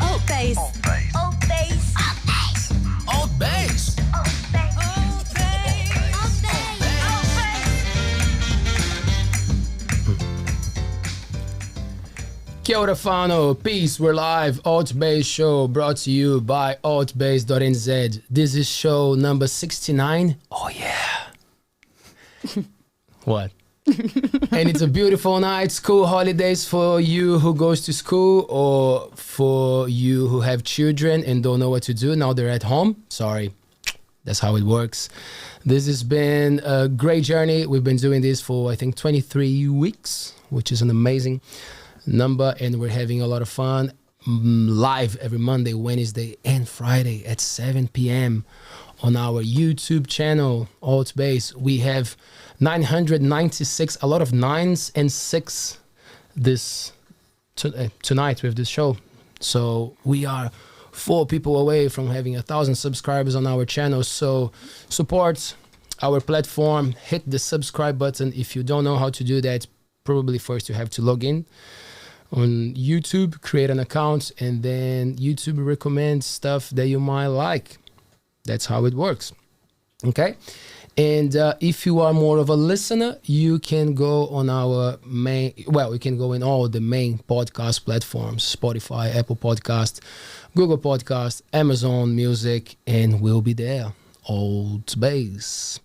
ALTBAYS. ALTBAYS. ALTBAYS. Kia ora whānau, peace, we're live, ALTBAYS Show, brought to you by ALTBAYS.nz. This is show number 69. Oh yeah. What? And it's a beautiful night, school holidays for you who goes to school or for you who have children and don't know what to do. Now they're at home. Sorry, that's how it works. This has been a great journey. We've been doing this for, I think, 23 weeks, which is an amazing number, and we're having a lot of fun. Live every Monday, Wednesday, and Friday at 7 p.m. on our YouTube channel, ALTBAYS. We have 996, a lot of 9s and 6 tonight with this show. So we are 4 people away from having 1,000 subscribers on our channel. So support our platform, hit the subscribe button. If you don't know how to do that, probably first you have to log in on YouTube, create an account, and then YouTube recommends stuff that you might like. That's how it works. Okay. And if you are more of a listener, you can go on our you can go in all the main podcast platforms, Spotify, Apple Podcast, Google Podcast, Amazon Music, and we'll be there. ALTBAYS.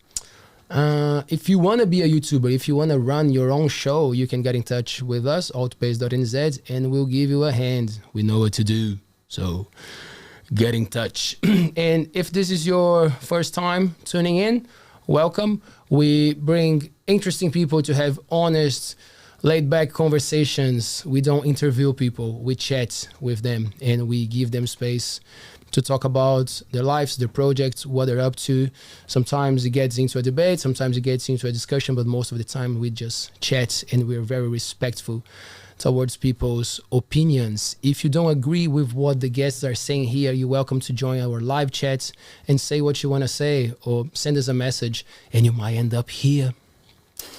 If you want to be a YouTuber, if you want to run your own show, you can get in touch with us, ALTBAYS.nz, and we'll give you a hand. We know what to do. So get in touch. And if this is your first time tuning in, welcome. We bring interesting people to have honest, laid-back conversations. We don't interview people. We chat with them, and we give them space to talk about their lives, their projects, what they're up to. Sometimes it gets into a debate, sometimes it gets into a discussion, but most of the time we just chat, and we're very respectful towards people's opinions. If you don't agree with what the guests are saying here, you're welcome to join our live chats and say what you want to say, or send us a message, and you might end up here.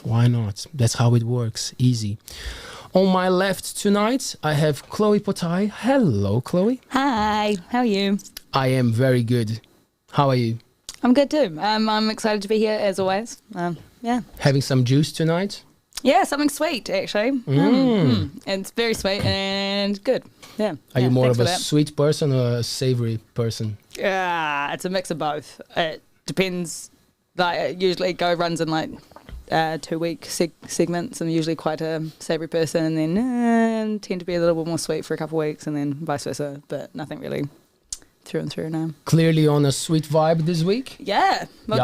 Why not? That's how it works. Easy. On my left tonight, I have Chloe Potae. Hello, Chloe. Hi, how are you? I am very good. How are you? I'm good too. I'm excited to be here as always. Yeah. Having some juice tonight? Yeah, something sweet actually. It's very sweet and good. Yeah. Are you more of a that. sweet person or a savory person? Yeah, it's a mix of both. It depends. Like it usually runs in like 2-week segments. I'm usually quite a savoury person, and then tend to be a little bit more sweet for a couple of weeks, and then vice versa, but nothing really through and through now. Clearly on a sweet vibe this week? Yeah, well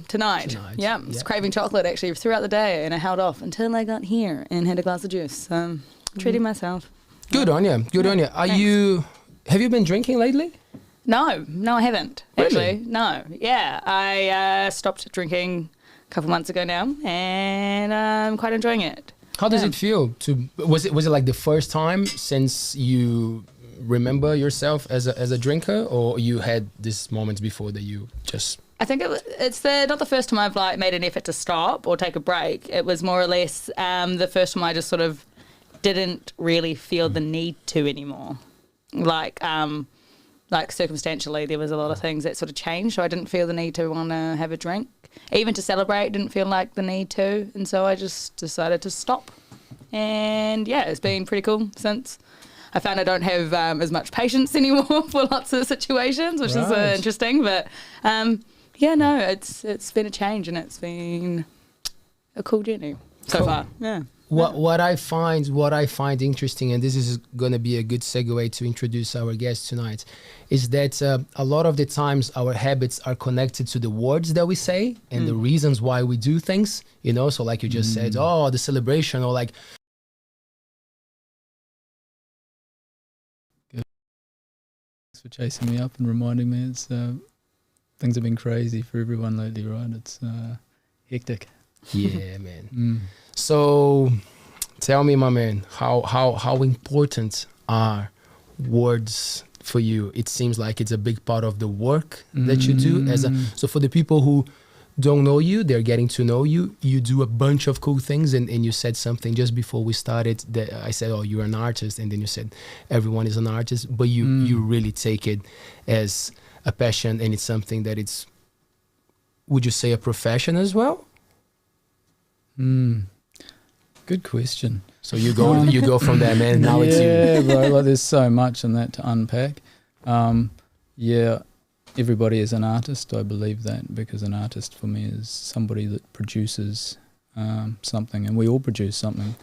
tonight. Yeah, I was craving chocolate actually throughout the day, and I held off until I got here and had a glass of juice. So treating myself. Good on you, good on you. Have you been drinking lately? No, I haven't. Really? Actually, no. Yeah, I stopped drinking couple months ago now, and I'm quite enjoying it. How does it feel was it like the first time since you remember yourself as a drinker, or you had this moment before that you just... I think it's not the first time I've like made an effort to stop or take a break. It was more or less the first time I just sort of didn't really feel the need to anymore. Like circumstantially there was a lot of things that sort of changed, so I didn't feel the need to want to have a drink. Even to celebrate, didn't feel like the need to, and so I just decided to stop. And yeah, it's been pretty cool since. I found I don't have as much patience anymore for lots of situations, which is interesting. But it's been a change, and it's been a cool journey so far. Yeah. What I find interesting, and this is going to be a good segue to introduce our guest tonight, is that a lot of the times our habits are connected to the words that we say and the reasons why we do things, so like you just said, the celebration, or like... Thanks for chasing me up and reminding me. It's things have been crazy for everyone lately, right? It's hectic. Yeah, man. So tell me, my man, how important are words for you, it seems like it's a big part of the work that you do. So for the people who don't know you, they're getting to know you. You do a bunch of cool things, and you said something just before we started that I said, oh, you're an artist, and then you said everyone is an artist, but you really take it as a passion, and it's something that it's, would you say, a profession as well? Good question. So you go from there, man. Now it's you. Yeah, bro. Like, there's so much in that to unpack. Yeah, everybody is an artist. I believe that, because an artist for me is somebody that produces something, and we all produce something.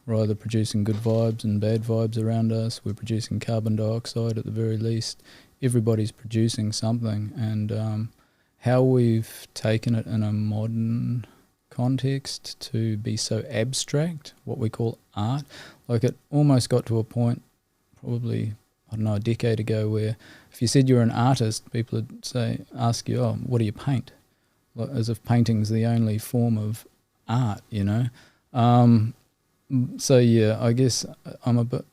We're either producing good vibes and bad vibes around us. We're producing carbon dioxide at the very least. Everybody's producing something, and how we've taken it in a modern context to be so abstract, what we call art, like it almost got to a point probably, I don't know, a decade ago, where if you said you're an artist, people would ask you, oh, what do you paint? Like, as if painting's the only form of art, you know. So yeah, I guess I'm a bit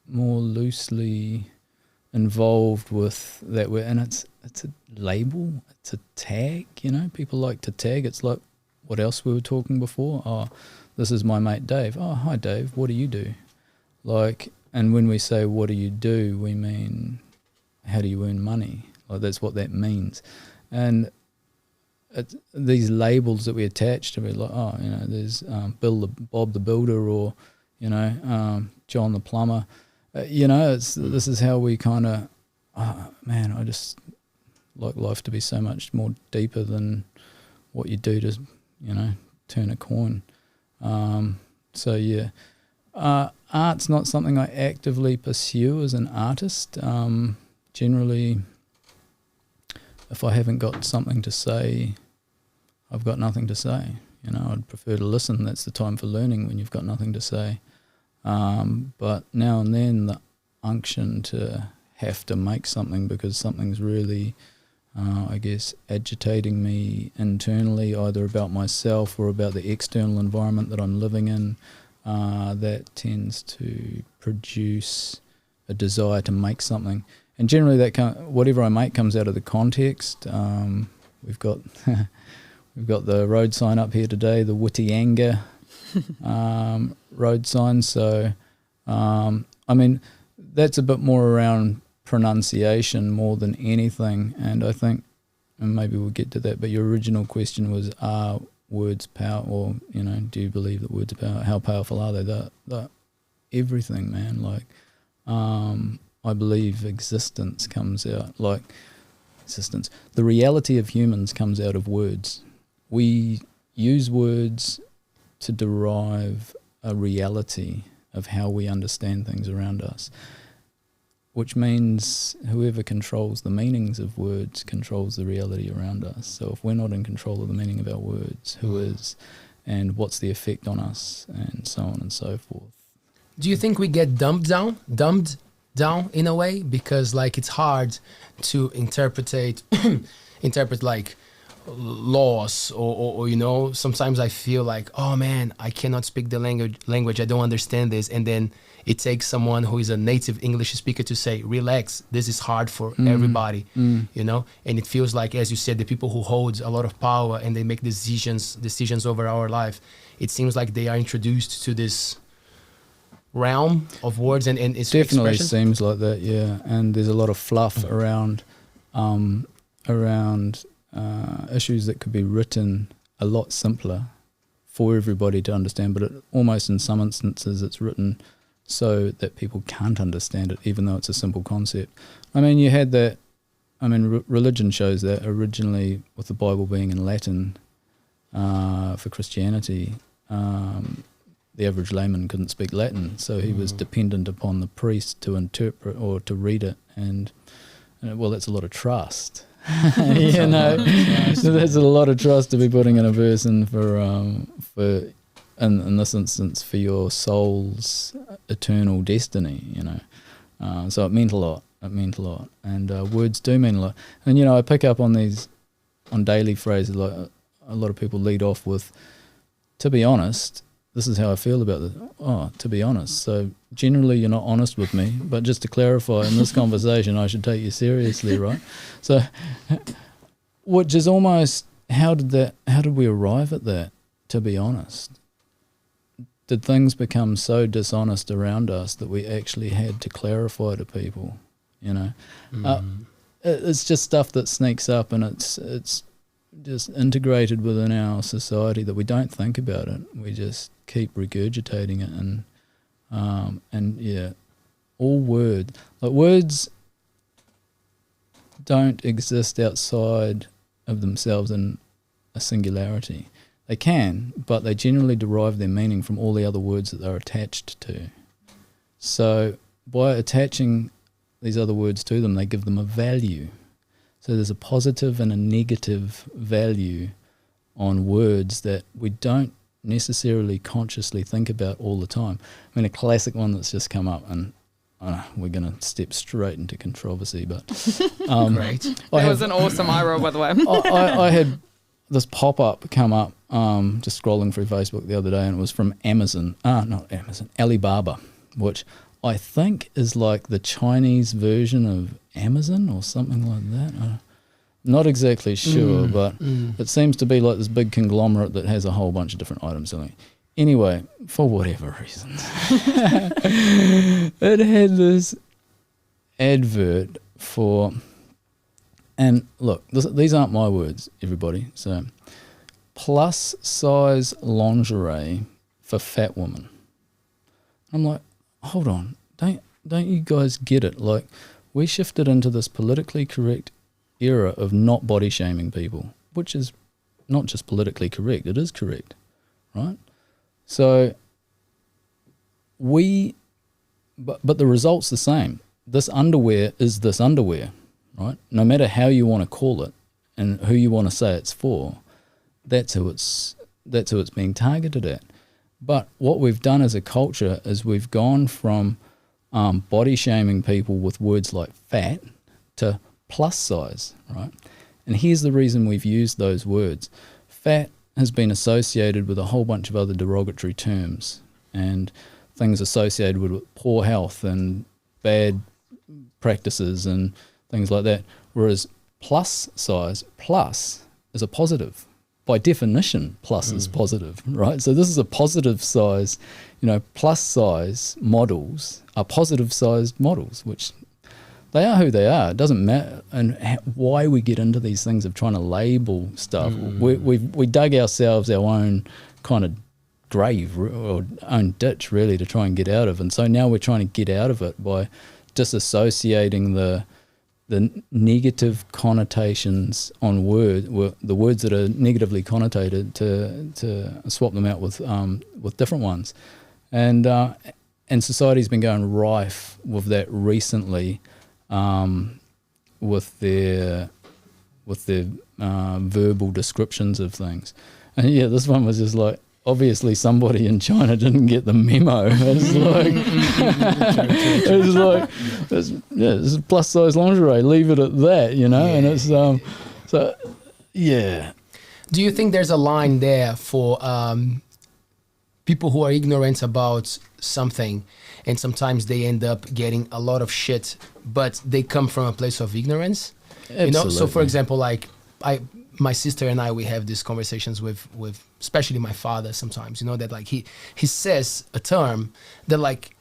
more loosely involved with that, and it's a label, it's a tag, you know. People like to tag. It's like what else we were talking before. Oh, this is my mate Dave. Oh, hi Dave, what do you do? Like, and when we say what do you do, we mean how do you earn money? Like, that's what that means. And these labels that we attach to it, like, oh, you know, there's Bob the Builder, or, you know, John the Plumber. You know, this is how we kind of, man, I just like life to be so much more deeper than what you do to, you know, turn a coin. So yeah, art's not something I actively pursue as an artist. Generally, if I haven't got something to say, I've got nothing to say. You know, I'd prefer to listen. That's the time for learning, when you've got nothing to say. But now and then, the unction to have to make something because something's really, I guess, agitating me internally, either about myself or about the external environment that I'm living in, that tends to produce a desire to make something. And generally, whatever I make comes out of the context. We've got we've got the road sign up here today, the Whitianga road sign. So, I mean, that's a bit more around pronunciation more than anything. And I think, and maybe we'll get to that, but your original question was, are words power, or, you know, do you believe that words are power? How powerful are they? They're everything, man. Like, I believe existence comes out, like existence. The reality of humans comes out of words. We use words to derive a reality of how we understand things around us, which means whoever controls the meanings of words controls the reality around us. So if we're not in control of the meaning of our words, who is, and what's the effect on us, and so on and so forth. Do you think we get dumbed down in a way, because like it's hard to interpret like laws, or you know, sometimes I feel like, oh man, I cannot speak the language, I don't understand this, and then it takes someone who is a native English speaker to say, relax, this is hard for everybody, you know. And it feels like, as you said, the people who hold a lot of power and they make decisions over our life, it seems like they are introduced to this realm of words and its definitely expression. Seems like that, yeah. And there's a lot of fluff around issues that could be written a lot simpler for everybody to understand, but almost in some instances it's written so that people can't understand it, even though it's a simple concept. I mean, you had that, I mean, religion shows that originally, with the Bible being in Latin for Christianity, the average layman couldn't speak Latin, so he was dependent upon the priest to interpret or to read it, and well, that's a lot of trust. You know, so there's a lot of trust to be putting in a person for in this instance, for your soul's eternal destiny, you know. So it meant a lot. And words do mean a lot. And, you know, I pick up on these, on daily phrases, like a lot of people lead off with, to be honest, this is how I feel about this. Oh, to be honest. So generally you're not honest with me, but just to clarify, in this conversation I should take you seriously, right? So which is almost, how did we arrive at that, to be honest? Did things become so dishonest around us that we actually had to clarify to people, you know? It's just stuff that sneaks up, and it's just integrated within our society that we don't think about it. We just keep regurgitating it, and yeah, all words don't exist outside of themselves in a singularity. They can, but they generally derive their meaning from all the other words that they're attached to. So by attaching these other words to them, they give them a value. So there's a positive and a negative value on words that we don't necessarily consciously think about all the time. I mean, a classic one that's just come up, and we're going to step straight into controversy, but Great. That was an awesome eye roll, by the way. I had this pop-up come up just scrolling through Facebook the other day, and it was from Alibaba, which I think is like the Chinese version of Amazon or something like that. I'm not exactly sure, but it seems to be like this big conglomerate that has a whole bunch of different items in it. Anyway, for whatever reason, it had this advert for, and look, these aren't my words, everybody. So, plus size lingerie for fat women. I'm like, hold on, don't you guys get it? Like, we shifted into this politically correct era of not body shaming people, which is not just politically correct, it is correct, right? So but the result's the same. This underwear is this underwear, right? No matter how you want to call it and who you want to say it's for, that's who it's being targeted at. But what we've done as a culture is we've gone from body shaming people with words like fat to plus size, right? And here's the reason we've used those words. Fat has been associated with a whole bunch of other derogatory terms and things associated with poor health and bad practices and things like that, whereas plus size, plus is a positive. By definition, plus is positive, right? So this is a positive size, plus size models are positive sized models, which they are who they are. It doesn't matter. And why we get into these things of trying to label stuff, we dug ourselves our own kind of grave or own ditch, really, to try and get out of. And so now we're trying to get out of it by disassociating the negative connotations on the words that are negatively connotated, to swap them out with different ones. And society's been going rife with that recently. With their verbal descriptions of things. And yeah, this one was just like, obviously somebody in China didn't get the memo. It's like, this is plus size lingerie, leave it at that, and it's, so, yeah. Do you think there's a line there for people who are ignorant about something, and sometimes they end up getting a lot of shit, but they come from a place of ignorance? Absolutely. So for example, like my sister and I, we have these conversations with especially my father sometimes, that like he says a term that like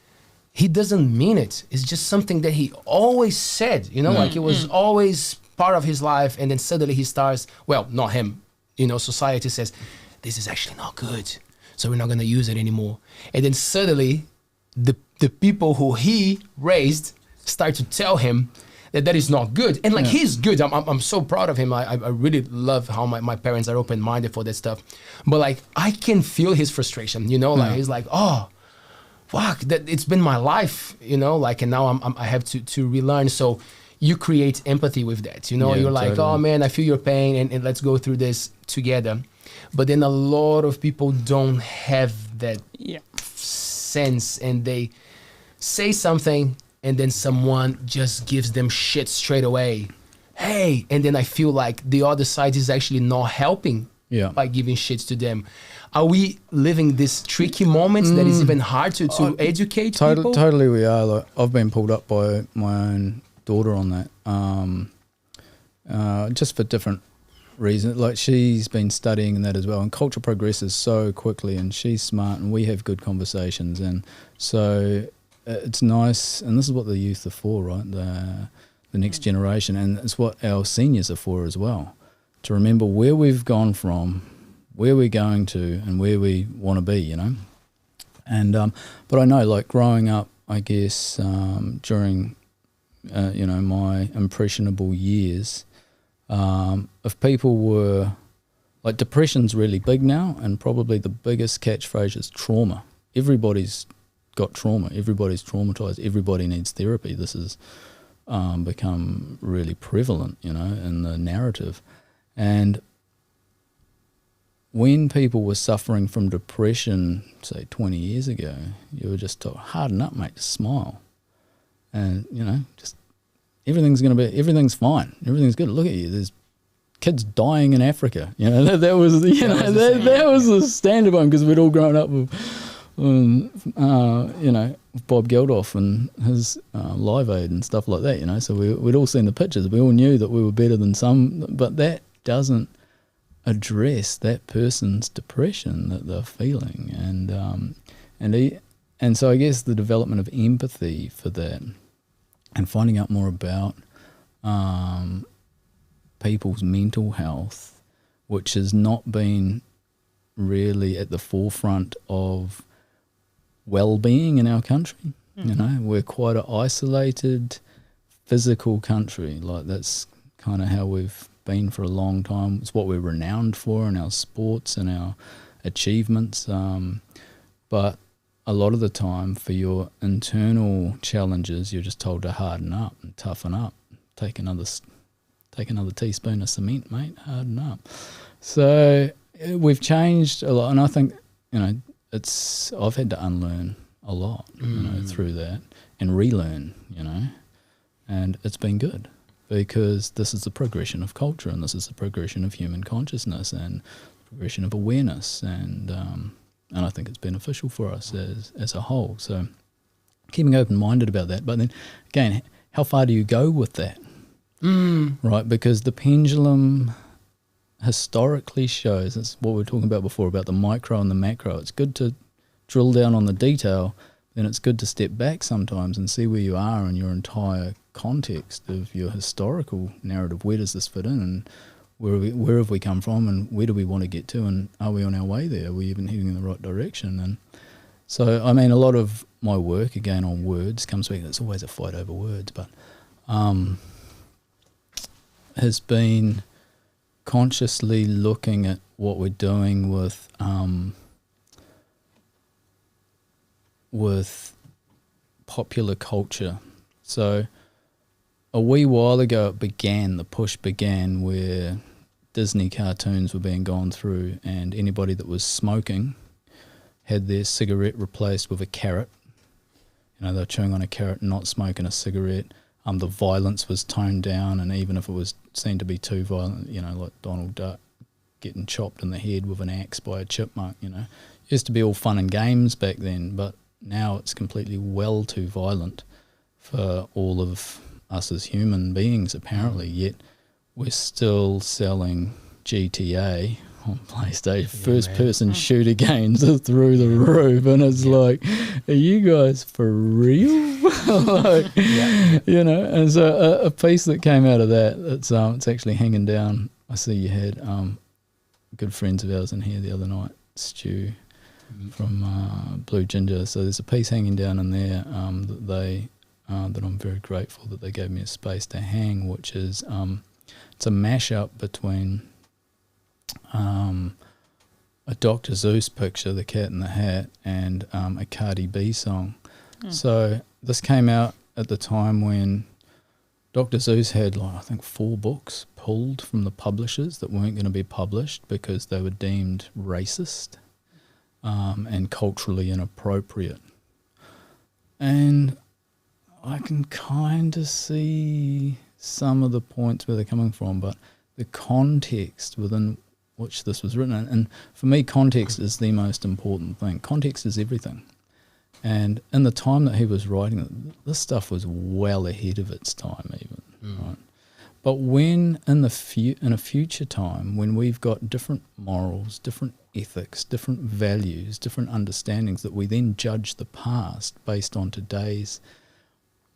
he doesn't mean it. It's just something that he always said, like it was always part of his life, and then suddenly he starts, well, not him, society says, this is actually not good, so we're not going to use it anymore. And then suddenly the people who he raised start to tell him that is not good. And like, he's good. I'm so proud of him. I really love how my parents are open-minded for that stuff. But like, I can feel his frustration, like he's like, oh, fuck, that it's been my life, like, and now I have to relearn. So you create empathy with that, you're like, totally. Oh man, I feel your pain, and let's go through this together. But then a lot of people don't have that sense, and they say something, and then someone just gives them shit straight away. Hey, and then I feel like the other side is actually not helping by giving shit to them. Are we living this tricky moments that is even hard to educate people? Totally we are. Like, I've been pulled up by my own daughter on that, just for different reasons. Like, she's been studying that as well, and culture progresses so quickly, and she's smart, and we have good conversations, and so it's nice. And this is what the youth are for, right? The next generation, and it's what our seniors are for as well, to remember where we've gone from, where we're going to, and where we want to be, you know. And but I know, like, growing up, I guess during you know, my impressionable years, if people were, like, depression's really big now, and probably the biggest catchphrase is trauma. Everybody's got trauma. Everybody's traumatized. Everybody needs therapy. This has become really prevalent, you know, in the narrative. And when people were suffering from depression, say 20 years ago, you were just told, harden up, mate, just smile. And, you know, just everything's fine. Everything's good. Look at you. There's kids dying in Africa. You know, that was, you know, that was the standard one, because we'd all grown up with, you know, Bob Geldof and his Live Aid and stuff like that, you know. So we'd all seen the pictures. We all knew that we were better than some, but that doesn't address that person's depression that they're feeling. And so I guess the development of empathy for that, and finding out more about people's mental health, which has not been really at the forefront of well-being in our country. You know, we're quite an isolated physical country. Like, that's kind of how we've been for a long time. It's what we're renowned for in our sports and our achievements. But a lot of the time, for your internal challenges, you're just told to harden up and toughen up. Take another teaspoon of cement, mate. Harden up. So we've changed a lot, and I think, you know, I've had to unlearn a lot, you know, through that, and relearn, you know, and it's been good, because this is the progression of culture, and this is the progression of human consciousness, and progression of awareness, and I think it's beneficial for us as a whole. So keeping open-minded about that. But then again, how far do you go with that? Right, because the pendulum historically shows, it's what we were talking about before, about the micro and the macro. It's good to drill down on the detail, then it's good to step back sometimes and see where you are in your entire context of your historical narrative. Where does this fit in, and where have we come from, and where do we want to get to, and are we on our way there? Are we even heading in the right direction? And so, I mean, a lot of my work, again, on words comes back. It's always a fight over words, but has been consciously looking at what we're doing with popular culture. So a wee while ago the push began where Disney cartoons were being gone through, and anybody that was smoking had their cigarette replaced with a carrot. You know, they were chewing on a carrot and not smoking a cigarette. The violence was toned down, and even if it was seen to be too violent, you know, like Donald Duck getting chopped in the head with an axe by a chipmunk, you know. It used to be all fun and games back then, but now it's completely well too violent for all of us as human beings, apparently, yet we're still selling GTA on PlayStation, first-person shooter games are through the roof, and it's like, are you guys for real? Like, you know. And so a piece that came out of that, it's actually hanging down. I see you had good friends of ours in here the other night, Stu from Blue Ginger. So there's a piece hanging down in there that I'm very grateful that they gave me a space to hang, which is it's a mashup between a Dr. Zeus picture, The Cat in the Hat, and a Cardi B song. So this came out at the time when Dr. Zeus had, like, I think 4 books pulled from the publishers that weren't going to be published because they were deemed racist and culturally inappropriate. And I can kind of see some of the points where they're coming from, but the context within which this was written in. And for me, context is the most important thing. Context is everything. And in the time that he was writing it, this stuff was well ahead of its time even, right? But when in a future time, when we've got different morals, different ethics, different values, different understandings, that we then judge the past based on today's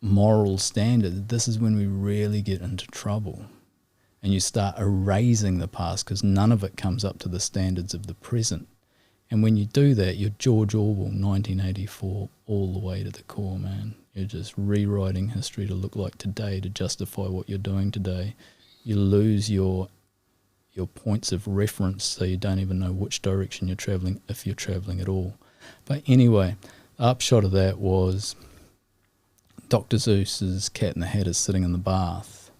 moral standard, this is when we really get into trouble. And you start erasing the past because none of it comes up to the standards of the present. And when you do that, you're George Orwell, 1984, all the way to the core, man. You're just rewriting history to look like today, to justify what you're doing today. You lose your points of reference, so you don't even know which direction you're travelling, if you're travelling at all. But anyway, the upshot of that was Dr. Seuss's Cat in the Hat is sitting in the bath,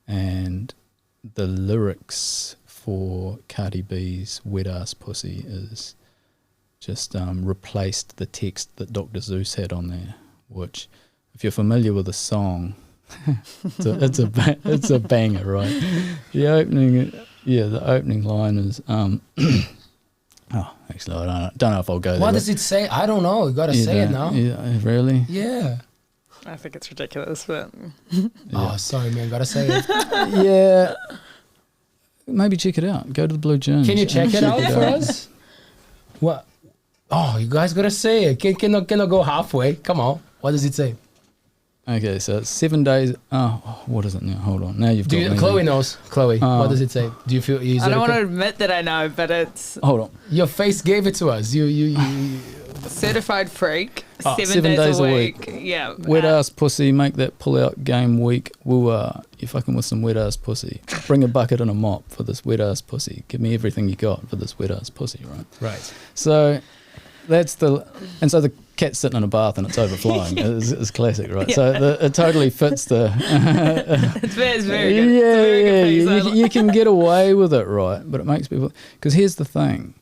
and the lyrics for Cardi B's Wet Ass Pussy is just replaced the text that Dr. Seuss had on there, which, if you're familiar with the song, it's a banger, right? The opening line is actually I don't know if I'll go there. What does it say? I don't know. You gotta say it now. Yeah, really? Yeah. I think it's ridiculous, but Oh, sorry, man. Gotta say it. Yeah. Maybe check it out. Go to the Blue Jones. Can you check it out for us? What? Oh, you guys gotta say it. Cannot go halfway. Come on. What does it say? Okay, so it's 7 days. Oh, what is it now? Hold on. Now you've got me. Chloe knows. Chloe, what does it say? Do you feel easy? I don't want to admit that I know, but it's Hold on. Your face gave it to us. You certified freak. Oh, 7 days a week. Yeah. Wet ass pussy, make that pull out game weak. Woo you fucking with some wet ass pussy. Bring a bucket and a mop for this wet ass pussy. Give me everything you got for this wet ass pussy, right? Right. So that's the the cat's sitting in a bath and it's overflowing. It's classic, right? Yeah. So it totally fits the. It's very good. Yeah. You can get away with it, right? But it makes people, because here's the thing.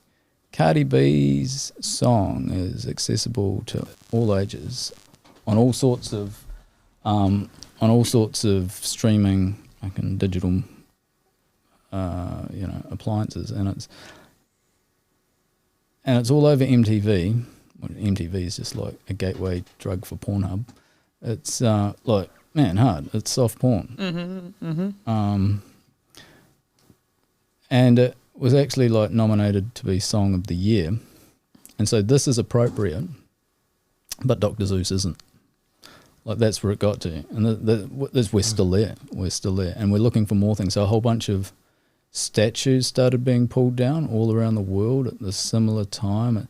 Cardi B's song is accessible to all ages on all sorts of streaming, digital, appliances, and it's all over MTV. Well, MTV is just like a gateway drug for Pornhub. It's hard. It's soft porn. And it was actually nominated to be Song of the Year, and so this is appropriate, but Dr. Seuss isn't. That's where it got to, and we're still there. We're still there, and we're looking for more things. So a whole bunch of statues started being pulled down all around the world at the similar time.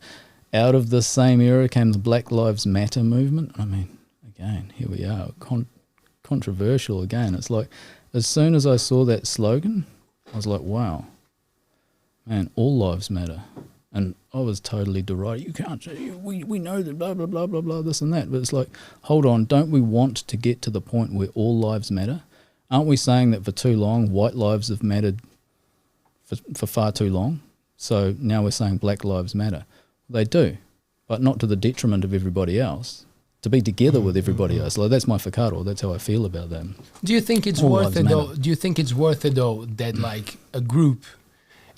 Out of the same era came the Black Lives Matter movement. I mean, again, here we are, controversial again. It's like, as soon as I saw that slogan, I was like, wow, man, all lives matter. And I was totally derided. You can't say, we know that blah, blah, blah, blah, blah, this and that. But it's like, hold on, don't we want to get to the point where all lives matter? Aren't we saying that for too long, white lives have mattered for far too long? So now we're saying black lives matter. They do, but not to the detriment of everybody else. To be together with everybody else. That's my whakaaro. That's how I feel about them. Do you think it's worth it though? Do you think it's worth it though that a group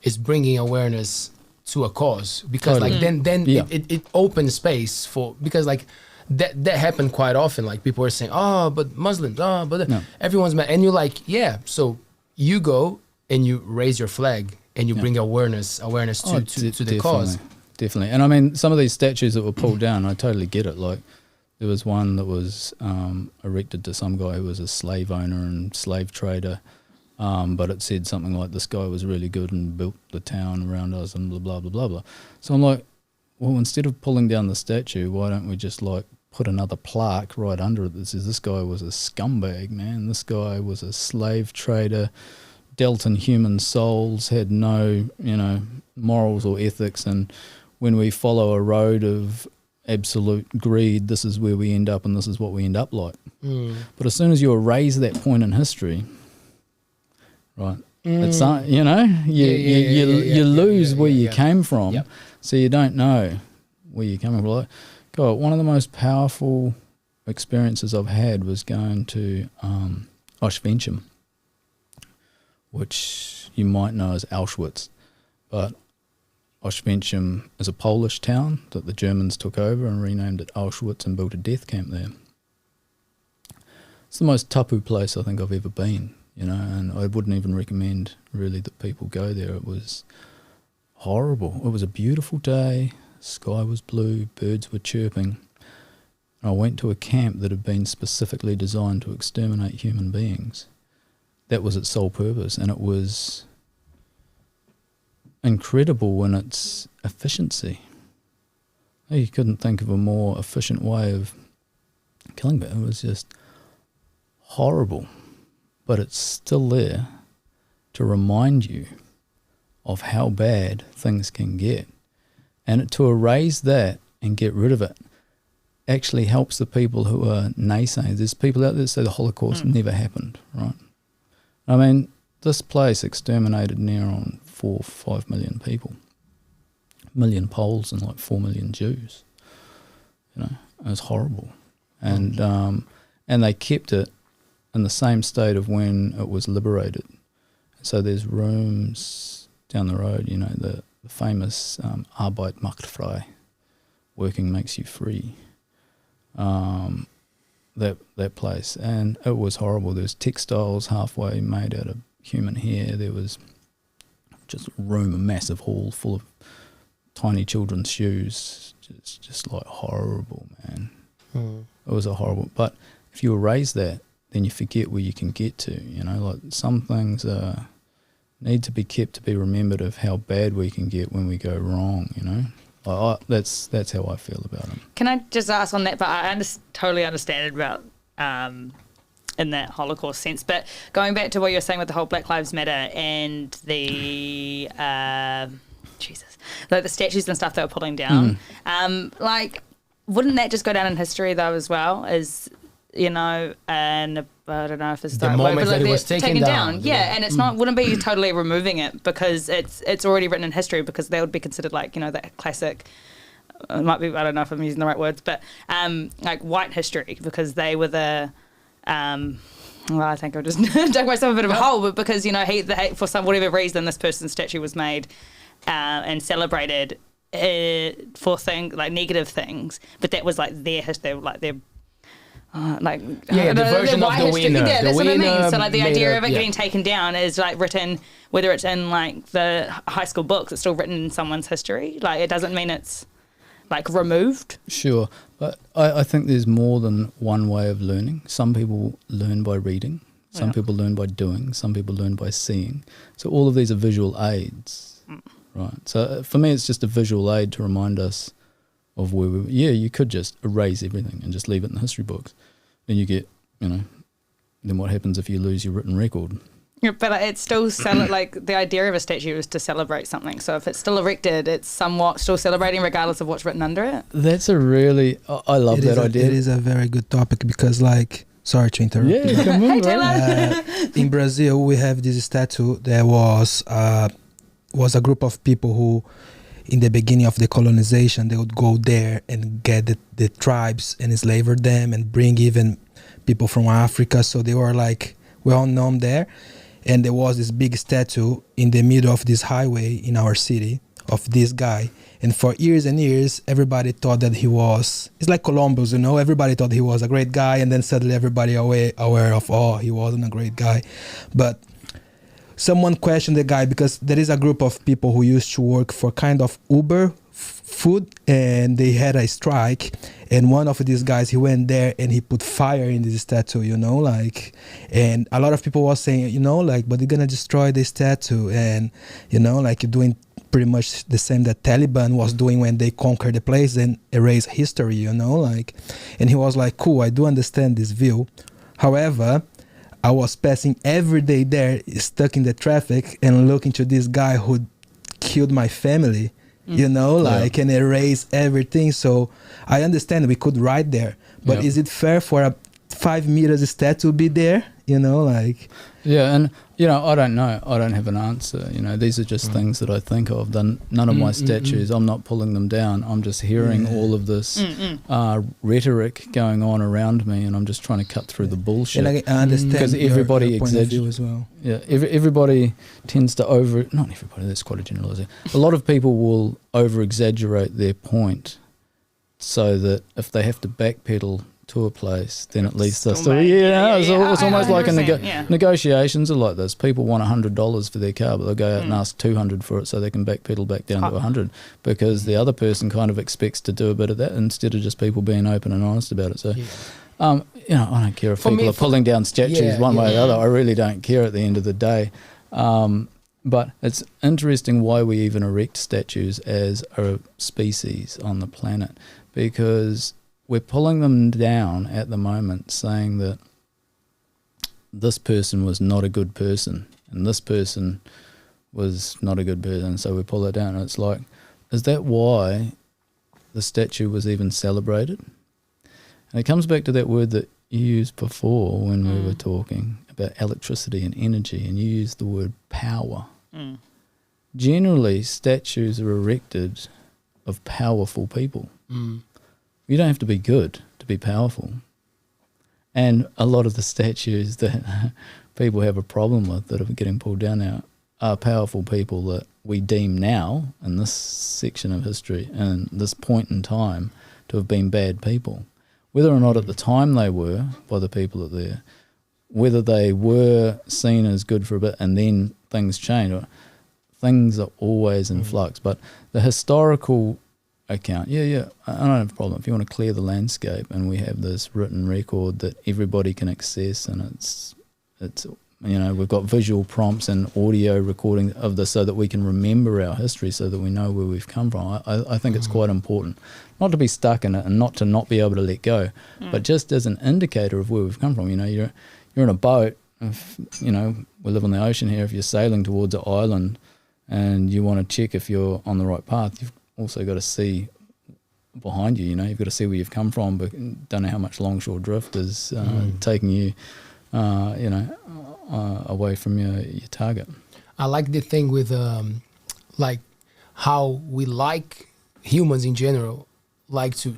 is bringing awareness to a cause? Because then it opens space for, because that happened quite often. People are saying, oh, but Muslims, everyone's mad, and you're like, yeah. So you go and you raise your flag and you bring awareness to the cause. Definitely. And I mean, some of these statues that were pulled down, I totally get it. There was one that was erected to some guy who was a slave owner and slave trader, but it said something like, this guy was really good and built the town around us and blah, blah, blah, blah, blah. So I'm like, well, instead of pulling down the statue, why don't we just put another plaque right under it that says this guy was a scumbag, man. This guy was a slave trader, dealt in human souls, had no, morals or ethics, and when we follow a road of absolute greed, this is where we end up and this is what we end up like. But as soon as you erase that point in history, right, it's you lose where you came from. Yep. So you don't know where you're coming from. God, one of the most powerful experiences I've had was going to Auschwitz, which you might know as Auschwitz. but Oświęcim is a Polish town that the Germans took over and renamed it Auschwitz and built a death camp there. It's the most tapu place I think I've ever been, you know, and I wouldn't even recommend really that people go there. It was horrible. It was a beautiful day, sky was blue, birds were chirping. I went to a camp that had been specifically designed to exterminate human beings. That was its sole purpose, and it was incredible in its efficiency. You couldn't think of a more efficient way of killing it. It was just horrible, but it's still there to remind you of how bad things can get. And to erase that and get rid of it actually helps the people who are naysayers. There's people out there that say the Holocaust never happened, right? I mean, this place exterminated near on 4 or 5 million people, 1 million Poles and like 4 million Jews. You know, it was horrible. And they kept it in the same state of when it was liberated. So there's rooms down the road, you know, the famous Arbeit macht frei, working makes you free, that place. And it was horrible. There's textiles halfway made out of human hair. There was just a room, a massive hall full of tiny children's shoes. Just like horrible, man. It was a horrible. But if you erase that, then you forget where you can get to, you know, like some things need to be kept to be remembered of how bad we can get when we go wrong, you know. That's how I feel about them. Can I just ask on that? But I totally understand it about in that Holocaust sense. But going back to what you were saying with the whole Black Lives Matter and the like the statues and stuff they were pulling down, like wouldn't that just go down in history though as well as, you know, and I don't know if it's the right moment word, but that like it was taken down. Yeah, and it's not wouldn't be totally removing it because it's already written in history because they would be considered like, you know, that classic. It might be, I don't know if I'm using the right words, but like white history because they were the. Well, I think I've just dug myself a bit of a hole, but because, you know, for some whatever reason this person's statue was made and celebrated for like negative things, but that was like their history, like their. The version of the winner. Yeah, that's what I mean. So like the idea of it yeah. getting taken down is like written, whether it's in like the high school books, it's still written in someone's history. Like it doesn't mean it's like removed. Sure, but I think there's more than one way of learning. Some people learn by reading, some people learn by doing, some people learn by seeing. So all of these are visual aids, right? So for me, it's just a visual aid to remind us of where we were. Yeah, you could just erase everything and just leave it in the history books. Then you get, you know, then what happens if you lose your written record? Yeah, but it's still like the idea of a statue is to celebrate something. So if it's still erected, it's somewhat still celebrating regardless of what's written under it. That's a really, I love that idea. It is a very good topic because, like, sorry to interrupt. Yeah, come on, Hey, Taylor. In Brazil, we have this statue. There was a group of people who, in the beginning of the colonization, they would go there and get the tribes and enslave them and bring even people from Africa. So they were like well known there. And there was this big statue in the middle of this highway in our city of this guy. And for years and years, everybody thought that it's like Columbus, you know, everybody thought he was a great guy. And then suddenly everybody aware of, he wasn't a great guy. But someone questioned the guy because there is a group of people who used to work for kind of Uber food, and they had a strike, and one of these guys, he went there and he put fire in this statue, you know, like, and a lot of people were saying, you know, like, but you're gonna destroy this statue, and, you know, like, you're doing pretty much the same that Taliban was doing when they conquered the place and erase history, you know, like, and he was like, cool, I do understand this view. However, I was passing every day there, stuck in the traffic, and looking to this guy who killed my family, you know, like, and erase everything. So I understand we could write there, but is it fair for 5 meters statue be there? You know, like Yeah, and I don't know. I don't have an answer. These are just things that I think of. Then none of my statues, I'm not pulling them down. I'm just hearing all of this rhetoric going on around me, and I'm just trying to cut through the bullshit. and I understand Because everybody your point of view as well. Yeah, everybody tends to not everybody, that's quite a generalisation. A lot of people will over-exaggerate their point so that if they have to backpedal to a place, then at least they're still, it's almost like negotiations are like this. People want $100 for their car, but they'll go out and ask $200 for it so they can backpedal back down to $100, because the other person kind of expects to do a bit of that instead of just people being open and honest about it. So, I don't care if people are pulling down statues one way or the other. I really don't care at the end of the day. But it's interesting why we even erect statues as a species on the planet, because we're pulling them down at the moment, saying that this person was not a good person and this person was not a good person, so we pull it down. And it's like, is that why the statue was even celebrated? And it comes back to that word that you used before when we were talking about electricity and energy, and you used the word power. Generally, statues are erected of powerful people. You don't have to be good to be powerful. And a lot of the statues that people have a problem with that are getting pulled down now are powerful people that we deem now, in this section of history and this point in time, to have been bad people. Whether or not at the time they were, by the people that they're, whether they were seen as good for a bit and then things change. Things are always in flux. But the historical account, I don't have a problem. If you want to clear the landscape and we have this written record that everybody can access, and it's we've got visual prompts and audio recording of this so that we can remember our history, so that we know where we've come from. I think it's quite important not to be stuck in it and not to not be able to let go, but just as an indicator of where we've come from. You're in a boat. If, we live on the ocean here. If you're sailing towards an island and you want to check if you're on the right path, you've also got to see behind you. You've got to see where you've come from, but don't know how much longshore drift is taking you, away from your target. I like the thing with like how we like humans in general like to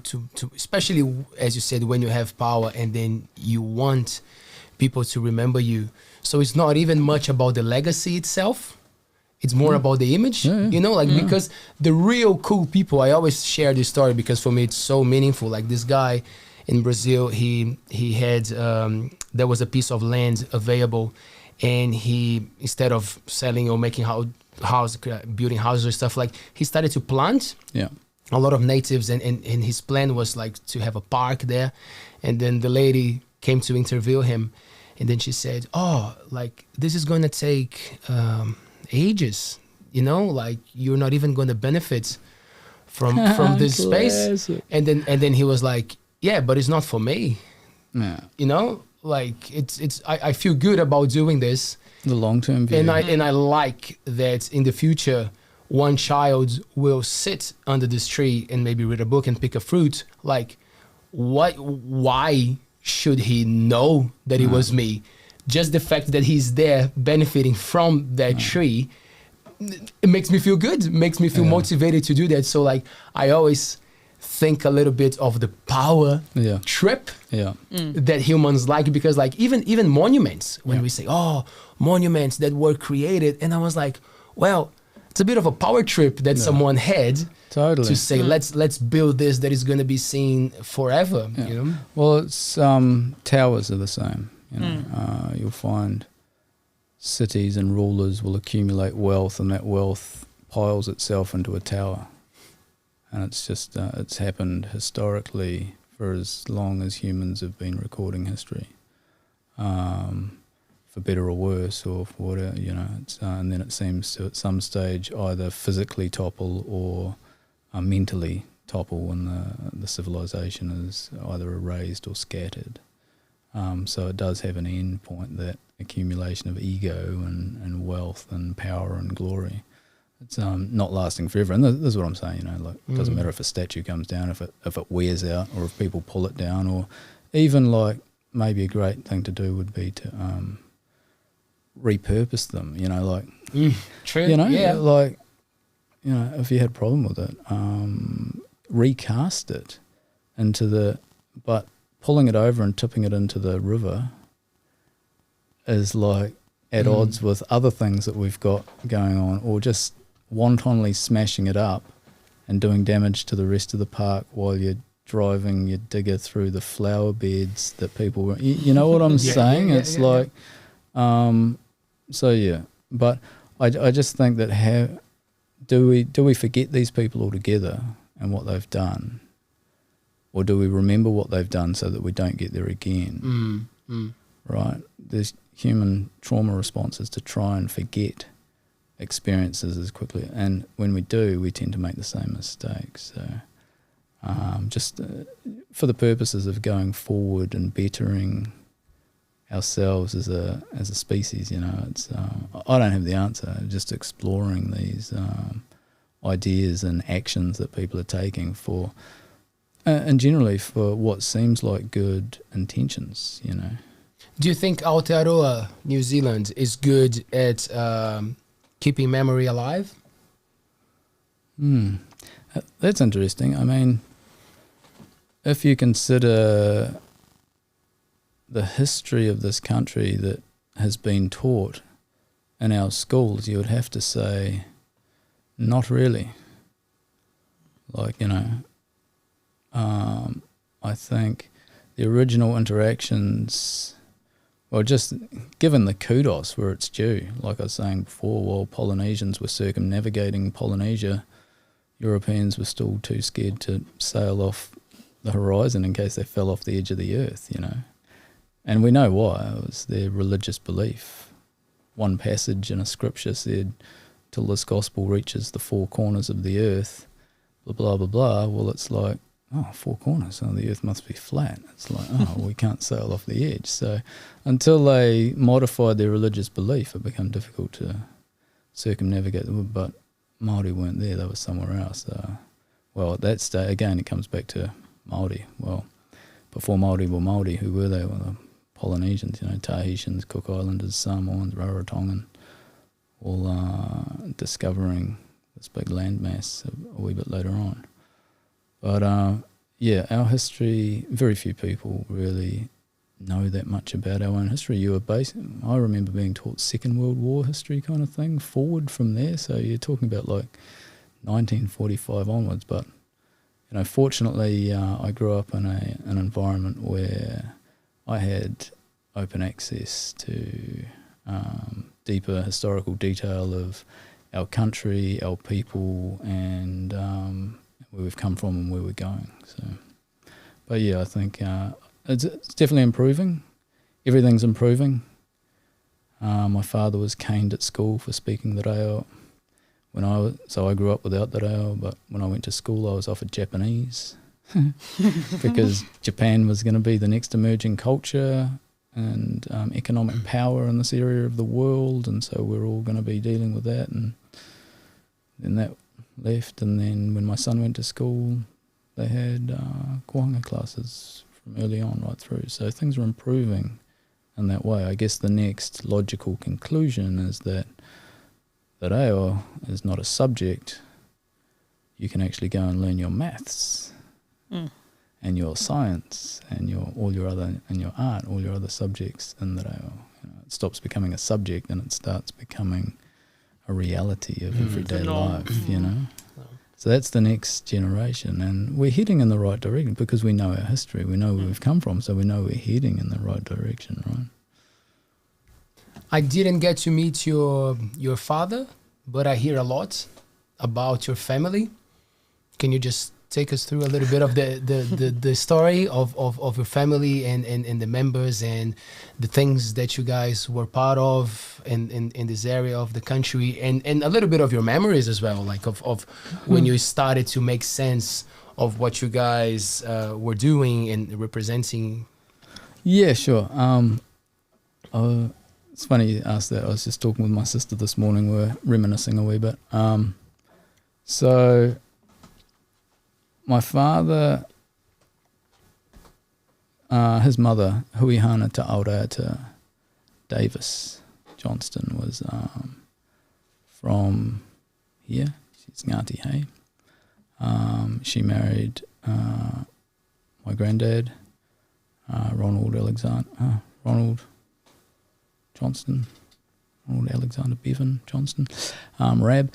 especially as you said, when you have power and then you want people to remember you. So it's not even much about the legacy itself. It's more about the image, because the real cool people, I always share this story because for me it's so meaningful. Like this guy in Brazil, he had, there was a piece of land available, and he, instead of selling or making building houses or stuff, like he started to plant a lot of natives, and his plan was like to have a park there. And then the lady came to interview him, and then she said, "Oh, like this is gonna take ages, like you're not even gonna benefit from this space." And then he was like, "Yeah, but it's not for me." Yeah. Like I feel good about doing this. The long-term view. And I like that in the future, one child will sit under this tree and maybe read a book and pick a fruit. Like, why should he know that it was me? Just the fact that he's there benefiting from that tree, it makes me feel good, makes me feel motivated to do that. So like, I always think a little bit of the power trip that humans like, because like even monuments, when we say, oh, monuments that were created, and I was like, well, it's a bit of a power trip that someone had to say, let's build this that is going to be seen forever. Well, it's towers are the same. You'll find cities and rulers will accumulate wealth, and that wealth piles itself into a tower. And it's just, it's happened historically for as long as humans have been recording history, for better or worse, or for whatever, and then it seems to at some stage either physically topple or mentally topple when the civilization is either erased or scattered. So it does have an end point, that accumulation of ego and wealth and power and glory. It's not lasting forever, and this is what I'm saying. Like it doesn't matter if a statue comes down, if it wears out, or if people pull it down, or even like maybe a great thing to do would be to repurpose them, you know, like, True. you know, Yeah. like, you know, if you had a problem with it, recast it but pulling it over and tipping it into the river is like at odds with other things that we've got going on, or just wantonly smashing it up and doing damage to the rest of the park while you're driving your digger through the flower beds that people were, you know what I'm saying? It's like, so yeah, but I just think that do we forget these people altogether and what they've done, or do we remember what they've done so that we don't get there again? Right? There's human trauma responses to try and forget experiences as quickly, and when we do, we tend to make the same mistakes. So just for the purposes of going forward and bettering ourselves as a species, you know, it's I don't have the answer. Just exploring these ideas and actions that people are taking for, and generally for what seems like good intentions, you know. Do you think Aotearoa, New Zealand, is good at keeping memory alive? That's interesting. I mean, if you consider the history of this country that has been taught in our schools, you would have to say, not really. Like, you know, I think the original interactions, well, just given the kudos where it's due, like I was saying before, while Polynesians were circumnavigating Polynesia, Europeans were still too scared to sail off the horizon in case they fell off the edge of the earth, you know. And we know why. It was their religious belief. One passage in a scripture said, till this gospel reaches the four corners of the earth, blah, blah, blah, blah. Well, it's like, oh, four corners, so the earth must be flat. It's like, oh, we can't sail off the edge. So until they modified their religious belief, it became difficult to circumnavigate the world. But Māori weren't there, they were somewhere else. Well, at that stage, again, it comes back to Māori. Well, before Māori were Māori, who were they? Well, the Polynesians, you know, Tahitians, Cook Islanders, Samoans, Rarotongan, all discovering this big landmass a wee bit later on. But yeah, our history, very few people really know that much about our own history. I remember being taught Second World War history kind of thing, forward from there. So you're talking about like 1945 onwards. But, you know, fortunately, I grew up in an environment where I had open access to deeper historical detail of our country, our people, and where we've come from and where we're going. So, but yeah, I think it's definitely improving. Everything's improving. My father was caned at school for speaking the reo. So I grew up without the reo, but when I went to school, I was offered Japanese because Japan was going to be the next emerging culture and economic power in this area of the world, and so we're all going to be dealing with that. And then that left, and then when my son went to school, they had kohanga classes from early on right through. So things are improving in that way. I guess the next logical conclusion is that the reo is not a subject. You can actually go and learn your maths and your science and your art, all your other subjects in the reo. You know, it stops becoming a subject and it starts becoming a reality of everyday life, you know. So that's the next generation, and we're heading in the right direction because we know our history, we know where we've come from, so we know we're heading in the right direction, right? I didn't get to meet your father, but I hear a lot about your family. Can you just take us through a little bit of the story of your family and the members and the things that you guys were part of in this area of the country, and a little bit of your memories as well, like of when you started to make sense of what you guys were doing and representing? Yeah, sure. It's funny you asked that. I was just talking with my sister this morning. We're reminiscing a wee bit. So my father his mother, Huihana Te Aotearoa Davis Johnston, was from here. She's Ngati Hei. She married my granddad, Ronald Alexander Bevan Johnston, Rab.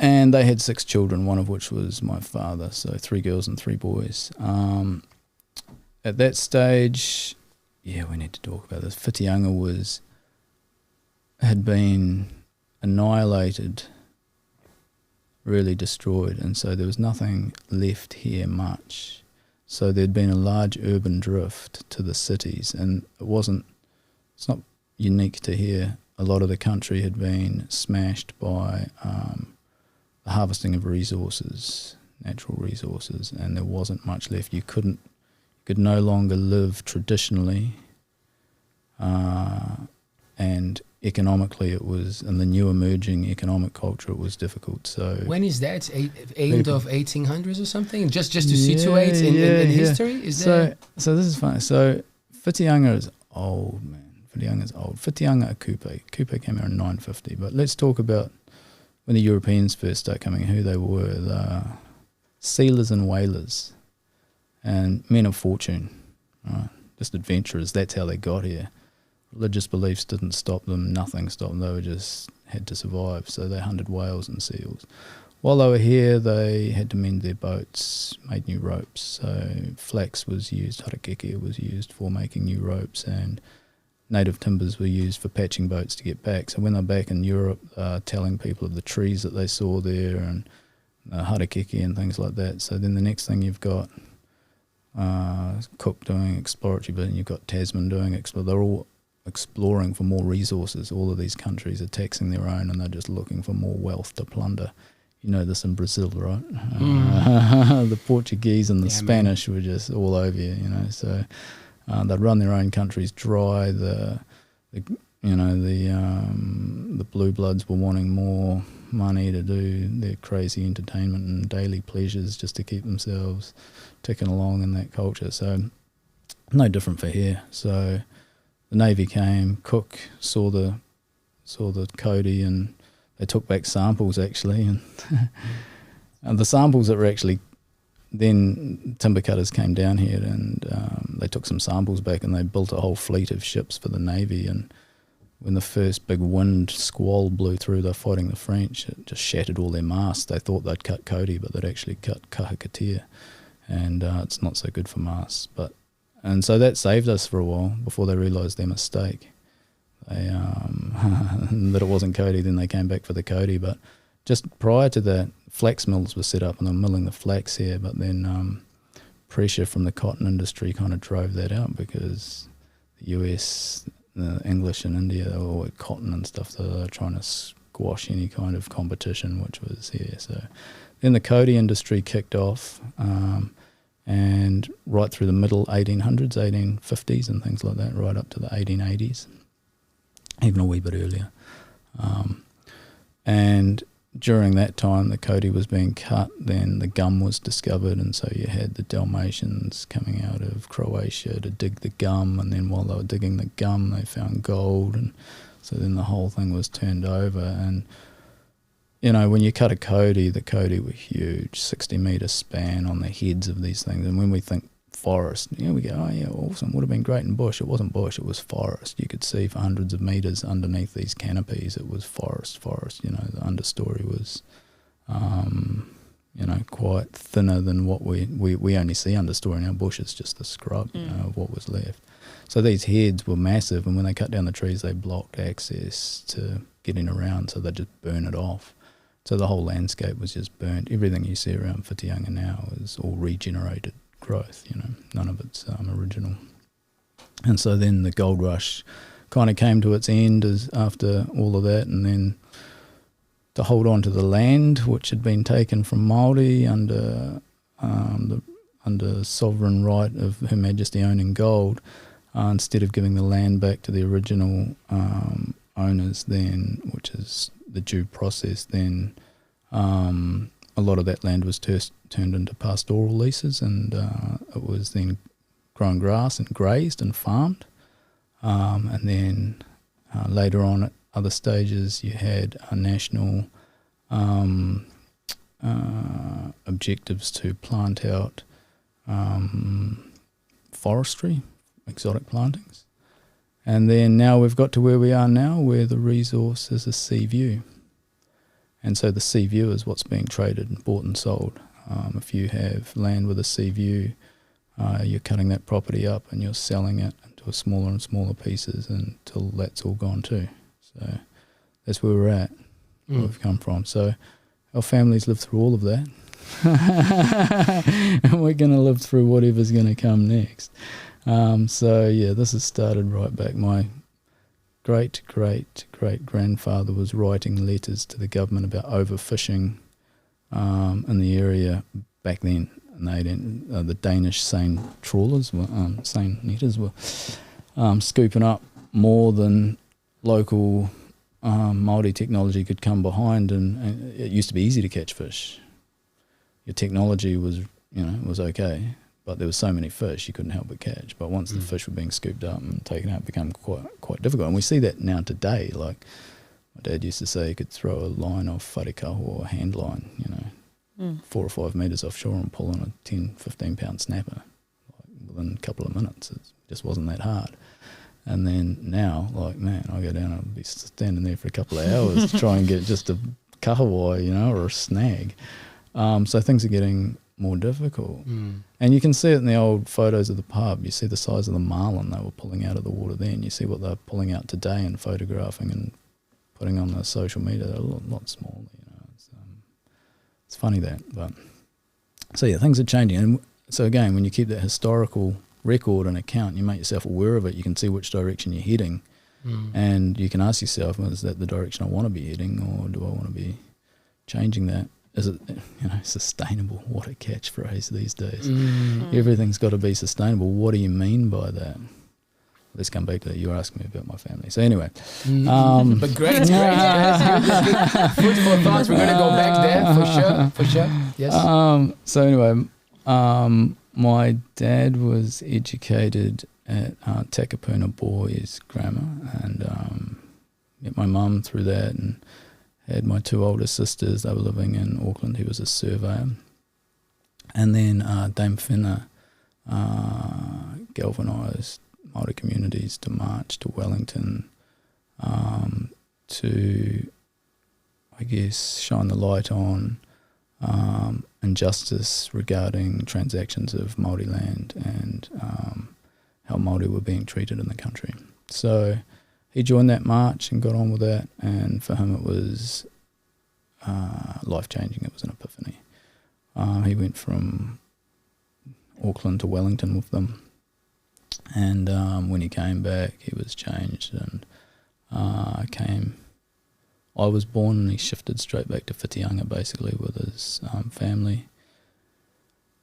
And they had 6 children, one of which was my father, so 3 girls and 3 boys. At that stage, we need to talk about this. Whitianga had been annihilated, really destroyed, and so there was nothing left here much. So there'd been a large urban drift to the cities, and it's not unique to here. A lot of the country had been smashed by the harvesting of resources, natural resources, and there wasn't much left. You could no longer live traditionally, and economically it was, in the new emerging economic culture, it was difficult. So when is that? End of 1800s or something? Just to situate in history? So this is funny. So Whitianga is old, man. Whitianga is old. Whitianga a Kupe. Kupe came here in 950. But let's talk about when the Europeans first started coming, who they were. The sealers and whalers and men of fortune, right? Just adventurers. That's how they got here. Religious beliefs didn't stop them. Nothing stopped them. They were just had to survive. So they hunted whales and seals. While they were here, they had to mend their boats, made new ropes. So flax was used, harakeke was used for making new ropes, and native timbers were used for patching boats to get back. So when they're back in Europe, telling people of the trees that they saw there and harakeke and things like that. So then the next thing you've got Cook doing exploratory, but you've got Tasman doing they're all exploring for more resources. All of these countries are taxing their own, and they're just looking for more wealth to plunder. You know this in Brazil, right? The Portuguese and the Spanish were just all over you, So they'd run their own countries dry. The blue bloods were wanting more money to do their crazy entertainment and daily pleasures just to keep themselves ticking along in that culture. So no different for here. So the Navy came. Cook saw the Cody, and they took back samples actually, and the samples that were actually, then timber cutters came down here, and they took some samples back, and they built a whole fleet of ships for the Navy. And when the first big wind squall blew through, they're fighting the French, it just shattered all their masts. They thought they'd cut Cody, but they'd actually cut kahikatea, and it's not so good for masts. And so that saved us for a while before they realised their mistake. They that it wasn't Cody. Then they came back for the Cody. But just prior to that, flax mills were set up, and they were milling the flax here. But then pressure from the cotton industry kind of drove that out, because the US, the English in India, they were all with cotton and stuff. So they were trying to squash any kind of competition which was here. So then the Cody industry kicked off. And right through the middle 1800s, 1850s and things like that, right up to the 1880s, even a wee bit earlier. And during that time, the Cody was being cut, then the gum was discovered, and so you had the Dalmatians coming out of Croatia to dig the gum, and then while they were digging the gum, they found gold, and so then the whole thing was turned over. And when you cut a Cody, the Cody were huge, 60-metre span on the heads of these things. And when we think forest, we go, oh yeah, awesome, would have been great in bush. It wasn't bush, it was forest. You could see for hundreds of metres underneath these canopies, it was forest. The understory was, quite thinner than what we only see understory in our bush. It's just the scrub, of what was left. So these heads were massive, and when they cut down the trees, they blocked access to getting around, so they just burn it off. So the whole landscape was just burnt. Everything you see around Whitianga now is all regenerated growth, none of it's original. And so then the gold rush kind of came to its end after all of that, and then to hold on to the land which had been taken from Māori under sovereign right of Her Majesty owning gold, instead of giving the land back to the original owners then, which is the due process, then a lot of that land was turned into pastoral leases, and it was then grown grass and grazed and farmed. And then later on at other stages you had national objectives to plant out forestry, exotic plantings. And then now we've got to where we are now, where the resource is a sea view. And so the sea view is what's being traded and bought and sold. If you have land with a sea view, you're cutting that property up and you're selling it into smaller and smaller pieces until that's all gone too. So that's where we're at, where we've come from. So our families lived through all of that. And we're going to live through whatever's going to come next. So yeah, this has started right back. My great-great-great-grandfather was writing letters to the government about overfishing in the area back then. And the Danish seine trawlers, seine netters were scooping up more than local Māori technology could come behind, and it used to be easy to catch fish. Your technology was okay, but there were so many fish you couldn't help but catch. But once the fish were being scooped up and taken out, it became quite difficult. And we see that now today. Like my dad used to say, he could throw a line off wharekaho or a hand line, 4 or 5 metres offshore and pull on a 10, 15 pound snapper within a couple of minutes. It just wasn't that hard. And then now, like, man, I go down and be standing there for a couple of hours to try and get just a kahawai, or a snag. So things are getting more difficult. And you can see it in the old photos of the pub. You see the size of the marlin they were pulling out of the water then. You see what they're pulling out today and photographing and putting on the social media. They're a lot smaller, It's funny that. But so yeah, things are changing. And so again, when you keep that historical record and account, you make yourself aware of it, you can see which direction you're heading. And you can ask yourself, well, is that the direction I want to be heading, or do I want to be changing that? Is it sustainable? What a catchphrase these days. Everything's got to be sustainable. What do you mean by that? Let's come back to that. You're asking me about my family. So anyway. But great. Food for thoughts. We're going to go back there for sure. Yes. So anyway, my dad was educated at Takapuna Boys Grammar, and met my mum through that, and had my 2 older sisters. They were living in Auckland. He was a surveyor. And then Dame Whina galvanised Māori communities to march to Wellington to, I guess, shine the light on injustice regarding transactions of Māori land and how Māori were being treated in the country. So he joined that march and got on with that, and for him it was life-changing. It was an epiphany. He went from Auckland to Wellington with them, and when he came back he was changed, and I was born and he shifted straight back to Whitianga basically with his family.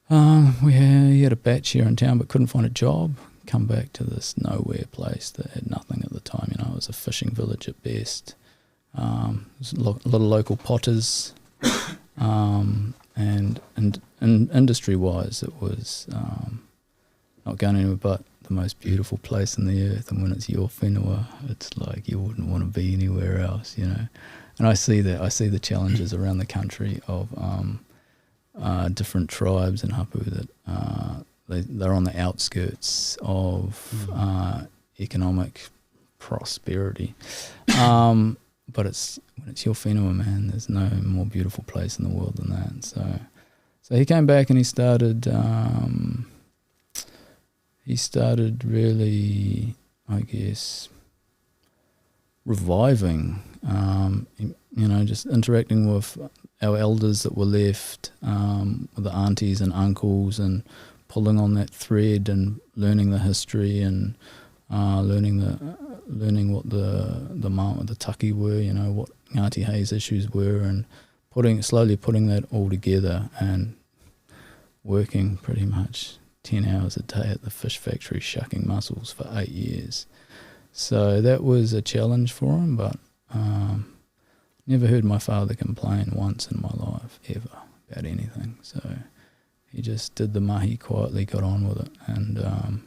He had a batch here in town but couldn't find a job. Come back to this nowhere place that had nothing at the time. It was a fishing village at best. There was a lot of local potters, and industry-wise it was not going anywhere but the most beautiful place on the earth. And when it's your whenua, it's like you wouldn't want to be anywhere else, And I see that. I see the challenges around the country of different tribes and hapu that they're on the outskirts of economic prosperity. But when it's your whenua, man, there's no more beautiful place in the world than that. So he came back and he started really, I guess, reviving, just interacting with our elders that were left, with the aunties and uncles, and pulling on that thread and learning the history and learning what the taki were, what Ngati Hei's issues were, and slowly putting that all together and working pretty much 10 hours a day at the fish factory shucking mussels for 8 years. So that was a challenge for him, but never heard my father complain once in my life, ever, about anything. So he just did the mahi quietly, got on with it. And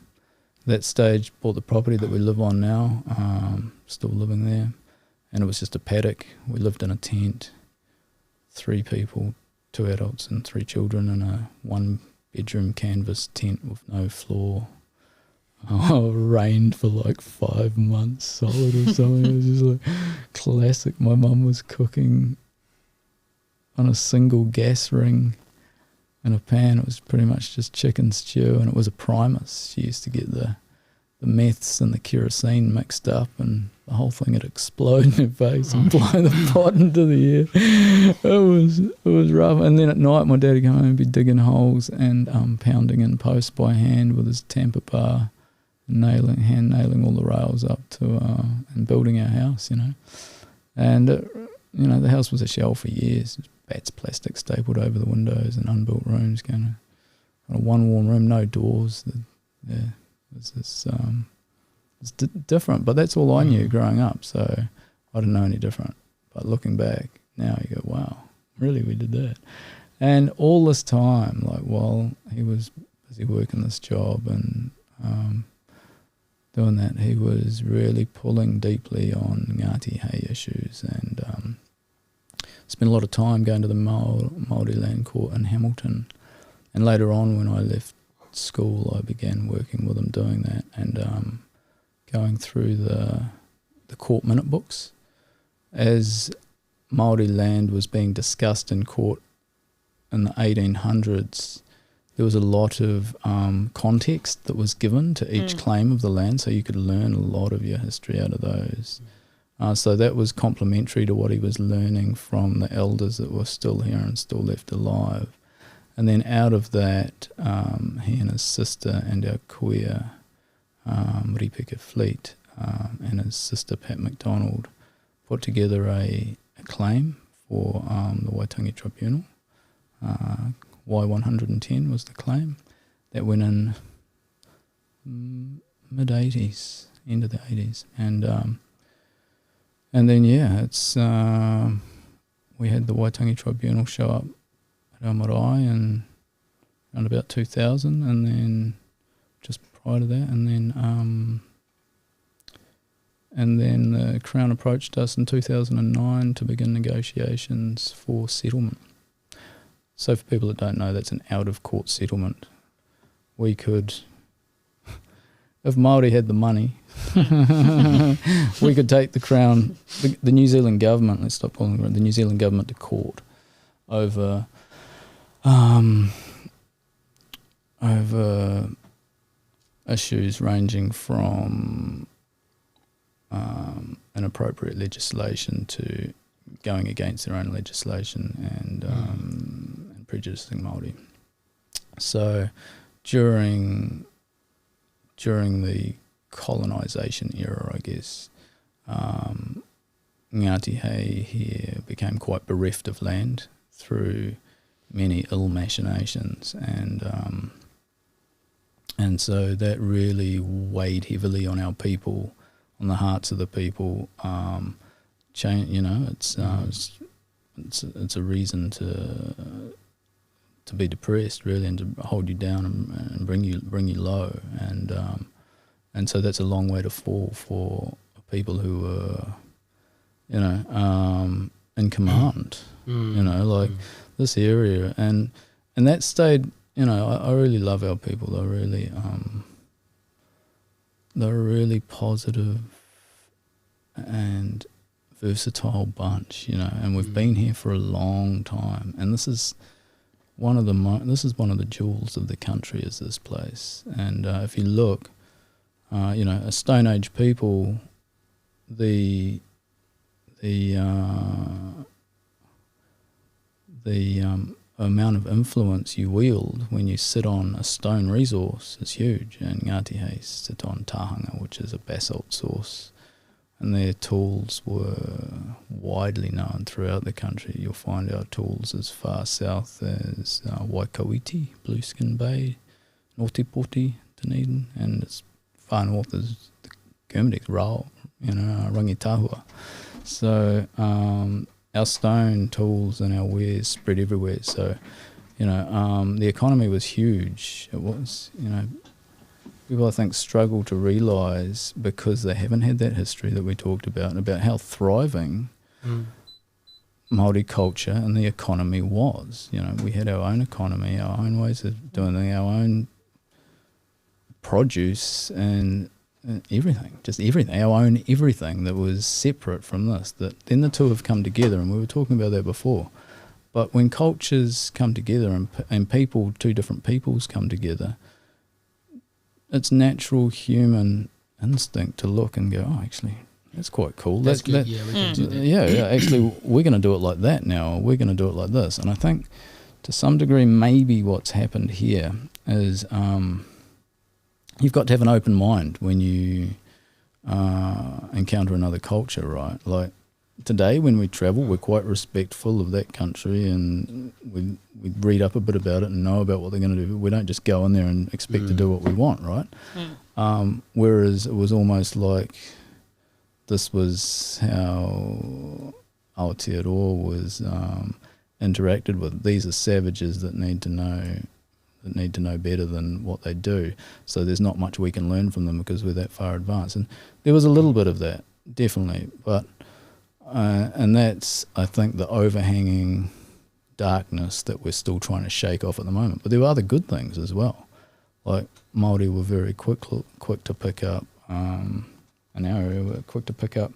that stage, bought the property that we live on now, still living there. And it was just a paddock. We lived in a tent, 3 people, 2 adults and 3 children in a 1-bedroom canvas tent with no floor. Rained for like 5 months solid or something. It was just like classic. My mum was cooking on a single gas ring in a pan. It was pretty much just chicken stew, and it was a Primus. She used to get the meths and the kerosene mixed up, and the whole thing would explode in her face and blow the pot into the air. It was rough. And then at night, my dad would come home and be digging holes and pounding in posts by hand with his tamper bar, hand nailing all the rails up to and building our house, you know. And you know, the house was a shell for years. Bats plastic stapled over the windows and unbuilt rooms, kind of one warm room, no doors. It was different, but that's all I knew growing up, so I didn't know any different. But looking back now, you go, wow, really, we did that. And all this time, like while he was busy working this job and doing that, he was really pulling deeply on Ngati Hei issues, and spent a lot of time going to the Māori Land Court in Hamilton. And later on, when I left school, I began working with him doing that, and going through the court minute books. As Māori land was being discussed in court in the 1800s, there was a lot of context that was given to each claim of the land, so you could learn a lot of your history out of those. So that was complementary to what he was learning from the elders that were still here and still left alive. And then out of that, he and his sister and our kuia, Ripeka Fleet, and his sister Pat McDonald, put together a claim for the Waitangi Tribunal. Y110 was the claim. That went in mid-80s, end of the 80s. And then, yeah, it's we had the Waitangi Tribunal show up at our marae in around about 2000, and then just prior to that, and then the Crown approached us in 2009 to begin negotiations for settlement. So for people that don't know, that's an out-of-court settlement. We could, if Māori had the money, we could take the Crown, the New Zealand government, let's stop calling it the New Zealand government, to court over issues ranging from inappropriate legislation to going against their own legislation and prejudicing Māori. So during the colonisation era, I guess, Ngati Hei here became quite bereft of land through many ill machinations, and so that really weighed heavily on our people, on the hearts of the people. You know, it's a reason to be depressed, really, and to hold you down and bring you low, and so that's a long way to fall for people who are, you know, in command. You know, like this area, and that stayed. You know, I really love our people. They're a really positive and versatile bunch, you know, and we've been here for a long time, and this is one of the jewels of the country, is this place. And if you look, you know, a Stone Age people, the amount of influence you wield when you sit on a stone resource is huge. And Ngati Hei sit on tahanga, which is a basalt source, and their tools were widely known throughout the country. You'll find our tools as far south as Waikawiti, Blueskin Bay, Ngāti Dunedin, and as far north as the Kermadec, Rao, you know, Rangitahua. So our stone tools and our wares spread everywhere. So, The economy was huge. It was, people I think struggle to realise because they haven't had that history that we talked about how thriving Māori culture and the economy was. We had our own economy, our own ways of doing things, our own produce and everything, just everything, our own everything that was separate from this. That then the two have come together, and we were talking about that before. But when cultures come together and people, two different peoples come together, it's natural human instinct to look and go, oh, actually, that's quite cool. That's good. Yeah, we can do that. Yeah, actually, we're going to do it like that now, or we're going to do it like this. And I think to some degree, maybe what's happened here is you've got to have an open mind when you encounter another culture, right? Like today when we travel, we're quite respectful of that country, and we read up a bit about it and know about what they're going to do. We don't just go in there and expect to do what we want, right? Whereas it was almost like this was how Aotearoa was interacted with. These are savages that need to know better than what they do. So there's not much we can learn from them because we're that far advanced. And there was a little bit of that, definitely. But and that's, I think, the overhanging darkness that we're still trying to shake off at the moment. But there were other good things as well. Like Māori were very quick to pick up, in our area, we're quick to pick up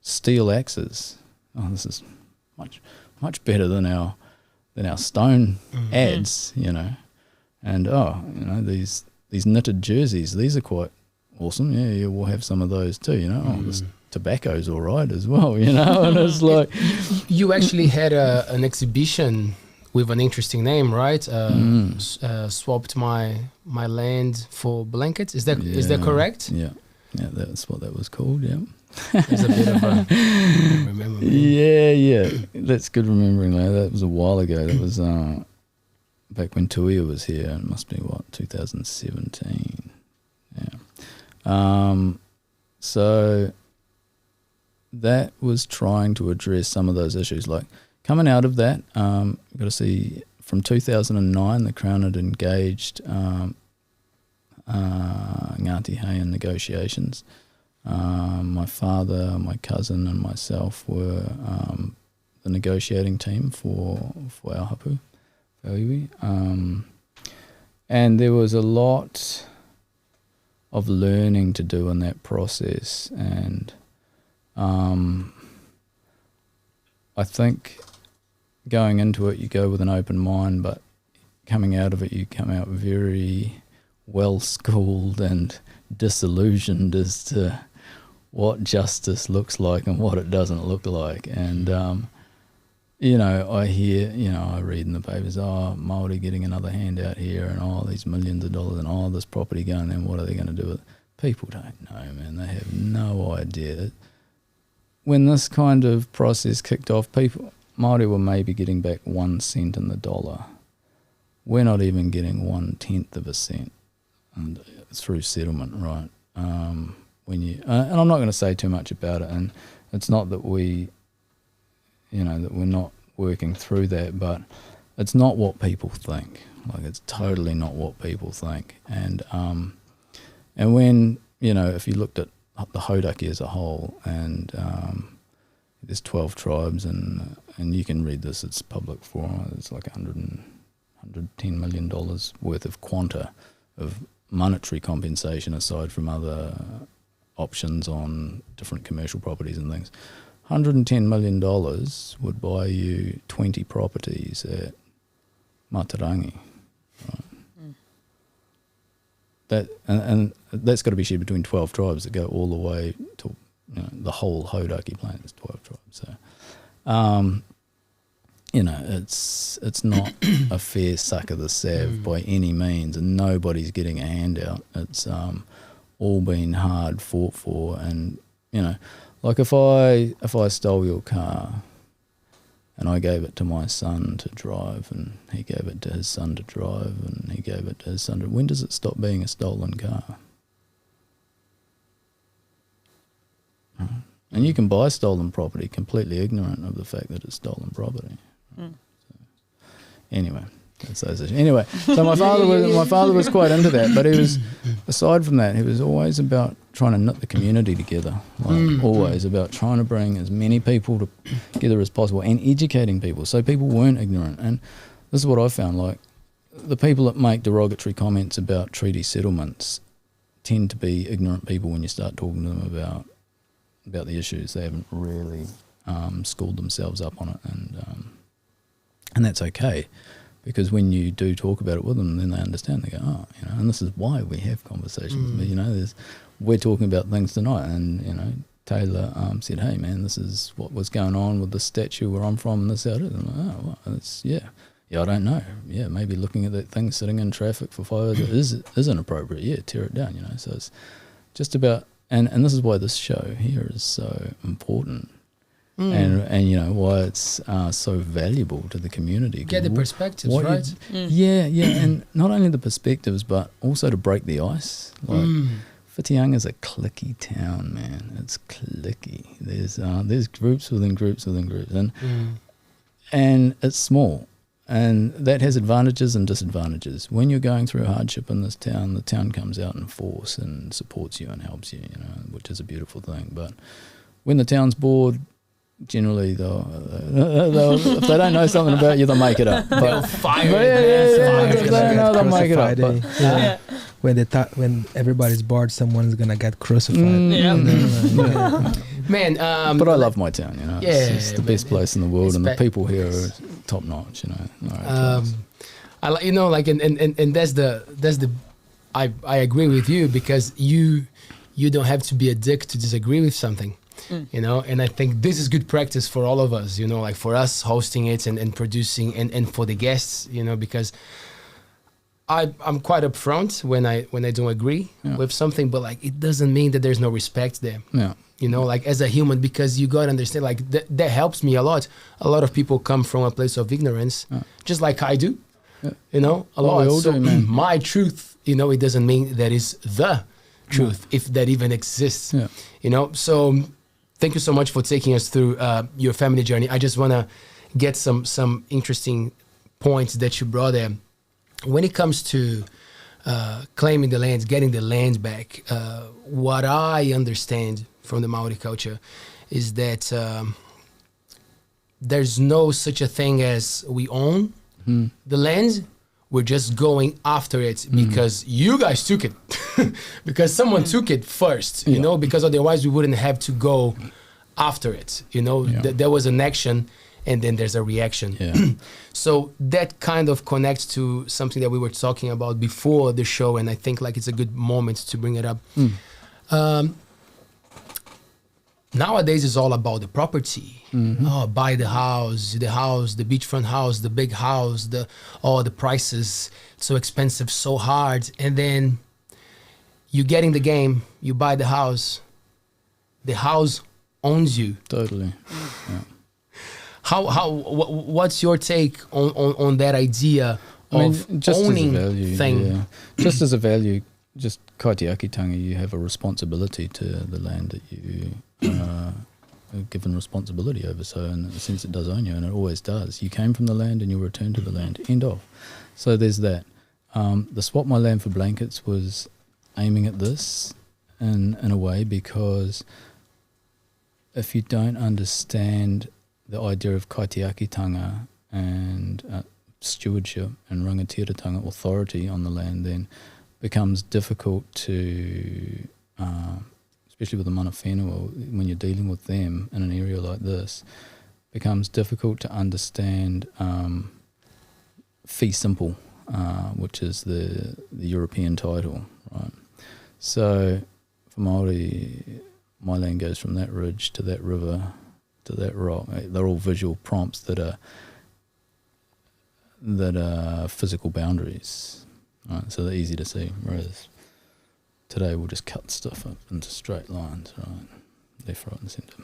steel axes. Oh, this is much better than our stone ads, And these knitted jerseys, these are quite awesome. Yeah, we'll have some of those too. Oh, this tobacco's all right as well. And it's like you actually had an exhibition with an interesting name, right? Swapped my land for blankets. Is that correct? Yeah, that's what that was called. Yeah. There's a bit of a remember. Yeah, that's good remembering. That was a while ago. That was back when Tuia was here. It must be 2017. Yeah. So that was trying to address some of those issues. Like coming out of that, you've got to see from 2009, the Crown had engaged Ngati Hei in negotiations. My father, my cousin, and myself were the negotiating team for our hapu, for iwi. And there was a lot of learning to do in that process, and I think going into it, you go with an open mind, but coming out of it, you come out very well-schooled and disillusioned as to what justice looks like and what it doesn't look like. And, I hear, I read in the papers, Māori getting another handout here and these millions of dollars and this property going, and what are they going to do with it? People don't know, man. They have no idea. When this kind of process kicked off, Māori were maybe getting back 1 cent in the dollar. We're not even getting 1/10 of a cent through settlement, right? And I'm not going to say too much about it, and it's not that that we're not working through that, but it's not what people think. Like, it's totally not what people think. And when, if you looked at the Hauraki as a whole, and there's 12 tribes, and you can read this, it's public forum, it's like $110 million worth of quanta of monetary compensation aside from other options on different commercial properties and things. $110 million would buy you 20 properties at Matarangi, right? That and that's got to be shared between 12 tribes that go all the way to the whole Hauraki plain. There's 12 tribes, so it's not a fair suck of the sav by any means, and nobody's getting a handout. It's all been hard fought for, and like if I stole your car and I gave it to my son to drive, and he gave it to his son to drive, and he gave it to his son to, when does it stop being a stolen car? And you can buy stolen property completely ignorant of the fact that it's stolen property. So, anyway, That's those issues. Anyway, so my father was quite into that, but he was, aside from that, he was always about trying to knit the community together. Always about trying to bring as many people together as possible and educating people so people weren't ignorant. And this is what I found, like the people that make derogatory comments about treaty settlements tend to be ignorant people when you start talking to them about the issues. They haven't really schooled themselves up on it, and that's okay, because when you do talk about it with them, then they understand. They go, oh, you know, and this is why we have conversations. But, you know, we're talking about things tonight, and you know, Taylor said, hey man, this is what was going on with the statue where I'm from, and this how it is. I'm like, oh, well, it's yeah, I don't know. Yeah, maybe looking at that thing sitting in traffic for 5 hours is inappropriate. Yeah, tear it down, you know. So it's just about, and this is why this show here is so important. And you know, why it's so valuable to the community. Get the perspectives, right? Yeah, and not only the perspectives, but also to break the ice. Like, Whitianga is a cliquey town, man. It's cliquey. There's groups within groups within groups, and it's small. And that has advantages and disadvantages. When you're going through hardship in this town, the town comes out in force and supports you and helps you, you know, which is a beautiful thing. But when the town's bored, generally they'll if they don't know something about you, they'll make it up. They'll fire they'll make it up. But, when everybody's bored, someone's gonna get crucified. Man, but I love my town, you know. It's the best place in the world, and the people here are top notch, you know. I like, you know, like, and that's the I agree with you, because you don't have to be a dick to disagree with something. You know, and I think this is good practice for all of us, you know, like for us hosting it and producing and for the guests, you know, because I'm quite upfront when I don't agree with something, but like it doesn't mean that there's no respect there. You know, like as a human, because you gotta understand, like that helps me a lot. A lot of people come from a place of ignorance, just like I do. You know, a lot. So my truth, you know, it doesn't mean that is the truth, if that even exists. You know, so thank you so much for taking us through your family journey. I just want to get some interesting points that you brought there. When it comes to claiming the lands, getting the land back, what I understand from the Maori culture is that there's no such a thing as we own the land. We're just going after it because you guys took it, because someone took it first, you know, because otherwise we wouldn't have to go after it, you know. There was an action and then there's a reaction. So that kind of connects to something that we were talking about before the show, and I think like it's a good moment to bring it up. Nowadays it's all about the property. Oh, buy the house, the beachfront house, the big house, the prices so expensive, so hard. And then you get in the game, you buy the house owns you. Totally. What's your take on that idea of owning as a value, thing? Just as a value, just kaitiakitanga, you have a responsibility to the land that you are given responsibility over. So in a sense it does own you, and it always does. You came from the land and you'll return to the land. End of. So there's that. The swap my land for blankets was aiming at this in a way, because if you don't understand the idea of kaitiakitanga and stewardship and rangatiratanga, authority on the land, then becomes difficult to, especially with the mana whenua, when you're dealing with them in an area like this, becomes difficult to understand fee simple, which is the European title, right? So for Māori, my land goes from that ridge to that river to that rock. They're all visual prompts that are physical boundaries, right? So they're easy to see. Whereas today we'll just cut stuff up into straight lines, right, left, right, and centre,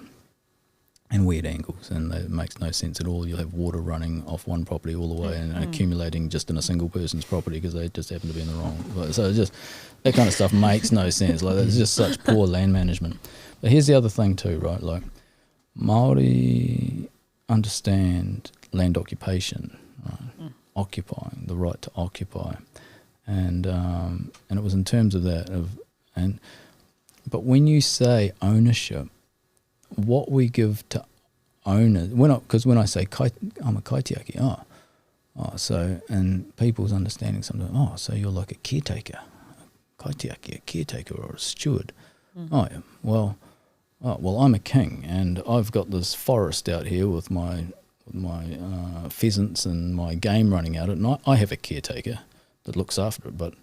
and weird angles, and it makes no sense at all. You'll have water running off one property all the way and accumulating just in a single person's property because they just happen to be in the wrong. So just that kind of stuff makes no sense. Like, it's just such poor land management. But here's the other thing too, right? Like, Māori understand land occupation, right? occupying, the right to occupy, and it was in terms of that but when you say ownership, what we give to owners, because when I say I'm a kaitiaki, so, and people's understanding sometimes, so you're like a caretaker, a kaitiaki, a caretaker or a steward. Oh yeah, well, I'm a king, and I've got this forest out here with my pheasants and my game running out, and I have a caretaker that looks after it, but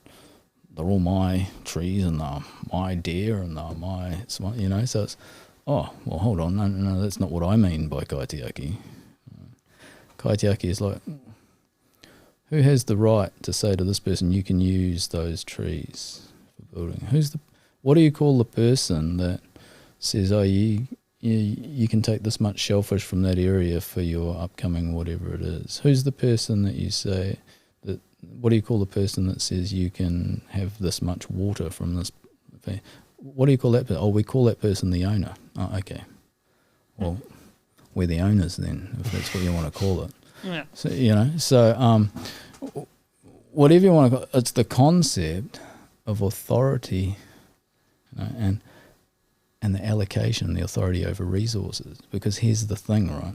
they're all my trees and they're my deer and they're my, so it's, well, hold on, no, that's not what I mean by kaitiaki. Kaitiaki is like, who has the right to say to this person, you can use those trees for building? What do you call the person that says, you can take this much shellfish from that area for your upcoming whatever it is? Who's the person that you say, what do you call the person that says you can have this much water from this? What do you call that person? Oh, we call that person the owner. Oh, okay. Well, we're the owners then, if that's what you want to call it. Yeah. So, whatever you want to call it, it's the concept of authority, and the allocation, the authority over resources. Because here's the thing, right?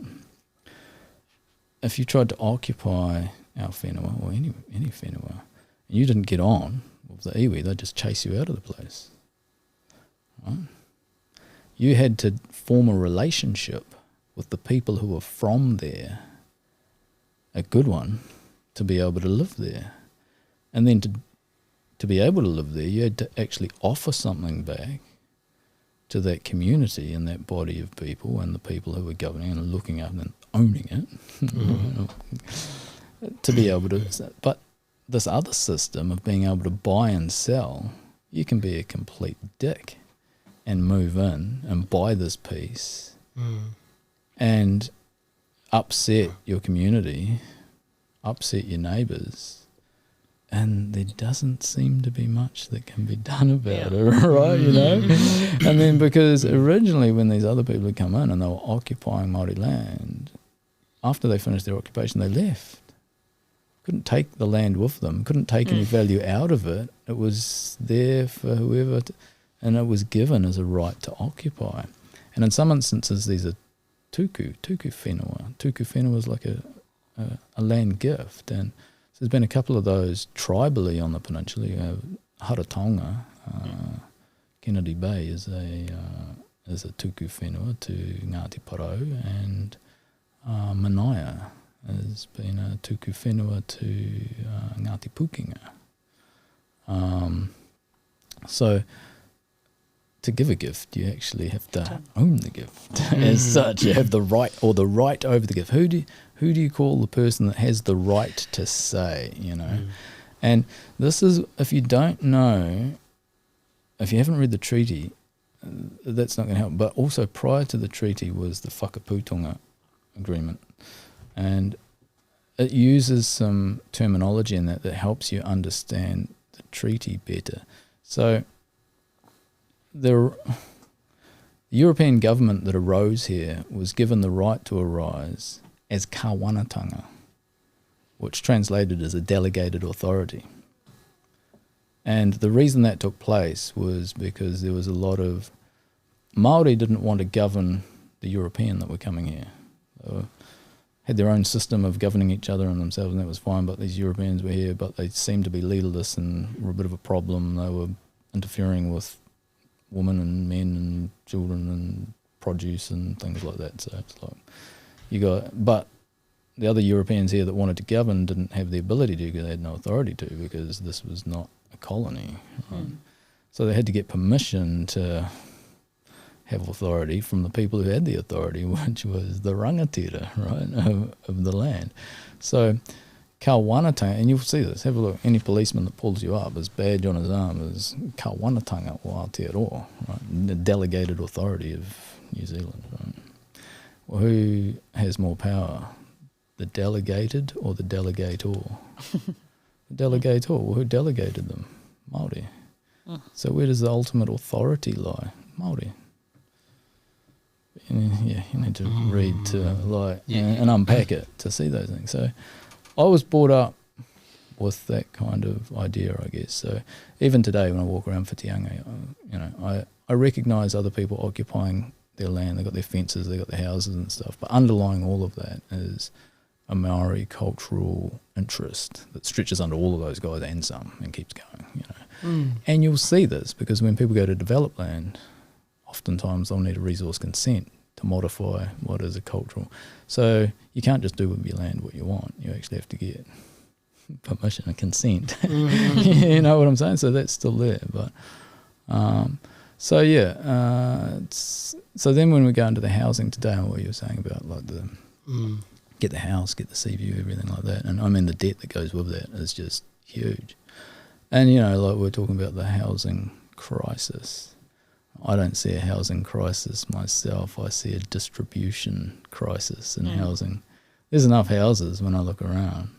If you tried to occupy our whenua, or any whenua, and you didn't get on with the iwi, they'd just chase you out of the place. Right? You had to form a relationship with the people who were from there, a good one, to be able to live there. And then to be able to live there, you had to actually offer something back to that community and that body of people and the people who were governing and looking up and owning it. To be able to, but this other system of being able to buy and sell, you can be a complete dick and move in and buy this piece and upset your community, upset your neighbours, and there doesn't seem to be much that can be done about it, right? And then because originally when these other people had come in and they were occupying Māori land, after they finished their occupation, they left. Couldn't take the land with them, couldn't take any value out of it. It was there for whoever, and it was given as a right to occupy. And in some instances, these are tuku whenua. Tuku whenua is like a land gift. And so there's been a couple of those tribally on the peninsula. You have Haratonga, Ngati Hei is a tuku whenua to Ngati Parau, and Manaia has been a tuku whenua to Ngati Pukenga. So to give a gift, you actually have to own the gift. As such, you have the right, or the right over the gift. Who do you call the person that has the right to say, And this is, if you don't know, if you haven't read the treaty, that's not going to help. But also prior to the treaty was the Whakaputonga Agreement. And it uses some terminology in that helps you understand the treaty better. So the European government that arose here was given the right to arise as kawanatanga, which translated as a delegated authority. And the reason that took place was because there was a lot of Māori didn't want to govern the European that were coming here. They had their own system of governing each other and themselves, and that was fine, but these Europeans were here, but they seemed to be leaderless and were a bit of a problem. They were interfering with women and men and children and produce and things like that. So it's like, but the other Europeans here that wanted to govern didn't have the ability to, because they had no authority to, because this was not a colony. Right? So they had to get permission to have authority from the people who had the authority, which was the rangatira, right, of the land. So kawanatanga, and you'll see this, have a look, any policeman that pulls you up, his badge on his arm is kawanatanga or Aotearoa, right, the delegated authority of New Zealand. Right? Well, who has more power, the delegated or the delegator? The delegator, well, who delegated them? Māori. So where does the ultimate authority lie? Māori. You need to read to and unpack it to see those things. So I was brought up with that kind of idea, I guess. So even today when I walk around Whitianga, I recognise other people occupying their land. They've got their fences, they've got their houses and stuff. But underlying all of that is a Maori cultural interest that stretches under all of those guys and some and keeps going, And you'll see this because when people go to develop land, oftentimes they'll need a resource consent to modify what is a cultural. So you can't just do with your land what you want. You actually have to get permission and consent. You know what I'm saying? So that's still there. But so then when we go into the housing today and what you were saying about like the get the house, get the sea view, everything like that, and I mean the debt that goes with that is just huge. And like we're talking about the housing crisis. I don't see a housing crisis myself. I see a distribution crisis in housing. There's enough houses when I look around.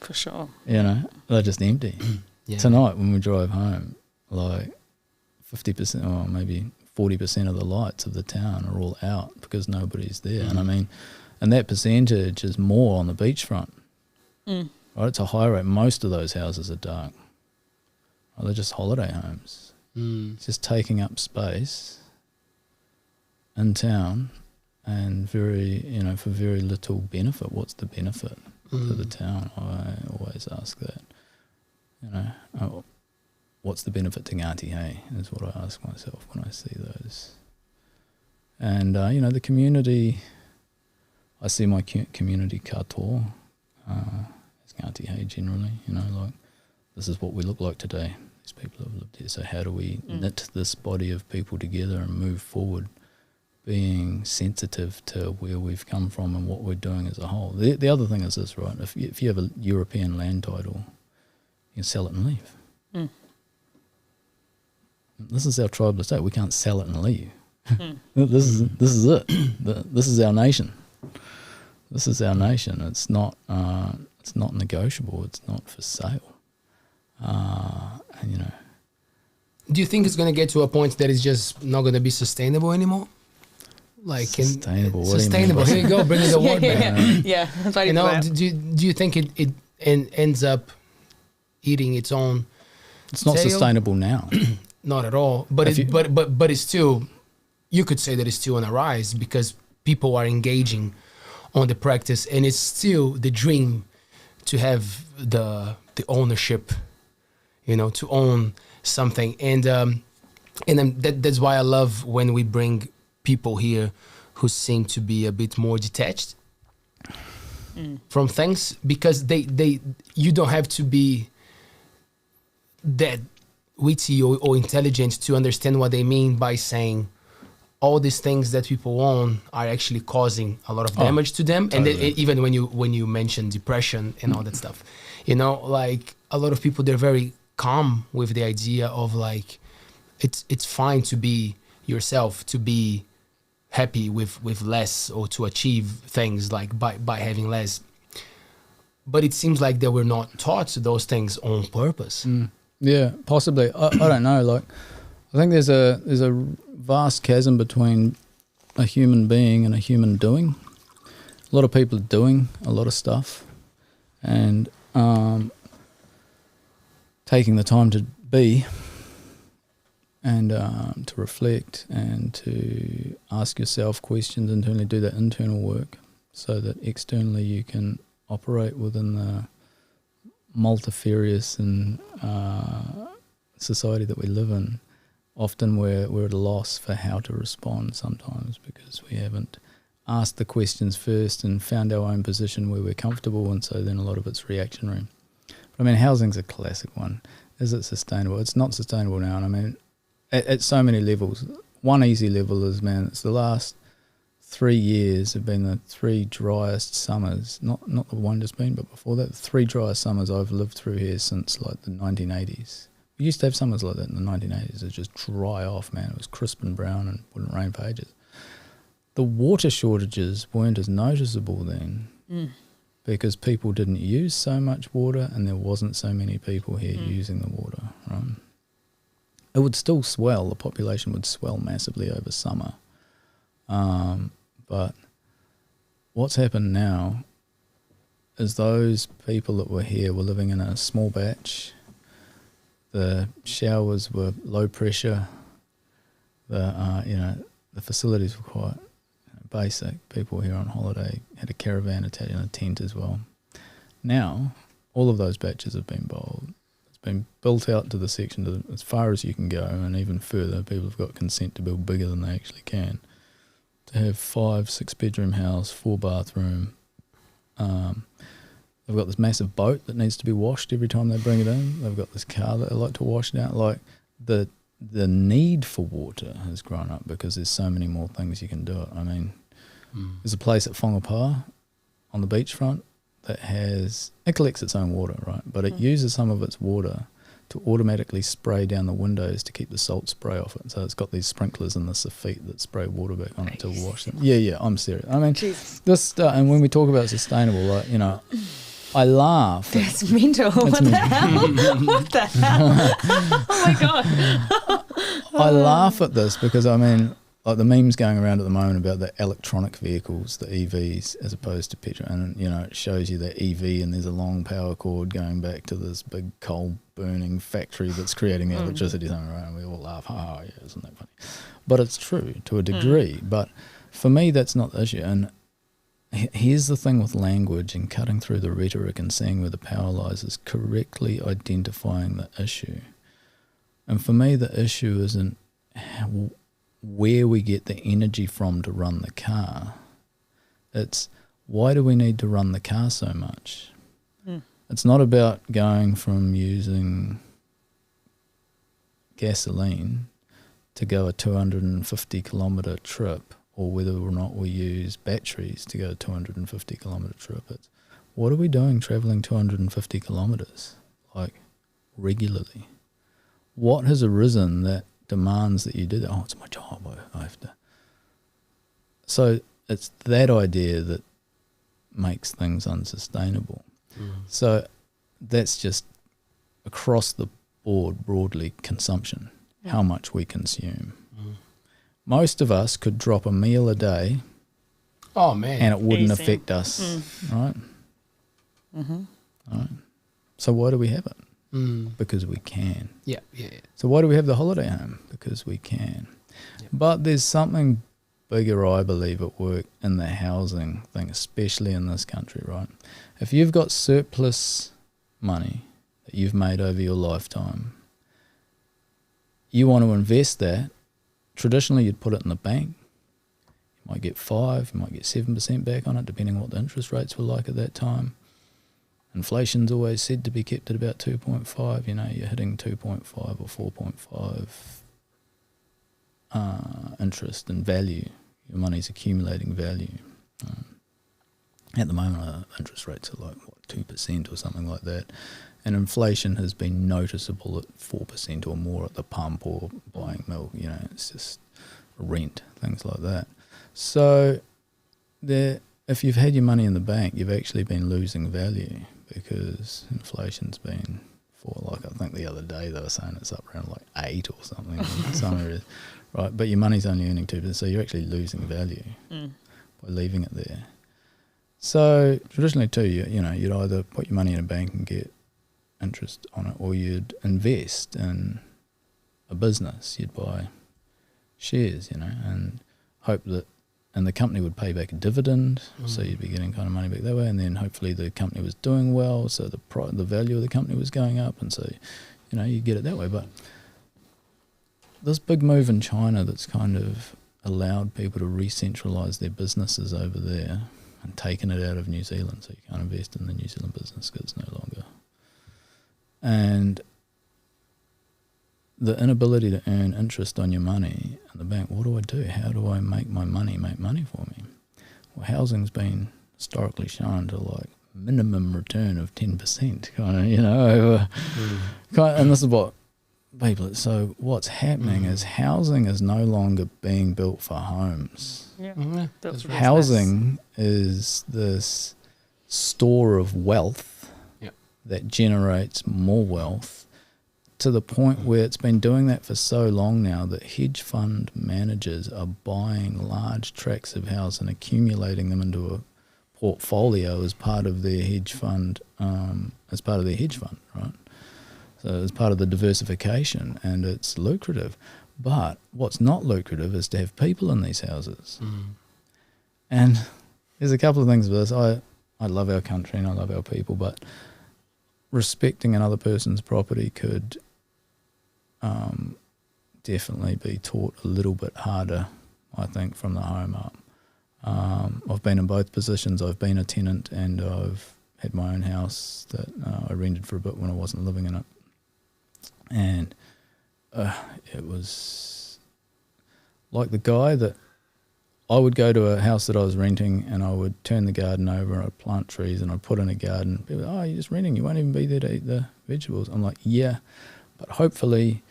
For sure. They're just empty. Yeah. Tonight when we drive home, like 50% or maybe 40% of the lights of the town are all out because nobody's there. And I mean, and that percentage is more on the beachfront. Right? It's a high rate. Most of those houses are dark. They're just holiday homes. It's just taking up space in town and very, for very little benefit. What's the benefit to the town? I always ask that. What's the benefit to Ngati Hei is what I ask myself when I see those. And, the community, I see my community katoa as Ngati Hei generally, like this is what we look like today. These people have lived here. So how do we knit this body of people together and move forward, being sensitive to where we've come from and what we're doing as a whole? The other thing is this, right? If you have a European land title, you can sell it and leave. This is our tribal estate. We can't sell it and leave. This is it. This is our nation. This is our nation. It's not negotiable. It's not for sale. Do you think it's going to get to a point that it's just not going to be sustainable anymore? Like sustainable. Sustainable. Here you go, bringing the word back. Yeah. Do you think it ends up eating its own? It's not tail? sustainable now. Not at all. But it's still. You could say that it's still on a rise because people are engaging on the practice, and it's still the dream to have the ownership. To own something, and that's why I love when we bring people here who seem to be a bit more detached from things, because you don't have to be that witty or intelligent to understand what they mean by saying all these things that people own are actually causing a lot of damage to them. Totally. And even when you mention depression and all that stuff, like a lot of people, they're very calm with the idea of like it's fine to be yourself, to be happy with less, or to achieve things like by having less. But it seems like they were not taught those things on purpose. Yeah, possibly. I don't know. Like, I think there's a vast chasm between a human being and a human doing. A lot of people are doing a lot of stuff, and taking the time to be and to reflect and to ask yourself questions internally, do that internal work so that externally you can operate within the multifarious and society that we live in. Often we're at a loss for how to respond sometimes because we haven't asked the questions first and found our own position where we're comfortable, and so then a lot of it's reactionary. I mean, housing's a classic one. Is it sustainable? It's not sustainable now. And I mean, at so many levels. One easy level is, man, it's the last 3 years have been the 3 driest summers. Not the one just been, but before that, the 3 driest summers I've lived through here since like the 1980s. We used to have summers like that in the 1980s. It just dry off, man. It was crisp and brown and wouldn't rain for ages. The water shortages weren't as noticeable then. Because people didn't use so much water and there wasn't so many people here using the water. Right? It would still swell. The population would swell massively over summer. But what's happened now is those people that were here were living in a small batch. The showers were low pressure. The facilities were quite basic. People here on holiday had a caravan attached and a tent as well. Now, all of those batches have been bowled. It's been built out to the section to as far as you can go, and even further. People have got consent to build bigger than they actually can. To have 5-6 bedroom house, 4 bathroom. They've got this massive boat that needs to be washed every time they bring it in. They've got this car that they like to wash down. Like the need for water has grown up because there's so many more things you can do it. I mean, there's a place at Whangapā on the beachfront that it collects its own water, right? But it uses some of its water to automatically spray down the windows to keep the salt spray off it. So it's got these sprinklers in the feet that spray water back on it to wash them. Yeah, I'm serious. I mean, this stuff, and when we talk about sustainable, like, you know, I laugh. That's mental. What the hell? What the hell? Oh my God. I laugh at this because, I mean, like the memes going around at the moment about the electronic vehicles, the EVs, as opposed to petrol. And, you know, it shows you the EV and there's a long power cord going back to this big coal-burning factory that's creating the electricity. And we all laugh, yeah, isn't that funny? But it's true to a degree. But for me, that's not the issue. And here's the thing with language and cutting through the rhetoric and seeing where the power lies is correctly identifying the issue. And for me, the issue isn't where we get the energy from to run the car. It's why do we need to run the car so much? It's not about going from using gasoline to go a 250 kilometre trip, or whether or not we use batteries to go a 250 kilometre trip. It's what are we doing travelling 250 kilometres, like, regularly? What has arisen that demands that you do that? Oh, it's my job, I have to. So it's that idea that makes things unsustainable. So that's just across the board, broadly, consumption, how much we consume. Most of us could drop a meal a day, and it wouldn't affect us, right? Right. So why do we have it? Because we can. Yeah. So why do we have the holiday home? Because we can. Yeah. But there's something bigger, I believe, at work in the housing thing, especially in this country, right? If you've got surplus money that you've made over your lifetime, you want to invest that. Traditionally, you'd put it in the bank. You might get 5%, you might get 7% back on it, depending on what the interest rates were like at that time. Inflation's always said to be kept at about 2.5. You know, you're hitting 2.5 or 4.5 interest and value. Your money's accumulating value. At the moment, interest rates are like, 2% or something like that. And inflation has been noticeable at 4% or more at the pump or buying milk. You know, it's just rent, things like that. So if you've had your money in the bank, you've actually been losing value because inflation's been I think the other day they were saying it's up around like 8 or something. Somewhere, right? But your money's only earning 2%, so you're actually losing value by leaving it there. So traditionally too, you know, you'd either put your money in a bank and get interest on it, or you'd invest in a business. You'd buy shares, you know, and hope that, and the company would pay back a dividend, so you'd be getting kind of money back that way, and then hopefully the company was doing well, so the value of the company was going up, and so, you know, you get it that way. But this big move in China that's kind of allowed people to re-centralise their businesses over there and taken it out of New Zealand, so you can't invest in the New Zealand business because it's no longer. And the inability to earn interest on your money in the bank, what do I do? How do I make my money make money for me? Well, housing's been historically shown to like minimum return of 10%, kind of, you know, and this is what people, so what's happening is housing is no longer being built for homes. Housing is this store of wealth that generates more wealth, to the point where it's been doing that for so long now that hedge fund managers are buying large tracts of house and accumulating them into a portfolio as part of their hedge fund, right? So as part of the diversification, and it's lucrative. But what's not lucrative is to have people in these houses. And there's a couple of things with this. I love our country and I love our people, but respecting another person's property could definitely be taught a little bit harder, I think, from the home up. I've been in both positions. I've been a tenant and I've had my own house that I rented for a bit when I wasn't living in it. And it was like the guy that I would go to a house that I was renting and I would turn the garden over and I'd plant trees and I'd put in a garden. People, oh, you're just renting, you won't even be there to eat the vegetables. I'm like, yeah, but hopefully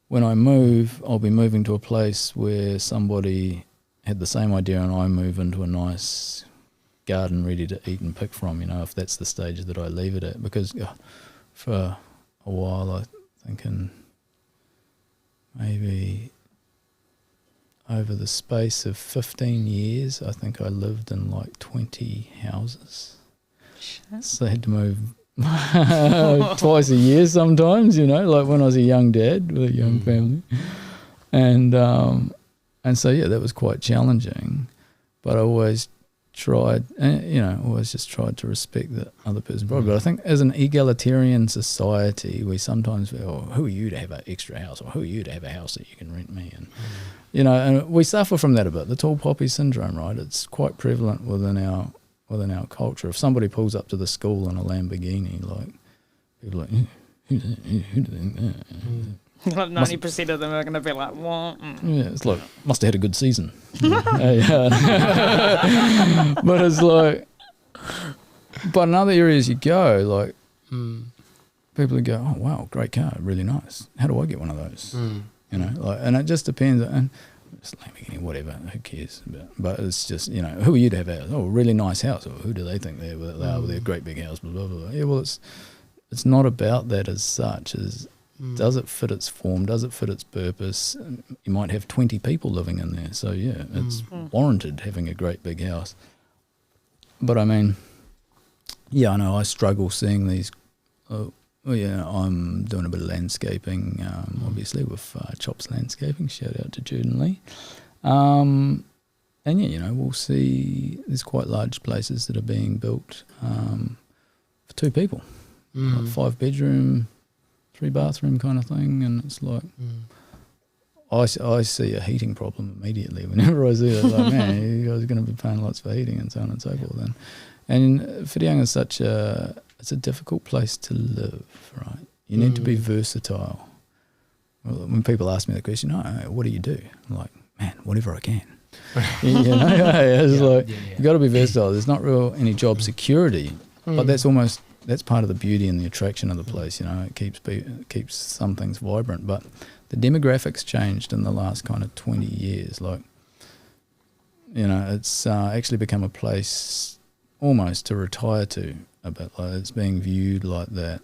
when I move, I'll be moving to a place where somebody had the same idea and I move into a nice garden ready to eat and pick from, you know, if that's the stage that I leave it at. Because for a while, I think in maybe over the space of 15 years, I think I lived in like 20 houses. Shit. So I had to move twice a year sometimes, you know, like when I was a young dad with a young family. And so, yeah, that was quite challenging. But I always tried, always just tried to respect the other person's property. But I think as an egalitarian society, we sometimes feel, oh, who are you to have an extra house? Or who are you to have a house that you can rent me? And, and we suffer from that a bit, the tall poppy syndrome, right? It's quite prevalent within our culture. If somebody pulls up to the school in a Lamborghini, like, people are like, who do they think that? Like 90% of them are going to be like, what? Yeah, it's like, must have had a good season. But it's like, but in other areas you go, like, people would go, oh, wow, great car, really nice. How do I get one of those? You know, like, and it just depends. And it's Lamborghini, whatever, who cares? But it's just, who are you to have a house? Oh, a really nice house. Or who do they think they are with their great big house? Blah, blah, blah. Yeah, well, it's not about that as such. Does it fit its form? Does it fit its purpose? You might have 20 people living in there. So, yeah, it's warranted having a great big house. But, I mean, yeah, I know I struggle seeing these. I'm doing a bit of landscaping, obviously, with Chops Landscaping. Shout out to Jude and Lee. And, yeah, we'll see there's quite large places that are being built for 2 people. Like 5-bedroom, 3-bathroom kind of thing, and it's like I see a heating problem immediately whenever I see it. Like, man, you guys are going to be paying lots for heating and so on and so forth. And Whitianga is it's a difficult place to live, right? You need to be versatile. Well, when people ask me the question, oh, what do you do? I'm like, man, whatever I can. You got to be versatile. There's not any job security, but that's part of the beauty and the attraction of the place. It keeps some things vibrant. But the demographics changed in the last kind of 20 years. Like, it's actually become a place almost to retire to a bit. Like, it's being viewed like that.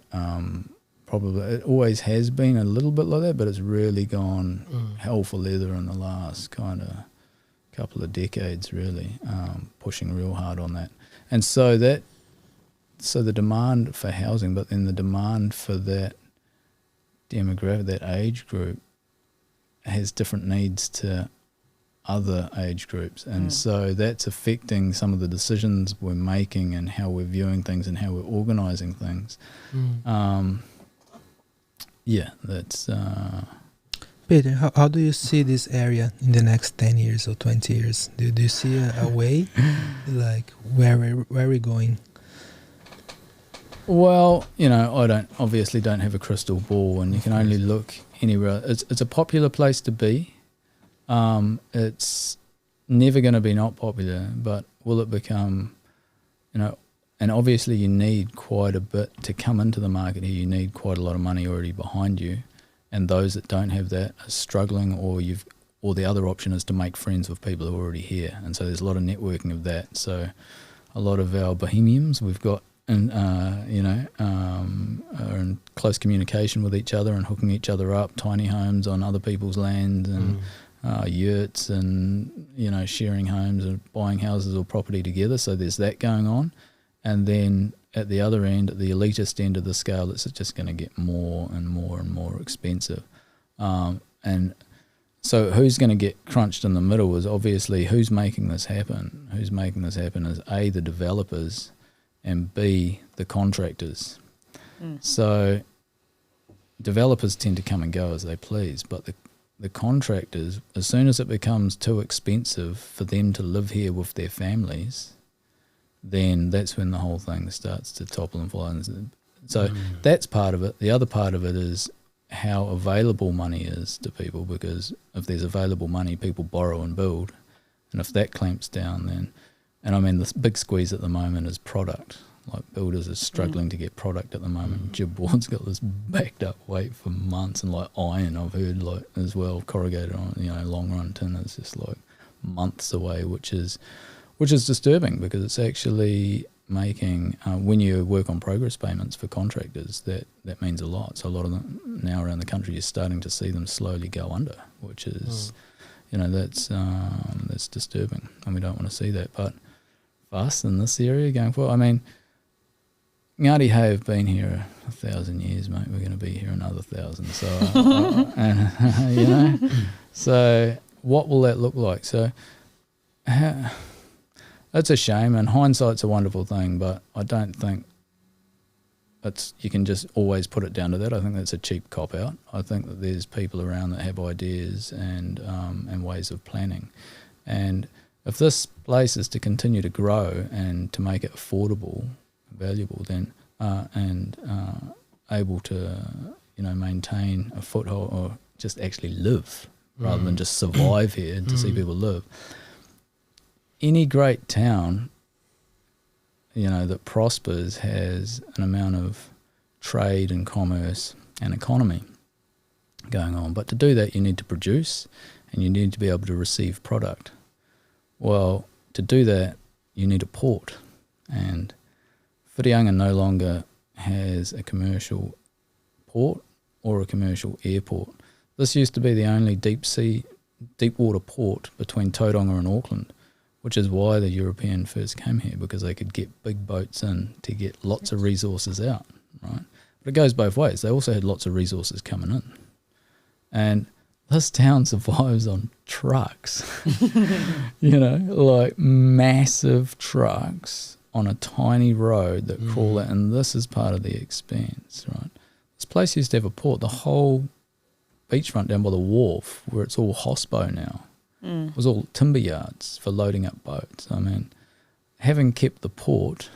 Probably it always has been a little bit like that, but it's really gone hell for leather in the last kind of couple of decades, really, pushing real hard on that. And so the demand for housing, but then the demand for that demographic, that age group, has different needs to other age groups. And so that's affecting some of the decisions we're making and how we're viewing things and how we're organising things. That's... Peter, how do you see this area in the next 10 years or 20 years? Do you see a way? Like, where are we going? Well, I obviously don't have a crystal ball, and you can only look anywhere. It's a popular place to be. It's never going to be not popular, but will it become, and obviously you need quite a bit to come into the market here. You need quite a lot of money already behind you, and those that don't have that are struggling, or the other option is to make friends with people who are already here. And so there's a lot of networking of that. So a lot of our bohemians we've got, and are in close communication with each other and hooking each other up, tiny homes on other people's land and yurts, and sharing homes and buying houses or property together. So there's that going on. And then at the other end, at the elitist end of the scale, it's just going to get more and more and more expensive. And so who's going to get crunched in the middle is obviously who's making this happen. Who's making this happen is A, the developers, and B, the contractors. So developers tend to come and go as they please, but the contractors, as soon as it becomes too expensive for them to live here with their families, then that's when the whole thing starts to topple and fall. So that's part of it. The other part of it is how available money is to people, because if there's available money, people borrow and build. And if that clamps down, then, and I mean, the big squeeze at the moment is product. Like builders are struggling to get product at the moment. Jibboard's got this backed up wait for months, and like iron, I've heard like as well, corrugated on, long run tin is just like months away, which is disturbing, because it's actually making, when you work on progress payments for contractors, that means a lot. So a lot of them now around the country, you're starting to see them slowly go under, which is, that's disturbing, and we don't want to see that. But for us in this area going forward, I mean, Ngati Hei have been here 1,000 years, mate. We're going to be here another 1,000. So, so what will that look like? So it's a shame, and hindsight's a wonderful thing, but I don't think you can just always put it down to that. I think that's a cheap cop-out. I think that there's people around that have ideas and ways of planning. And if this place is to continue to grow and to make it affordable, valuable, then and able to maintain a foothold or just actually live rather than just survive here and to see people live. Any great town that prospers has an amount of trade and commerce and economy going on, but to do that you need to produce and you need to be able to receive product. Well, to do that you need a port, and Whirianga no longer has a commercial port or a commercial airport. This used to be the only deep water port between Tauranga and Auckland, which is why the European first came here, because they could get big boats in to get lots of resources out, right? But it goes both ways. They also had lots of resources coming in. And this town survives on trucks, like massive trucks on a tiny road that crawl out, and this is part of the expense, right? This place used to have a port. The whole beachfront down by the wharf, where it's all hospo now, was all timber yards for loading up boats. I mean, having kept the port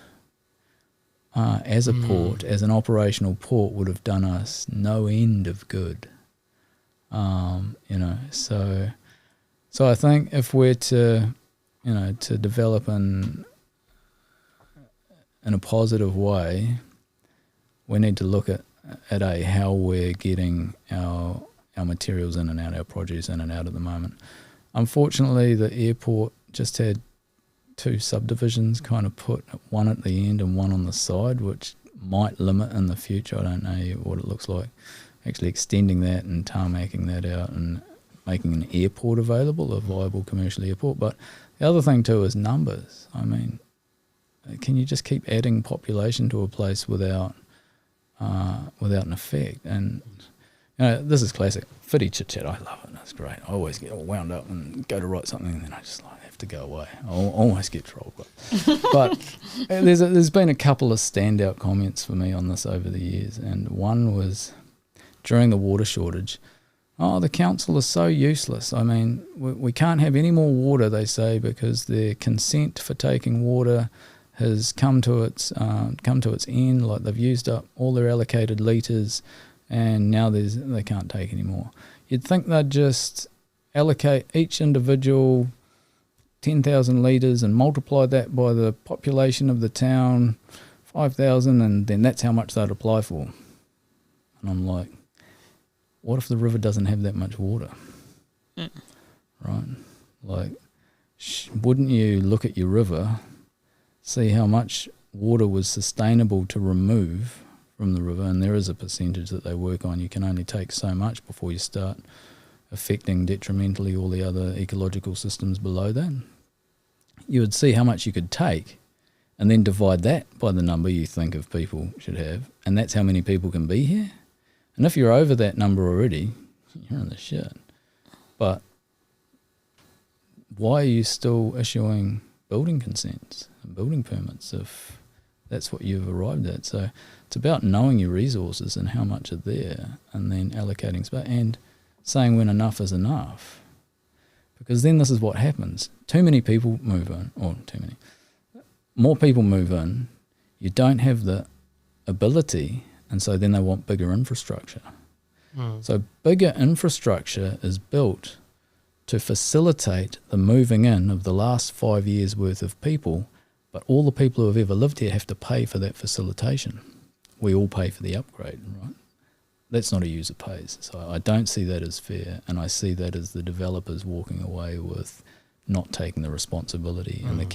as a port, as an operational port, would have done us no end of good. So I think if we're to develop in a positive way, we need to look at how we're getting our materials in and out, our produce in and out at the moment. Unfortunately, the airport just had two subdivisions kind of put, one at the end and one on the side, which might limit in the future. I don't know what it looks like. Actually extending that and tarmacking that out and making an airport available, a viable commercial airport. But the other thing too is numbers. I mean, can you just keep adding population to a place without an effect? And this is classic Whiri chit chat. I love it. It's great. I always get all wound up and go to write something, and then I just have to go away. I almost get trolled. But there's been a couple of standout comments for me on this over the years, and one was during the water shortage. Oh, the council is so useless. I mean, we can't have any more water, they say, because their consent for taking water has come to its end. Like, they've used up all their allocated litres, and now they can't take any more. You'd think they'd just allocate each individual 10,000 litres and multiply that by the population of the town, 5,000, and then that's how much they'd apply for. And I'm like, what if the river doesn't have that much water? Right? Like, wouldn't you look at your river, see how much water was sustainable to remove from the river? And there is a percentage that they work on. You can only take so much before you start affecting detrimentally all the other ecological systems below that, you would see how much you could take and then divide that by the number you think of people should have, and that's how many people can be here. And if you're over that number already, you're in the shit. But why are you still issuing building consents and building permits if that's what you've arrived at? So it's about knowing your resources and how much are there, and then allocating space and saying when enough is enough. Because then this is what happens. Too many people move in, or more people move in, you don't have the ability, and so then they want bigger infrastructure. So bigger infrastructure is built to facilitate the moving in of the last 5 years worth of people, but all the people who have ever lived here have to pay for that facilitation. We all pay for the upgrade, right? That's not a user pays. So I don't see that as fair, and I see that as the developers walking away with not taking the responsibility and the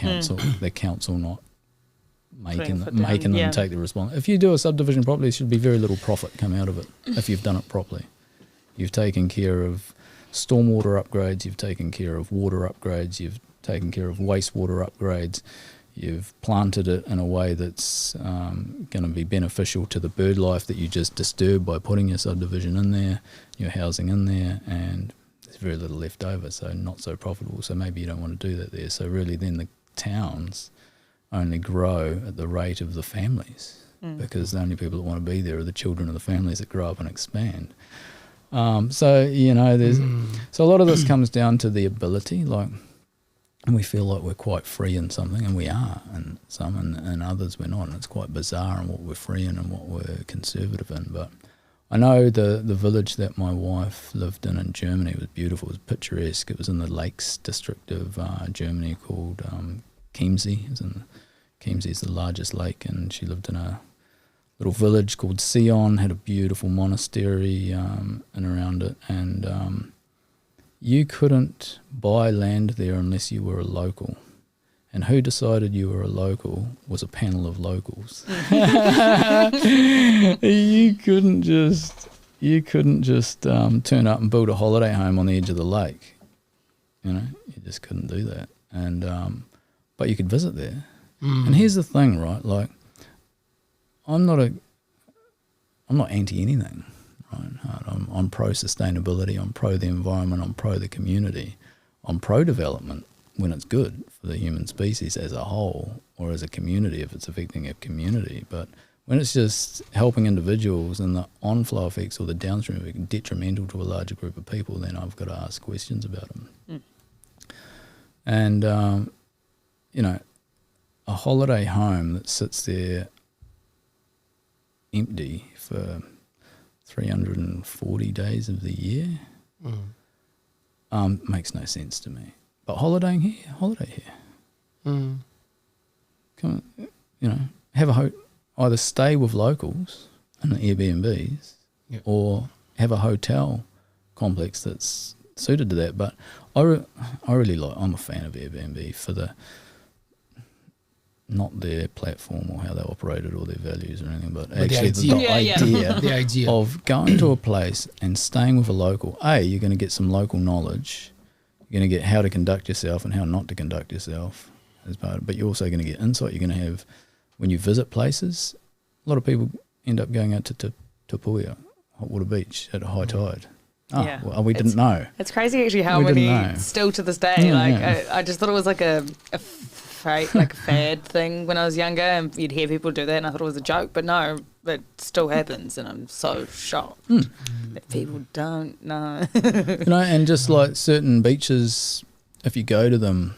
council not making them take the responsibility. If you do a subdivision properly, there should be very little profit come out of it if you've done it properly. You've taken care of stormwater upgrades, you've taken care of water upgrades, you've taken care of wastewater upgrades, you've planted it in a way that's going to be beneficial to the bird life that you just disturb by putting your subdivision in there, your housing in there, and there's very little left over, so not so profitable. So maybe you don't want to do that there. So really then the towns only grow at the rate of the families, because the only people that want to be there are the children of the families that grow up and expand. So, you know, so a lot of this comes down to the ability, like, and we feel like we're quite free in something, and we are in some, and others we're not, and it's quite bizarre in what we're free in and what we're conservative in. But I know the village that my wife lived in Germany was beautiful, it was picturesque. It was in the Lakes district of Germany called Chiemsee. Chiemsee is the largest lake, and she lived in a little village called Sion, had a beautiful monastery and around it, and you couldn't buy land there unless you were a local. And who decided you were a local was a panel of locals. You couldn't just turn up and build a holiday home on the edge of the lake. You know, you just couldn't do that. And but you could visit there. And here's the thing, right? Like, I'm not anti anything, right? I'm pro sustainability. I'm pro the environment. I'm pro the community. I'm pro development when it's good for the human species as a whole, or as a community if it's affecting a community. But when it's just helping individuals and the on-flow effects or the downstream effects detrimental to a larger group of people, then I've got to ask questions about them. And you know, a holiday home that sits there empty for 340 days of the year makes no sense to me. But holiday here. Come on, you know, have either stay with locals in the Airbnbs, or have a hotel complex that's suited to that. But I really I'm a fan of Airbnb for not their platform or how they operated or their values or anything, but actually the idea of going to a place and staying with a local. You're going to get some local knowledge. You're going to get how to conduct yourself and how not to conduct yourself as part of it, but you're also going to get insight. You're going to have, when you visit places, a lot of people end up going out to Puia, Hot Water Beach at high tide. Well, we didn't know. It's crazy actually how many still to this day. I just thought it was like a fad thing when I was younger, and you'd hear people do that, and I thought it was a joke. But no, it still happens, and I'm so shocked that people don't know. You know, and just like certain beaches, if you go to them,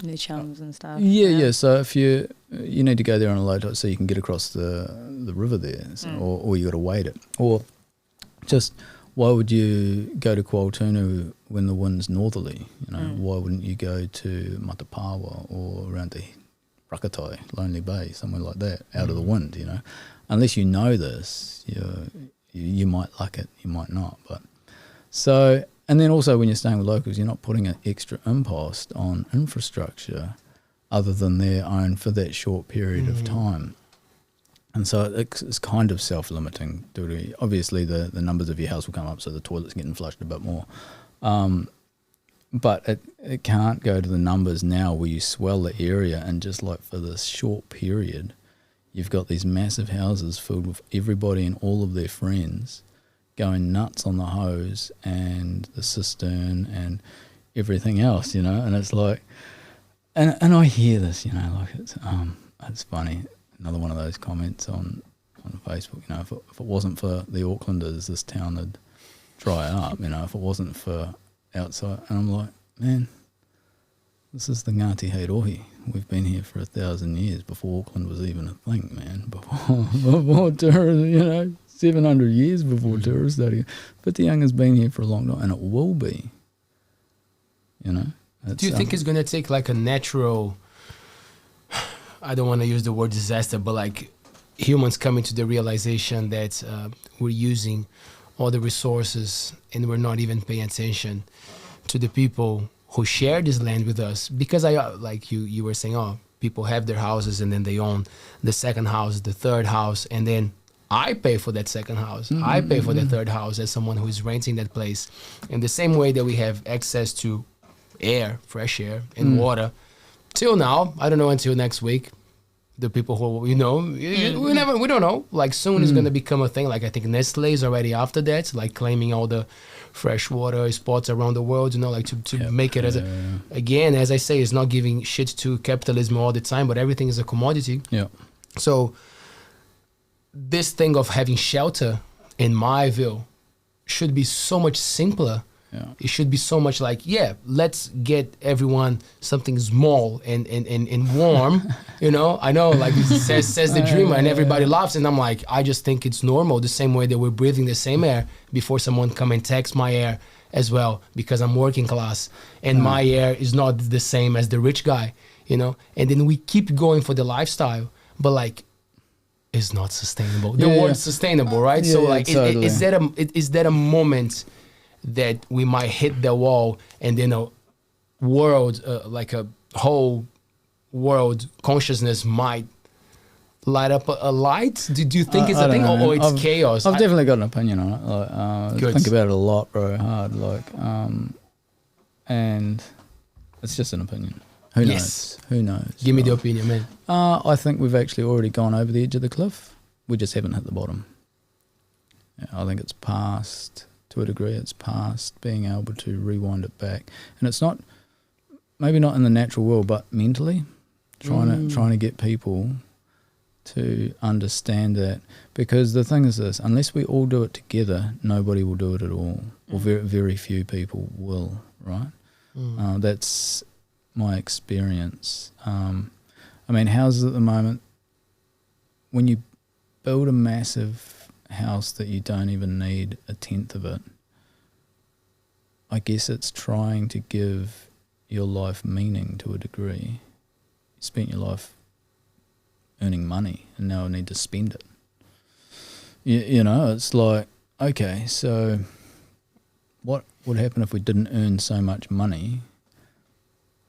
their chums and stuff. Yeah. So if you need to go there on a low tide so you can get across the river there, or you got to wade it, or just. Why would you go to Kuaotunu when the wind's northerly? You know, why wouldn't you go to Matapawa or around to Rakatai, Lonely Bay, somewhere like that, out of the wind? You know, unless you know this, you might like it, you might not. But so, and then also when you're staying with locals, you're not putting an extra impost on infrastructure other than their own for that short period of time. And so it's kind of self-limiting. Obviously, the numbers of your house will come up, so the toilet's getting flushed a bit more. But it can't go to the numbers now where you swell the area and just like for this short period, you've got these massive houses filled with everybody and all of their friends going nuts on the hose and the cistern and everything else, you know, and it's like, and I hear this, you know, like it's funny. Another one of those comments on Facebook, you know, if it wasn't for the Aucklanders, this town would dry up, you know, if it wasn't for outside. And I'm like, man, this is the Ngati Hei rohi. We've been here for 1,000 years before Auckland was even a thing, man. Before tourists, you know, 700 years before tourists started. Whitianga has been here for a long time, and it will be, you know. Do you think it's going to take like a natural, I don't want to use the word disaster, but like humans coming to the realization that we're using all the resources and we're not even paying attention to the people who share this land with us? Because like you were saying, people have their houses and then they own the second house, the third house, and then I pay for that second house. Mm-hmm, I pay for the third house as someone who is renting that place. In the same way that we have access to air, fresh air, and water, till now, I don't know until next week, the people who, you know, we don't know. Like soon it's going to become a thing. Like I think Nestle is already after that, like claiming all the freshwater spots around the world, you know, like to make it as again, as I say, it's not giving shit to capitalism all the time, but everything is a commodity. Yeah. So this thing of having shelter, in my view, should be so much simpler. Yeah. It should be so much like, let's get everyone something small and warm, you know. I know, like says the dreamer, and everybody laughs, and I'm like, I just think it's normal, the same way that we're breathing the same air before someone come and tax my air as well, because I'm working class, and my air is not the same as the rich guy, you know. And then we keep going for the lifestyle, but like, it's not sustainable. The word's sustainable, right? So like, totally. is that a moment that we might hit the wall, and then a world, like a whole world consciousness might light up a light? Do you think it's a thing, or it's chaos? I've definitely got an opinion on it. Like, think about it a lot, bro, hard. Like, and it's just an opinion. Who knows? Yes. Who knows? Give me the opinion, man. I think we've actually already gone over the edge of the cliff. We just haven't hit the bottom. Yeah, I think it's past. To a degree, it's past being able to rewind it back, and it's not, maybe not in the natural world, but mentally, trying to get people to understand that. Because the thing is this: unless we all do it together, nobody will do it at all, or very, very few people will. Right? That's my experience. I mean, houses at the moment, when you build a massive house that you don't even need a tenth of it, I guess it's trying to give your life meaning to a degree. You spent your life earning money and now I need to spend it. You know, it's like, okay, so what would happen if we didn't earn so much money?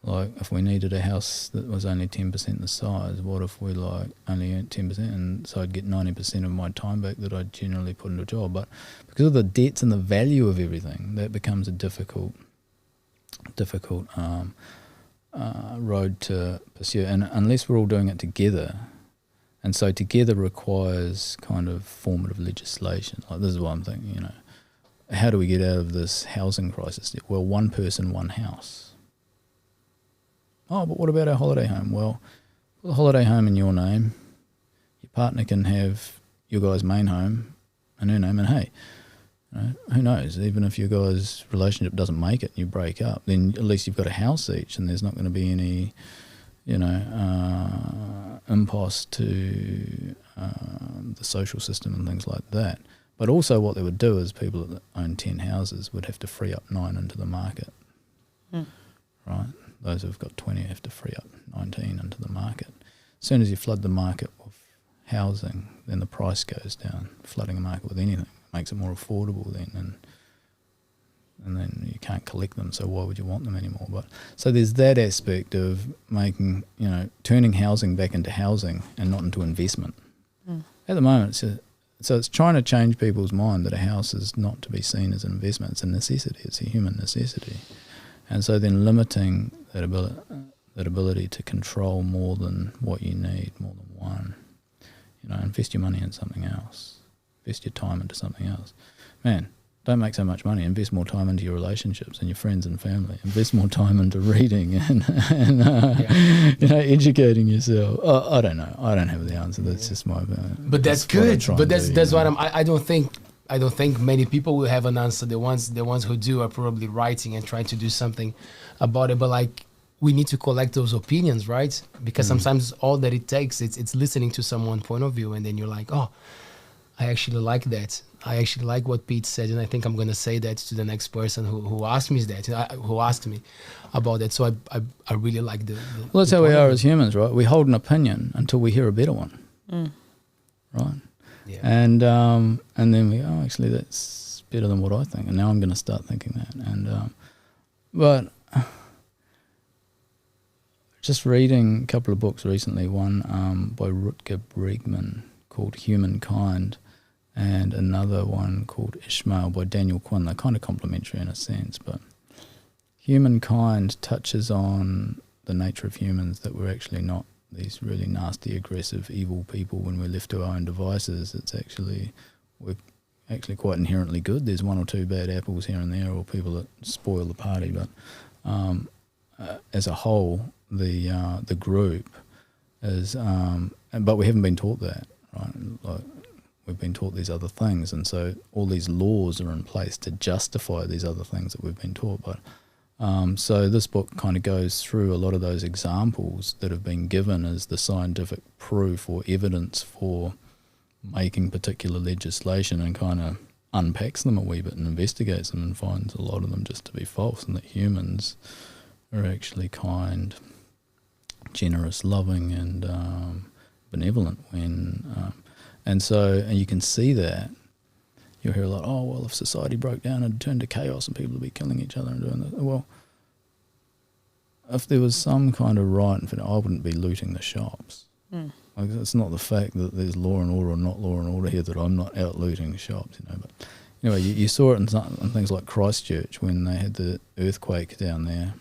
Like, if we needed a house that was only 10% the size, what if we like only earned 10%, and so I'd get 90% of my time back that I'd generally put into a job? But because of the debts and the value of everything, that becomes a difficult road to pursue. And unless we're all doing it together, and so together requires kind of formative legislation. Like, this is what I'm thinking, you know, how do we get out of this housing crisis? Well, one person, one house. Oh, but what about our holiday home? Well, put the holiday home in your name. Your partner can have your guy's main home and her name. And hey, you know, who knows? Even if your guys' relationship doesn't make it and you break up, then at least you've got a house each, and there's not going to be any, you know, impost to the social system and things like that. But also what they would do is people that own 10 houses would have to free up 9 into the market, right? Those who've got 20 have to free up 19 into the market. As soon as you flood the market with housing, then the price goes down. Flooding a market with anything makes it more affordable then, and then you can't collect them, so why would you want them anymore? But so there's that aspect of making, you know, turning housing back into housing and not into investment. At the moment, it's so it's trying to change people's mind that a house is not to be seen as an investment. It's a necessity. It's a human necessity. And so then limiting that ability to control more than what you need, more than one. Invest your money in something else. Invest your time into something else. Man, don't make so much money. Invest more time into your relationships and your friends and family. Invest more time into reading and educating yourself. I don't know. I don't have the answer. That's just my. But that's good. But that's what I don't think many people will have an answer. The ones who do are probably writing and trying to do something about it. But like, we need to collect those opinions, right? Because sometimes all that it takes it's listening to someone's point of view, and then you're like, oh, I actually like that. I actually like what Pete said, and I think I'm going to say that to the next person who asked me that, who asked me about that. So I really like the well, that's how we are as humans, right? We hold an opinion until we hear a better one, right? Yeah. And then we go, oh, actually, that's better than what I think, and now I'm going to start thinking that. And but just reading a couple of books recently, one by Rutger Bregman called Humankind, and another one called Ishmael by Daniel Quinn. They're kind of complementary in a sense, but Humankind touches on the nature of humans, that we're actually not these really nasty, aggressive, evil people when we're left to our own devices. We're actually quite inherently good. There's one or two bad apples here and there, or people that spoil the party, but as a whole, the group is, but we haven't been taught that, right? Like, we've been taught these other things, and so all these laws are in place to justify these other things that we've been taught. But so this book kind of goes through a lot of those examples that have been given as the scientific proof or evidence for making particular legislation, and kind of unpacks them a wee bit and investigates them, and finds a lot of them just to be false, and that humans are actually kind, generous, loving, and benevolent and you can see that. You'll hear a lot, oh, well, if society broke down and turned to chaos and people would be killing each other and doing that. Well, if there was some kind of right, I wouldn't be looting the shops. Like, it's not the fact that there's law and order or not law and order here that I'm not out looting shops, But anyway, you saw it in things like Christchurch when they had the earthquake down there.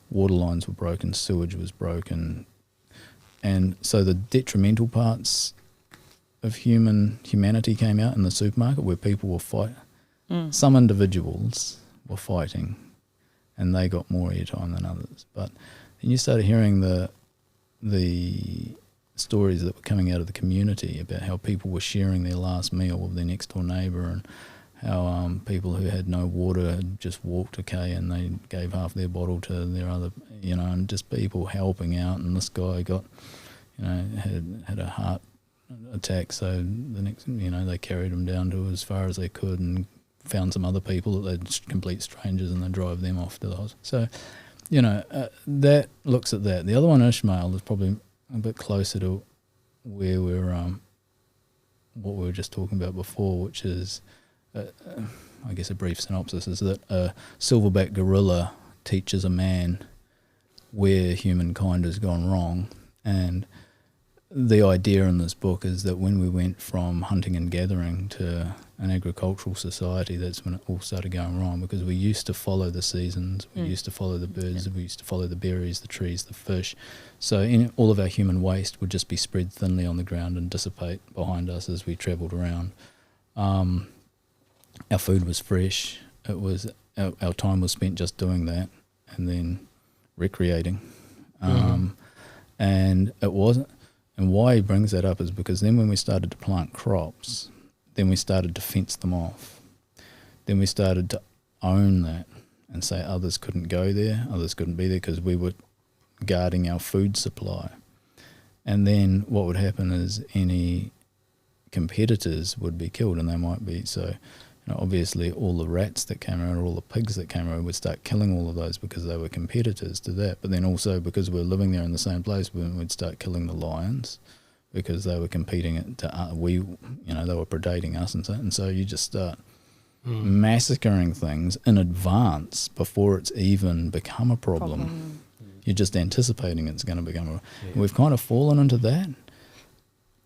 Water lines were broken, sewage was broken. And so the detrimental parts of humanity came out in the supermarket, where people were fighting. Some individuals were fighting, and they got more airtime than others. But then you started hearing the stories that were coming out of the community about how people were sharing their last meal with their next door neighbour, and how people who had no water had just walked to Kay and they gave half their bottle to their other, and just people helping out. And this guy got, had a heart attack, so the next, they carried him down to as far as they could, and found some other people that they're complete strangers, and they drive them off to the hospital. So, that looks at that. The other one, Ishmael, is probably a bit closer to where we're, what we were just talking about before, which is, I guess a brief synopsis is that a silverback gorilla teaches a man where humankind has gone wrong. And the idea in this book is that when we went from hunting and gathering to an agricultural society, that's when it all started going wrong, because we used to follow the seasons, we used to follow the birds, we used to follow the berries, the trees, the fish. So all of our human waste would just be spread thinly on the ground and dissipate behind us as we travelled around. Our food was fresh. It was our time was spent just doing that, and then recreating. And it wasn't. And why he brings that up is because then when we started to plant crops, then we started to fence them off. Then we started to own that and say others couldn't go there, others couldn't be there, because we were guarding our food supply. And then what would happen is any competitors would be killed, and they might be, so obviously all the rats that came around, or all the pigs that came around, would start killing all of those because they were competitors to that. But then also because we were living there in the same place, we'd start killing the lions because they were competing they were predating us, and so you just start massacring things in advance before it's even become a problem. You're just anticipating it's going to become a problem. We've kind of fallen into that,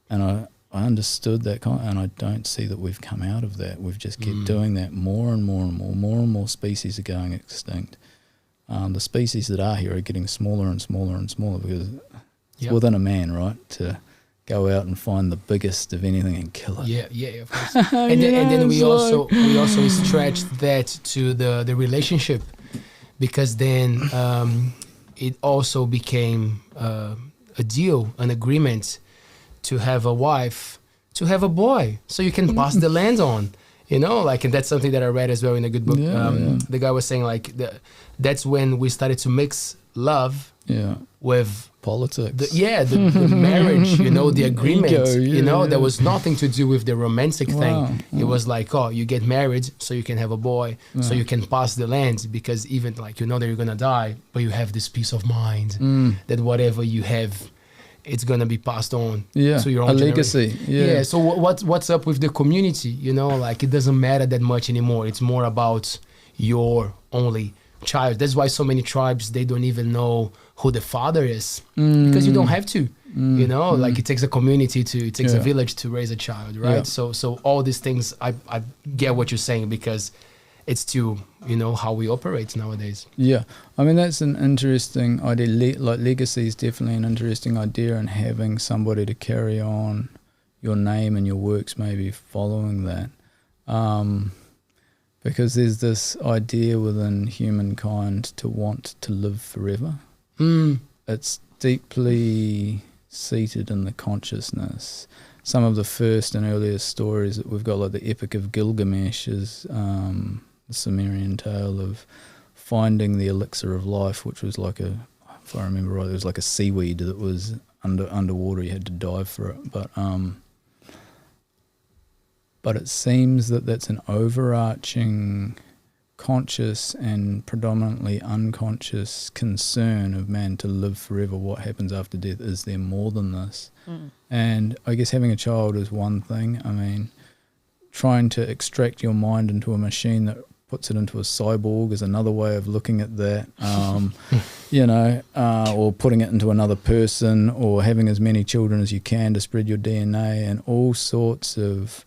and I understood that and I don't see that we've come out of that. We've just kept doing that more and more and more species are going extinct. The species that are here are getting smaller and smaller and smaller because it's within a man, right, to go out and find the biggest of anything and kill it. Yeah, of course. And then we also stretched that to the relationship, because then it also became a deal, an agreement to have a wife, to have a boy, so you can pass the land on. And that's something that I read as well in a good book. The guy was saying that's when we started to mix love with politics. The marriage, the agreement. Ego, there was nothing to do with the romantic thing. It was like, you get married so you can have a boy, so you can pass the land, because even that you're gonna die, but you have this peace of mind that whatever you have, it's gonna be passed on to your own legacy. So what's up with the community? It doesn't matter that much anymore. It's more about your only child. That's why so many tribes, they don't even know who the father is, because you don't have to. It takes a community it takes a village to raise a child, right? So all these things, I get what you're saying, because it's still how we operate nowadays. I mean, that's an interesting idea. Legacy is definitely an interesting idea, and having somebody to carry on your name and your works maybe following that, because there's this idea within humankind to want to live forever. It's deeply seated in the consciousness. Some of the first and earliest stories that we've got, like the Epic of Gilgamesh, is the Sumerian tale of finding the elixir of life, which was if I remember right, it was like a seaweed that was underwater. You had to dive for it, but it seems that that's an overarching conscious and predominantly unconscious concern of man to live forever. What happens after death? Is there more than this? And I guess having a child is one thing. I mean, trying to extract your mind into a machine that puts it into a cyborg is another way of looking at that, or putting it into another person, or having as many children as you can to spread your DNA, and all sorts of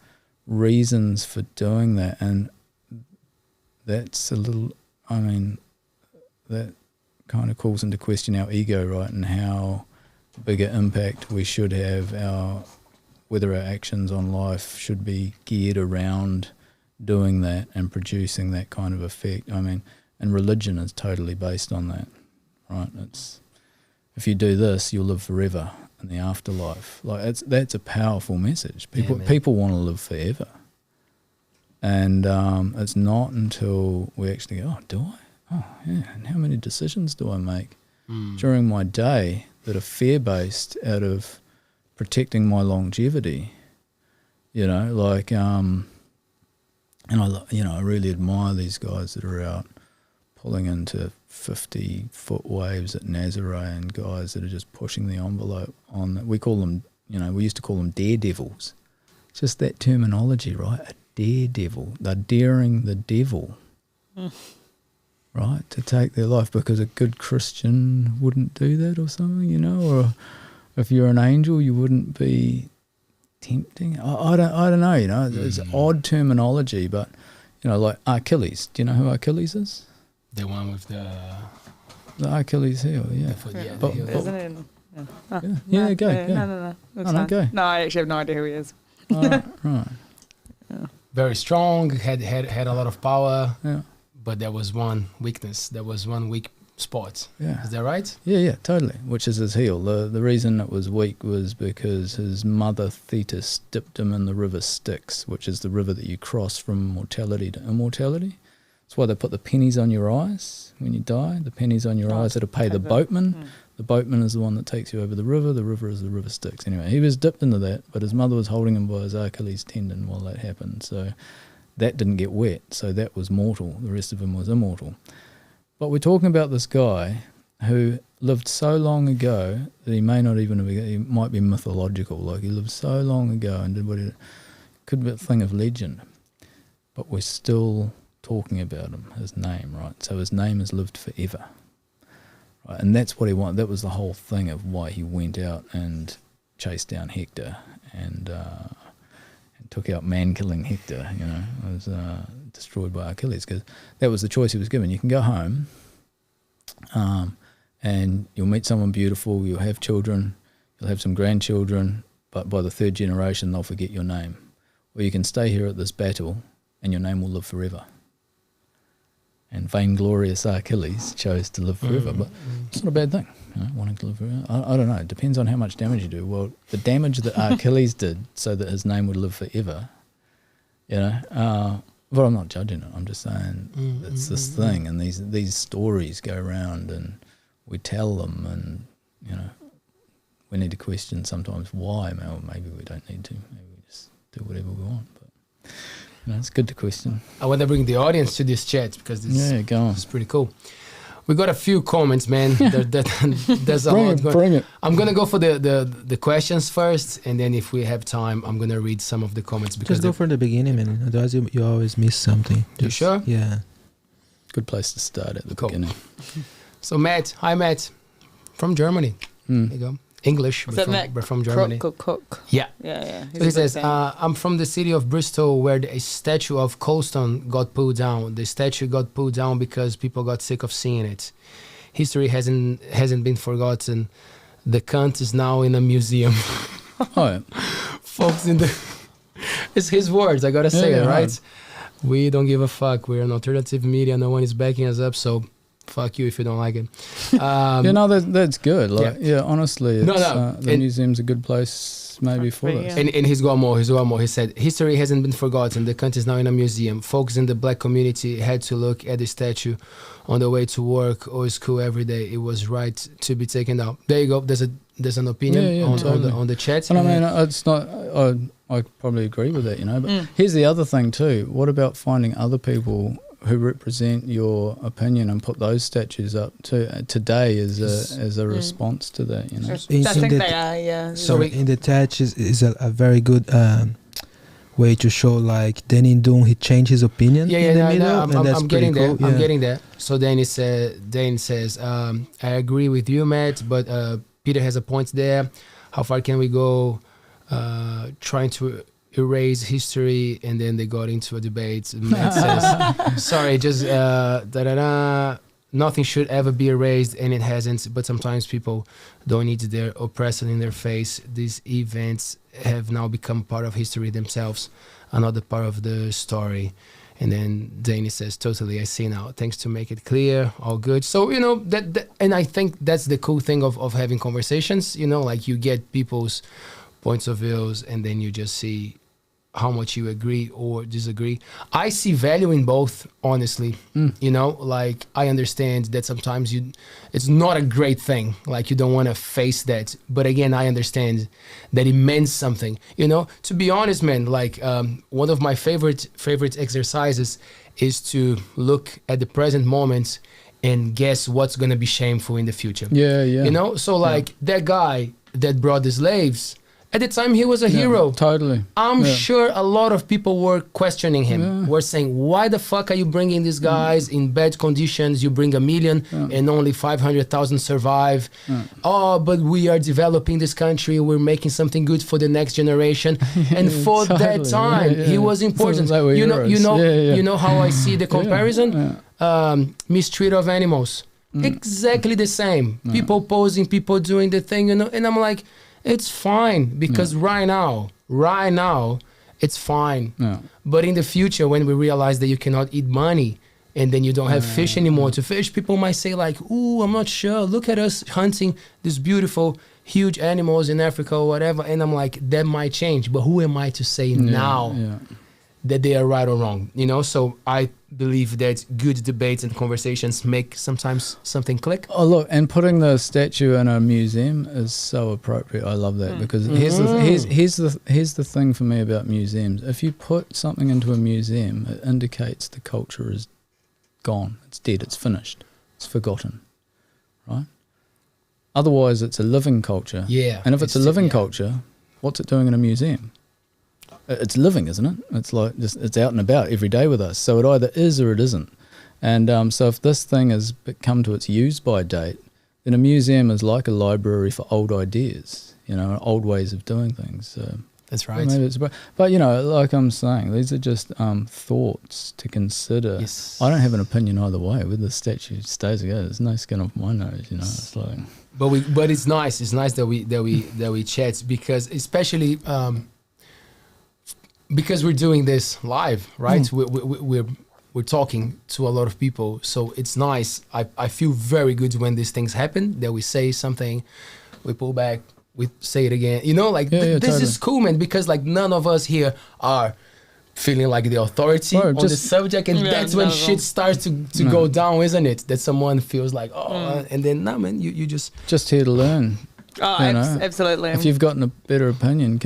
reasons for doing that. And that's that kind of calls into question our ego, right, and how big an impact we should have, whether our actions on life should be geared around doing that and producing that kind of effect. I mean, and religion is totally based on that, right? It's, if you do this, you'll live forever in the afterlife. That's a powerful message. People want to live forever. And it's not until we actually go, do I? Oh, yeah. And how many decisions do I make during my day that are fear-based out of protecting my longevity? And I really admire these guys that are out pulling into 50-foot waves at Nazaré, and guys that are just pushing the envelope on. We call them, we used to call them daredevils. Just that terminology, right? A daredevil. They're daring the devil, right, to take their life, because a good Christian wouldn't do that or something, or if you're an angel, you wouldn't be tempting. I don't know, it's odd terminology, but, like Achilles. Do you know who Achilles is? The one with the Achilles heel, yeah. But, Isn't it? Go. No. That's fine. No, I actually have no idea who he is. Right. Very strong, had a lot of power, Yeah. but there was one weakness. There was one weak spot. Yeah. Is that right? Yeah, totally. Which is his heel. The reason it was weak was because his mother Thetis dipped him in the river Styx, which is the river that you cross from mortality to immortality. That's why they put the pennies on your eyes when you die. The pennies on your eyes are to pay the boatman. The boatman is the one that takes you over the river. The river is the river Styx. Anyway, he was dipped into that, but his mother was holding him by his Achilles tendon while that happened. So that didn't get wet. So that was mortal. The rest of him was immortal. But we're talking about this guy who lived so long ago that he might be mythological. Like, he lived so long ago and did what he could be a thing of legend. But we're still talking about him, his name, right? So his name has lived forever. Right? And that's what he wanted. That was the whole thing of why he went out and chased down Hector and took out man-killing Hector, was destroyed by Achilles, because that was the choice he was given. You can go home and you'll meet someone beautiful, you'll have children, you'll have some grandchildren, but by the third generation they'll forget your name. Or you can stay here at this battle and your name will live forever. And vainglorious Achilles chose to live forever, but it's not a bad thing, wanting to live forever. I don't know, it depends on how much damage you do. Well, the damage that Achilles did so that his name would live forever, but I'm not judging it, I'm just saying it's this thing, and these stories go around and we tell them, and, we need to question sometimes why. Well, maybe we don't need to, maybe we just do whatever we want, but it's good to question. I want to bring the audience to this chat because this is pretty cool. We got a few comments, man. There's a lot. Bring it. I'm gonna go for the questions first, and then if we have time, I'm gonna read some of the comments. Because just go for the beginning, man. Otherwise, you always miss something. You sure? Yeah. Good place to start at the beginning. So Matt, hi Matt, from Germany. There you go. English, but from Germany. Cook. Yeah. Yeah. So he says, I'm from the city of Bristol, where a statue of Colston got pulled down. The statue got pulled down because people got sick of seeing it. History hasn't been forgotten. The cunt is now in a museum. Folks it's his words, I gotta say it, right? We don't give a fuck. We're an alternative media. No one is backing us up, so fuck you if you don't like it. That's good. Honestly, the museum's a good place maybe for us. And he's got more. He said, history hasn't been forgotten. The country is now in a museum. Folks in the black community had to look at the statue on the way to work or school every day. It was right to be taken down. There you go. There's an opinion on the chat. And I mean, it's not. I probably agree with that, But here's the other thing too. What about finding other people who represent your opinion and put those statues up today as a response to that, I think they are, yeah. So in the chat is a very good way to show, like Danny Doon, he changed his opinion in the middle, and that's pretty cool. I'm getting there. So Dane says, I agree with you, Matt, but Peter has a point there. How far can we go trying to erase history? And then they got into a debate. Matt says, sorry, just nothing should ever be erased, and it hasn't, but sometimes people don't need their oppressor in their face. These events have now become part of history themselves, another part of the story. And then Danny says, totally, I see now. Thanks to make it clear, all good. So, that and I think that's the cool thing of having conversations, like you get people's points of views, and then you just see how much you agree or disagree. I see value in both, honestly. Like I understand that sometimes it's not a great thing. Like you don't want to face that. But again, I understand that it meant something. To be honest, man, like one of my favorite exercises is to look at the present moment and guess what's going to be shameful in the future. Yeah. So like that guy that brought the slaves, at the time, he was a hero. Totally. I'm sure a lot of people were questioning him. Were saying, why the fuck are you bringing these guys in bad conditions? You bring 1 million and only 500,000 survive. Oh, but we are developing this country. We're making something good for the next generation. And for that time, he was important. Like you know how I see the comparison? Mistreat of animals. Exactly the same. People posing, people doing the thing, and I'm like, it's fine, because right now, it's fine. But in the future, when we realize that you cannot eat money and then you don't have fish anymore to fish, people might say like, ooh, I'm not sure. Look at us hunting these beautiful, huge animals in Africa or whatever. And I'm like, that might change. But who am I to say now that they are right or wrong? So I believe that good debates and conversations make sometimes something click. Oh look, and putting the statue in a museum is so appropriate. I love that because here's the thing for me about museums. If you put something into a museum, it indicates the culture is gone. It's dead. It's finished. It's forgotten. Right? Otherwise, it's a living culture. Yeah. And if it's a living culture, what's it doing in a museum? It's living, isn't it? It's like it's out and about every day with us. So it either is or it isn't. And so if this thing has come to its use by date, then a museum is like a library for old ideas. you know, old ways of doing things. So That's right. maybe it's, but you know, like I'm saying, these are just thoughts to consider. Yes. I don't have an opinion either way. Whether the statue stays or goes, there's no skin off my nose. You know, it's like. But it's nice. It's nice that we chat, because especially because we're doing this live, right? We're talking to a lot of people, so it's nice. I feel very good when these things happen, that we say something, we pull back, we say it again. You know, like this totally. is cool, man, because like none of us here are feeling like the authority on the subject, and that's when shit starts to go down, isn't it? That someone feels like, and then nah, man, you just here to learn. Oh, You know, absolutely. If you've gotten a better opinion,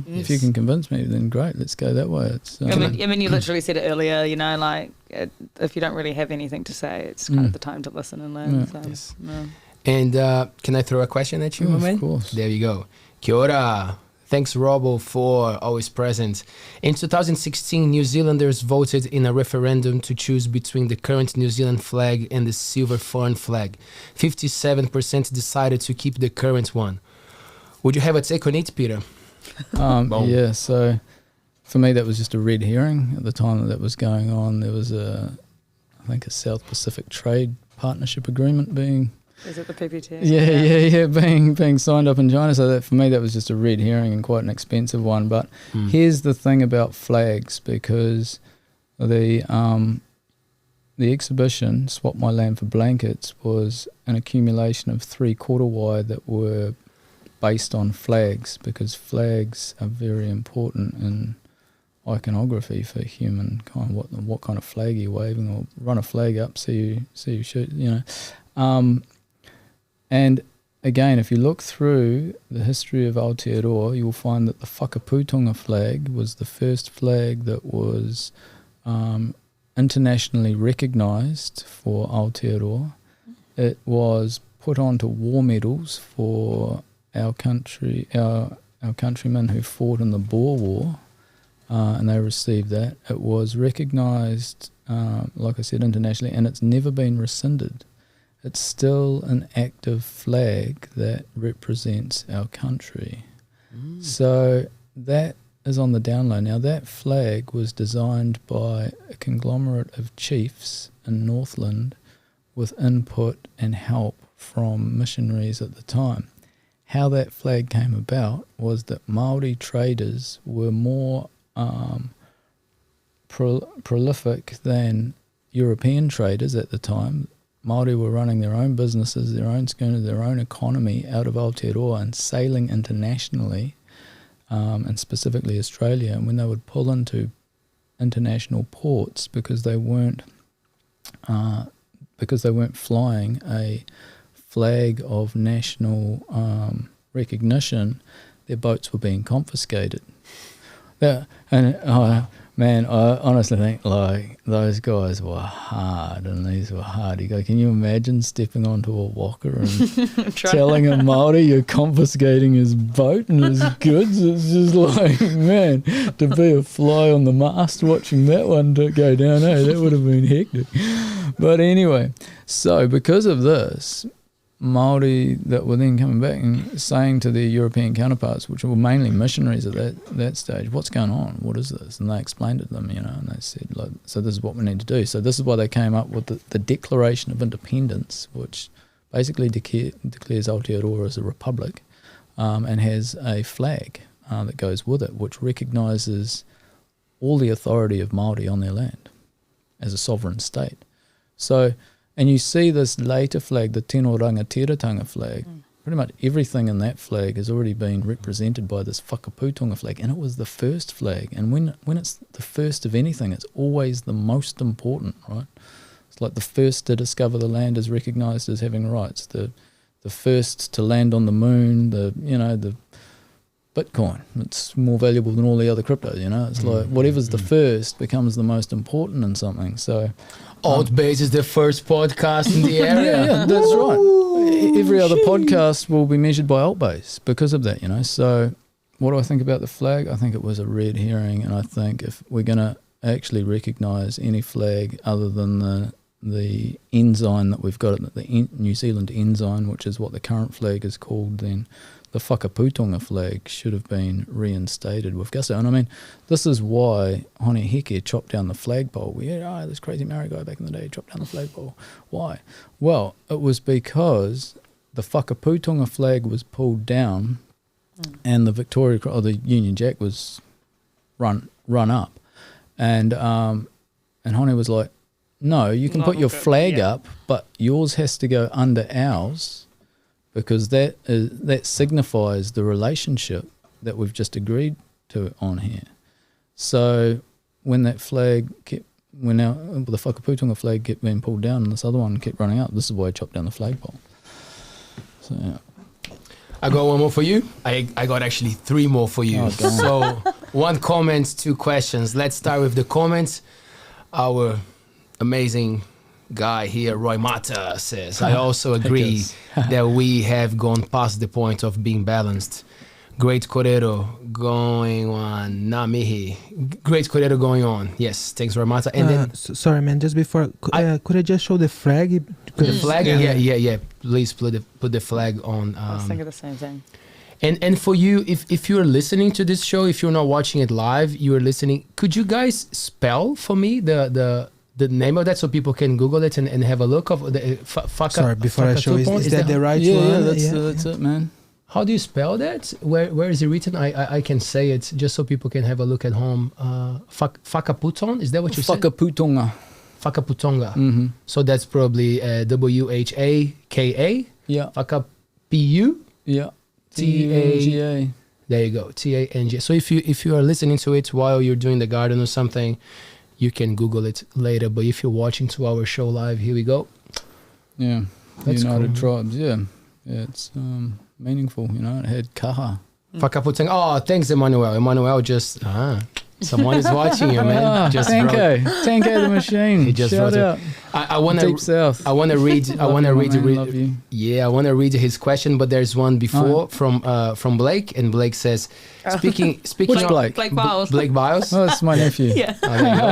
if you can convince me, then great, let's go that way. It's, I mean, you literally said it earlier, you know, like if you don't really have anything to say, it's kind of the time to listen and learn. Yeah. So, Yes. yeah. And can I throw a question at you, my man? Of course. There you go. Kia ora. Thanks, Robo, for always present. In 2016, New Zealanders voted in a referendum to choose between the current New Zealand flag and the silver foreign flag. 57% decided to keep the current one. Would you have a take on it, Peter? Yeah, so for me that was just a red herring. At the time that was going on, there was I think a South Pacific Trade Partnership Agreement being Is it the PPT? being signed up in China. So that for me that was just a red herring and quite an expensive one. But here's the thing about flags, because the exhibition Swap My Land for Blankets was an accumulation of 3/4 wide that were based on flags, because flags are very important in iconography for humankind. What kind of flag are you waving, or run a flag up so you shoot, you know. And again, if you look through the history of Aotearoa, you'll find that the Whakaputunga flag was the first flag that was internationally recognised for Aotearoa. It was put onto war medals for our country, our countrymen who fought in the Boer War, and they received that. It was recognised, like I said, internationally, and it's never been rescinded. It's still an active flag that represents our country. So that is on the down low. Now, that flag was designed by a conglomerate of chiefs in Northland with input and help from missionaries at the time. How that flag came about was that Māori traders were more prolific than European traders at the time. Māori were running their own businesses, their own schooners, their own economy out of Aotearoa and sailing internationally, and specifically Australia. And when they would pull into international ports, because they weren't flying a flag of national recognition, their boats were being confiscated. Man, I honestly think like those guys were hard, and these were hard. You go, can you imagine stepping onto a waka and telling a Māori you're confiscating his boat and his goods? It's just like, man, to be a fly on the mast watching that one to go down, that would have been hectic. But anyway, so because of this, Māori that were then coming back and saying to their European counterparts, which were mainly missionaries at that stage, what's going on? What is this? And they explained it to them, and they said, like, so this is what we need to do. So this is why they came up with the Declaration of Independence, which basically declares Aotearoa as a republic, and has a flag that goes with it, which recognises all the authority of Māori on their land as a sovereign state. So, and you see this later flag, the Tino Rangatiratanga flag, pretty much everything in that flag has already been represented by this Whakaputunga flag, and it was the first flag. And when it's the first of anything, it's always the most important, right? It's like the first to discover the land is recognised as having rights. The first to land on the moon, the Bitcoin, it's more valuable than all the other cryptos, It's like whatever's the first becomes the most important in something. So ALTBAYS is the first podcast in the area. Yeah, that's right. Every other podcast will be measured by ALTBAYS because of that, So what do I think about the flag? I think it was a red herring, and I think if we're going to actually recognise any flag other than the the ensign that we've got, the New Zealand ensign, which is what the current flag is called, then the whakaputonga flag should have been reinstated with gusto. And I mean, this is why Hone Heke chopped down the flagpole. We had, this crazy Maori guy back in the day chopped down the flagpole. Why? Well, it was because the whakaputonga flag was pulled down and the Victoria or the Union Jack was run up. And Hone was like, no, you can put your flag up, but yours has to go under ours, because that signifies the relationship that we've just agreed to on here. So when that flag the Whakaputonga flag kept being pulled down and this other one kept running up, this is why I chopped down the flagpole. So yeah. I got one more for you. I got actually 3 more for you. So 1 comment, 2 questions. Let's start with the comments. Our amazing guy here, Roy Mata, says, I also agree that we have gone past the point of being balanced. Great korero going on. Na mihi. Great korero going on. Yes, thanks, Roy Mata. And then, sorry, man, just before, could I just show the flag? the flag? Yeah. Please put the flag on. I was thinking the same thing. And for you, if you're listening to this show, if you're not watching it live, you're listening, could you guys spell for me the name of that so people can Google it and have a look of the Sorry, before I show, is that the right one? Yeah, that's it, man. How do you spell that? Where is it written? I can say it just so people can have a look at home. Whakaputon, is that what you said? Whakaputonga. Whakaputonga. Mm-hmm. So that's probably WHAKA. Yeah. Whakapu. Yeah. T-A-G-A. There you go. T-A-N-G. So if you are listening to it while you're doing the garden or something, you can Google it later. But if you're watching to our show live, here we go. Yeah. That's United cool. Tribes. Yeah. It's meaningful. It had kaha. Whakaputonga. Oh, thanks, Emmanuel. Emmanuel just someone is watching you, man. Just Tanko the machine. He just Shout wrote out. I want to. Deep South. I want to read. I want to read. Love you. Yeah, I want to read his question, but there's one before from Blake, and Blake says, speaking Which of Blake? Blake Biles. Blake Biles. Oh, that's my nephew. Yeah. Oh, there you go.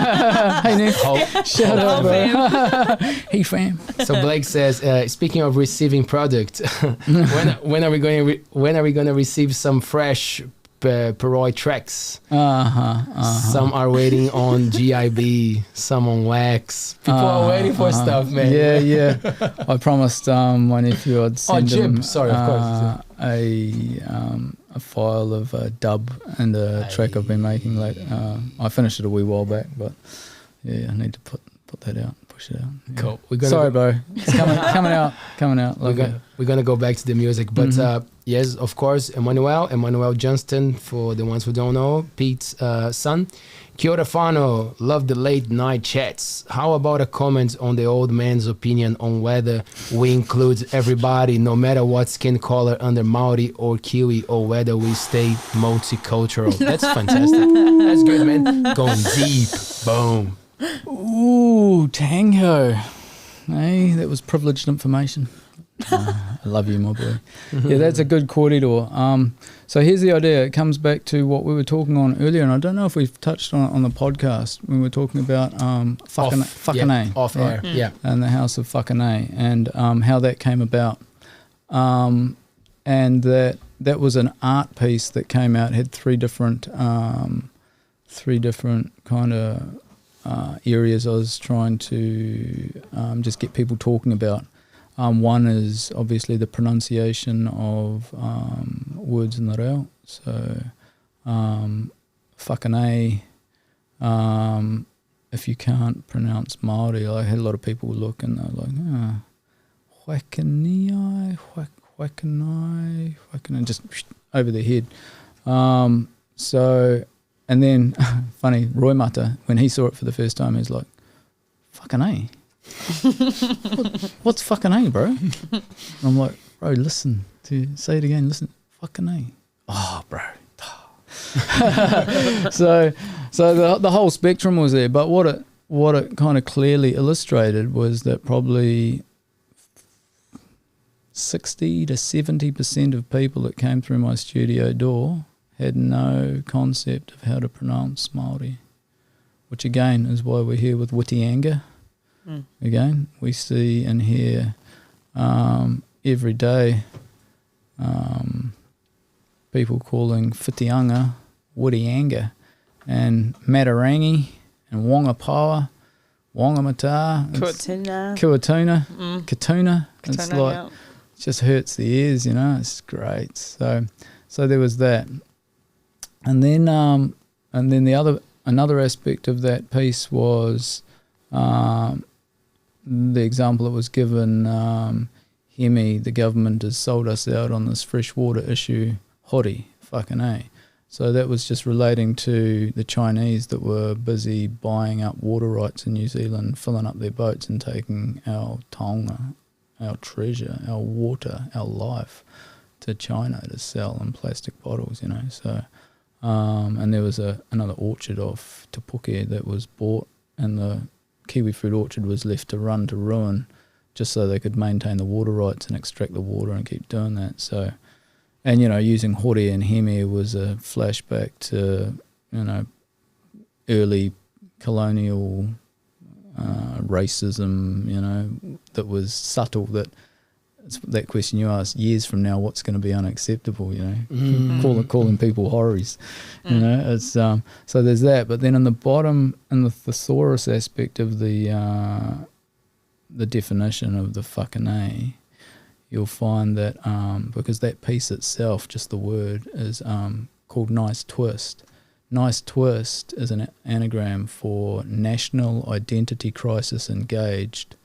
Hey, nephew. Shout out, bro. Hey, fam. So Blake says, speaking of receiving product, when are we going to receive some fresh Peroi tracks? Some are waiting on GIB, some on wax. People are waiting for stuff, man. Yeah. I promised my nephew I'd send Jib. him Sorry, of course. a file of a dub and a track I've been making. I finished it a wee while back, but yeah, I need to put that out, push it out. Yeah. Cool. Sorry, bro. It's coming out. We're gonna go back to the music, but yes, of course, Emmanuel Johnston, for the ones who don't know, Pete's son. Kia ora whanau, love the late night chats. How about a comment on the old man's opinion on whether we include everybody, no matter what skin color, under Maori or Kiwi, or whether we stay multicultural? That's fantastic. That's good, man. Going deep. Boom. Ooh, Tango. Hey, that was privileged information. I love you, my boy. Yeah, that's a good corridor. So here's the idea. It comes back to what we were talking on earlier, and I don't know if we've touched on it on the podcast when we were talking about Whakanei. Off air, yeah. And the House of Whakanei, and how that came about. And that was an art piece that came out, had three different kind of areas I was trying to just get people talking about. One is obviously the pronunciation of words in the reo. So, Whakanei, if you can't pronounce Māori, I had a lot of people look and they're like, Whakanei, just over their head. So, and then, funny, Roy Mata, when he saw it for the first time, he's like, Whakanei? What's Whakanei, bro? And I'm like, bro, listen, say it again, listen, Whakanei. Oh, bro. So the whole spectrum was there, but what it kind of clearly illustrated was that probably 60 to 70% of people that came through my studio door had no concept of how to pronounce Māori, which again is why we're here with Witty Anger. Again, we see and hear every day people calling whitianga, wirianga, and matarangi, and wongapawa, wongamata, kuatuna, katuna. It's like, it just hurts the ears, you know. It's great. So there was that, and then another aspect of that piece was the example that was given. Hemi, the government has sold us out on this freshwater issue, hori, whakanei. So that was just relating to the Chinese that were busy buying up water rights in New Zealand, filling up their boats and taking our taonga, our treasure, our water, our life to China to sell in plastic bottles, you know. So, and there was another orchard off Te Puke that was bought, and the kiwi fruit orchard was left to run to ruin just so they could maintain the water rights and extract the water and keep doing that. So, and, you know, using hori and hemi was a flashback to, you know, early colonial racism, you know, that was subtle, that question you asked, years from now, what's going to be unacceptable, you know, calling people horis, you know, it's, so there's that. But then in the bottom, in the thesaurus aspect of the definition of the whakanei, you'll find that because that piece itself, just the word, is called nice twist. Nice twist is an anagram for national identity crisis engaged.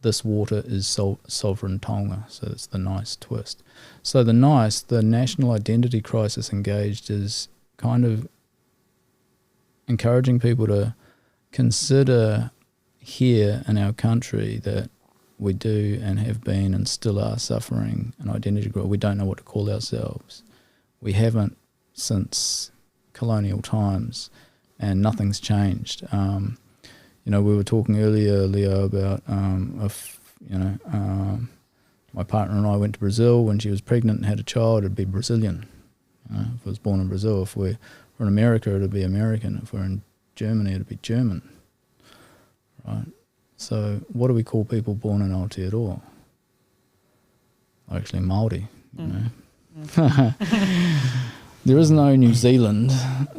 This water is sovereign taonga, so it's the nice twist. So the national identity crisis engaged is kind of encouraging people to consider here in our country that we do and have been and still are suffering an identity crisis. We don't know what to call ourselves. We haven't since colonial times, and nothing's changed. You know, we were talking earlier, Leo, about my partner and I went to Brazil when she was pregnant and had a child, it'd be Brazilian. If it was born in Brazil, if we're in America, it'd be American. If we're in Germany, it'd be German. Right? So what do we call people born in Aotearoa? Actually, Māori, you know. There is no New Zealand.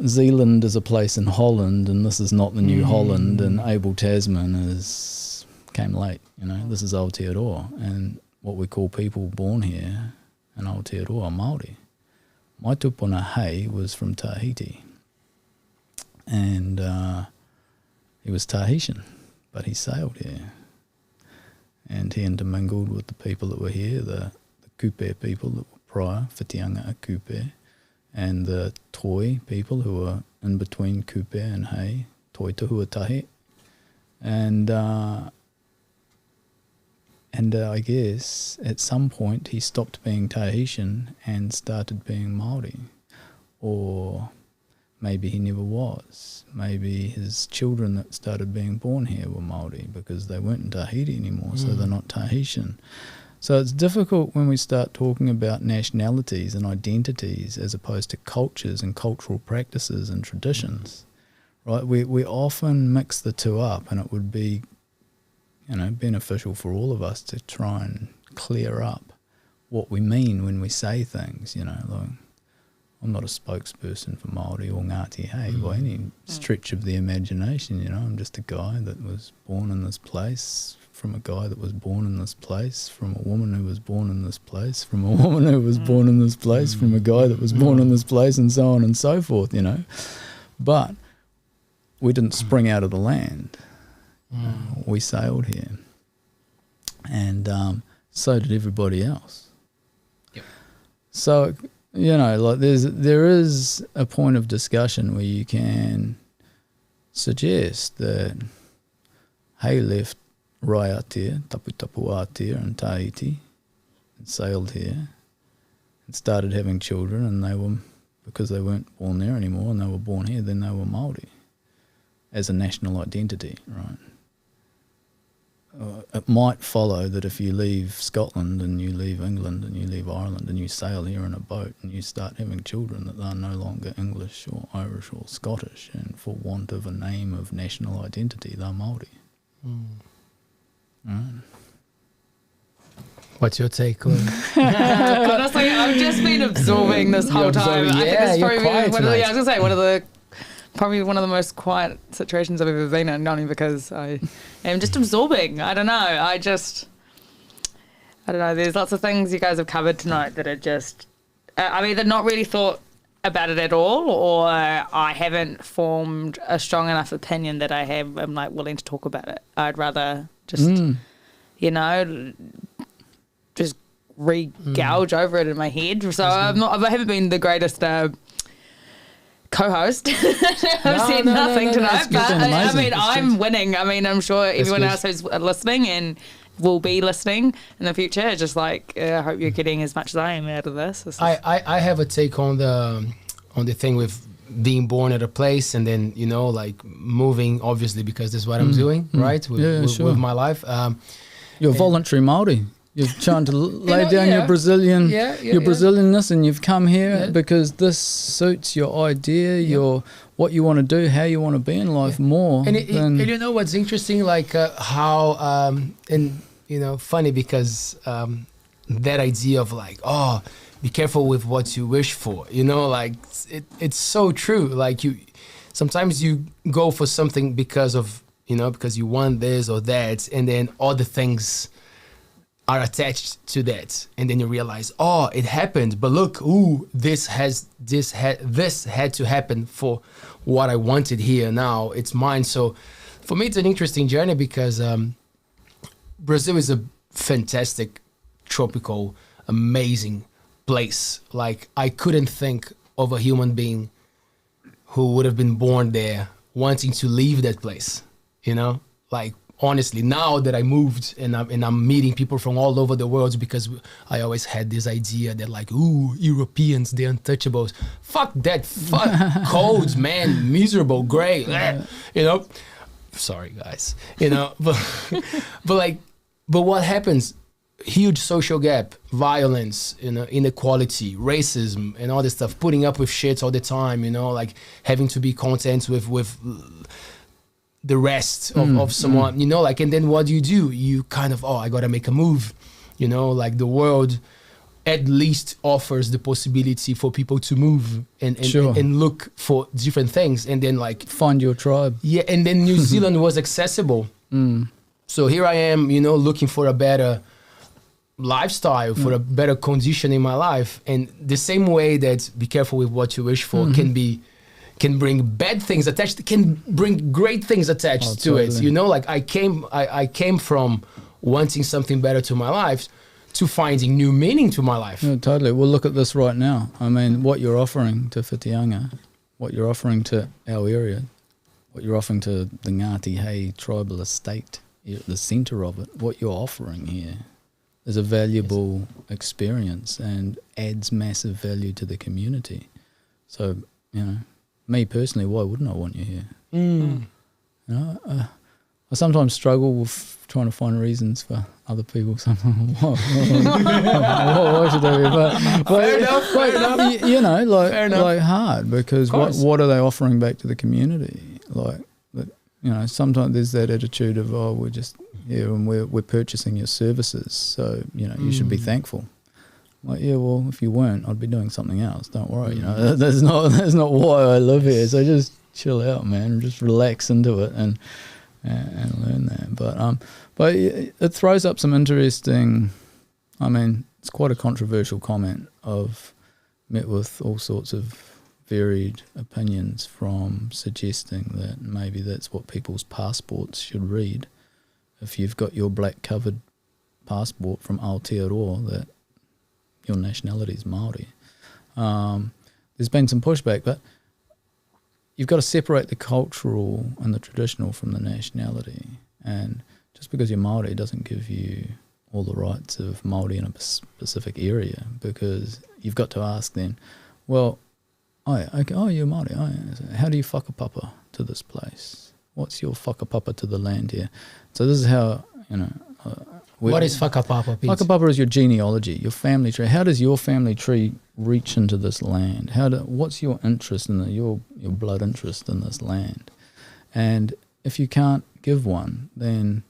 Zealand is a place in Holland, and this is not the New Holland, and Abel Tasman came late, you know. This is Aotearoa, and what we call people born here in Aotearoa are Māori. My tupuna Hei was from Tahiti, and he was Tahitian, but he sailed here, and he intermingled with the people that were here, the Kupe people that were prior, whitianga a Kupe, and the Toi people who were in between Kupe and Hei, Toi Tuhuatahi, and I guess at some point he stopped being Tahitian and started being Māori, or maybe he never was. Maybe his children that started being born here were Māori because they weren't in Tahiti anymore, so they're not Tahitian. So it's difficult when we start talking about nationalities and identities as opposed to cultures and cultural practices and traditions, right? We often mix the two up, and it would be, you know, beneficial for all of us to try and clear up what we mean when we say things, you know. Like, I'm not a spokesperson for Māori or Ngati Hei by any stretch of the imagination, you know. I'm just a guy that was born in this place, from a guy that was born in this place, from a woman who was born in this place, from a woman who was born in this place, from a guy that was born in this place, and so on and so forth, you know. But we didn't spring out of the land. We sailed here. And so did everybody else. Yep. So, you know, like there is a point of discussion where you can suggest that Hei left Raiatea, Tapu Aotea in Tahiti, and sailed here and started having children, and they were, because they weren't born there anymore and they were born here, then they were Māori as a national identity, right? It might follow that if you leave Scotland and you leave England and you leave Ireland and you sail here in a boat and you start having children, that they're no longer English or Irish or Scottish, and for want of a name of national identity, they're Māori. What's your take on? Honestly, I've just been absorbing this whole time. absorbing- I think yeah, it's you're probably quiet one of the, tonight. I was gonna say probably one of the most quiet situations I've ever been in. Not only because I am just absorbing. I don't know. I don't know. There's lots of things you guys have covered tonight that are just. I mean, they're not really thought about it at all, or I haven't formed a strong enough opinion that I'm like willing to talk about it. I'd rather just, you know, just re-gouge over it in my head. So I haven't been the greatest co-host. I've said nothing tonight, good. but I Amazing. mean, I'm winning. I mean, I'm sure everyone good. else who's listening and will be listening in the future, just like I hope you're getting as much as I am out of this. I have a take on the thing with being born at a place and then, you know, like moving, obviously, because that's what I'm doing, right? With my life. You're voluntary Māori. You're trying to lay down your Brazilian, your Brazilianness, and you've come here because this suits your idea, your what you want to do, how you want to be in life more. And, than, and you know what's interesting, like how, and you know, funny because that idea of like, oh, be careful with what you wish for, you know, like it's so true. Like sometimes you go for something because of, you know, because you want this or that, and then all the things are attached to that, and then you realize, oh, it happened, but look, this had to happen for what I wanted here. Now it's mine. So for me, it's an interesting journey because Brazil is a fantastic, tropical, amazing place. Like I couldn't think of a human being who would have been born there wanting to leave that place. You know, like. Honestly, now that I moved and I'm meeting people from all over the world, because I always had this idea that like, Europeans, they're untouchables. Fuck that, fuck cold, man, miserable, grey, you know. Sorry, guys, you know, but what happens? Huge social gap, violence, you know, inequality, racism, and all this stuff. Putting up with shit all the time, you know, like having to be content with the rest of someone, you know, like, and then what do? You kind of, I gotta make a move, you know, like the world at least offers the possibility for people to move and look for different things, and then like find your tribe. Yeah, and then New Zealand was accessible. So here I am, you know, looking for a better lifestyle, for a better condition in my life, and the same way that be careful with what you wish for can bring bad things attached, can bring great things attached to it. You know, like I came from wanting something better to my life to finding new meaning to my life. Yeah, totally. Well, look at this right now. I mean, what you're offering to Whitianga, what you're offering to our area, what you're offering to the Ngati Hei tribal estate, you're at the centre of it, what you're offering here is a valuable experience and adds massive value to the community. So, you know, me personally, why wouldn't I want you here? You know, I sometimes struggle with trying to find reasons for other people. Sometimes, why should they be? But Fair enough. You know, like hard, because what are they offering back to the community? Like, you know, sometimes there's that attitude of, we're just here and we're purchasing your services, so you know you should be thankful. Like, yeah, well, if you weren't, I'd be doing something else. Don't worry, you know. That's not why I live here. So just chill out, man. Just relax into it and learn that. But it throws up some interesting. I mean, it's quite a controversial comment. I've met with all sorts of varied opinions, from suggesting that maybe that's what people's passports should read. If you've got your black covered passport from Aotearoa, that your nationality is Māori. There's been some pushback, but you've got to separate the cultural and the traditional from the nationality. And just because you're Māori doesn't give you all the rights of Māori in a specific area, because you've got to ask then, well, you're Māori. How do you whakapapa to this place? What's your whakapapa to the land here? So this is how, you know... what is whakapapa, Pete? Whakapapa is your genealogy, your family tree. How does your family tree reach into this land? What's your interest in your blood interest in this land? And if you can't give one, then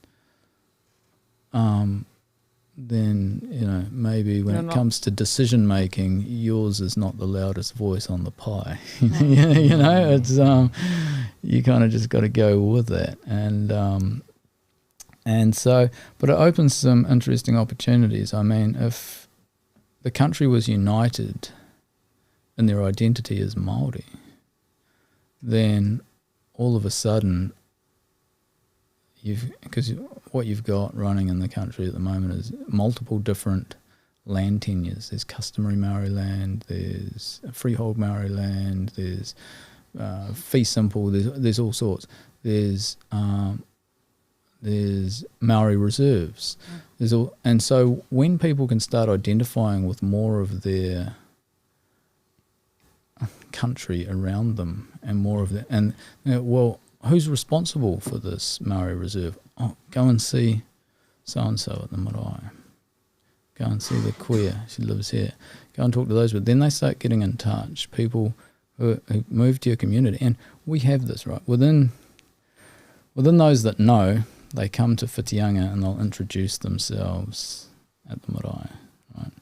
then, you know, maybe when it comes to decision making, yours is not the loudest voice on the pie. You know, it's you kind of just got to go with that, and so, but it opens some interesting opportunities. I mean, if the country was united in their identity as Māori, then all of a sudden, because what you've got running in the country at the moment is multiple different land tenures. There's customary Maori land, there's freehold Maori land, there's fee simple, there's all sorts. There's Maori reserves. There's all, and so when people can start identifying with more of their country around them and more of that, and you know, well, who's responsible for this Maori reserve? Oh, go and see so-and-so at the marae. Go and see the queer, she lives here. Go and talk to those. But then they start getting in touch, people who move to your community. And we have this, right? Within those that know, they come to Whitianga and they'll introduce themselves at the marae, right?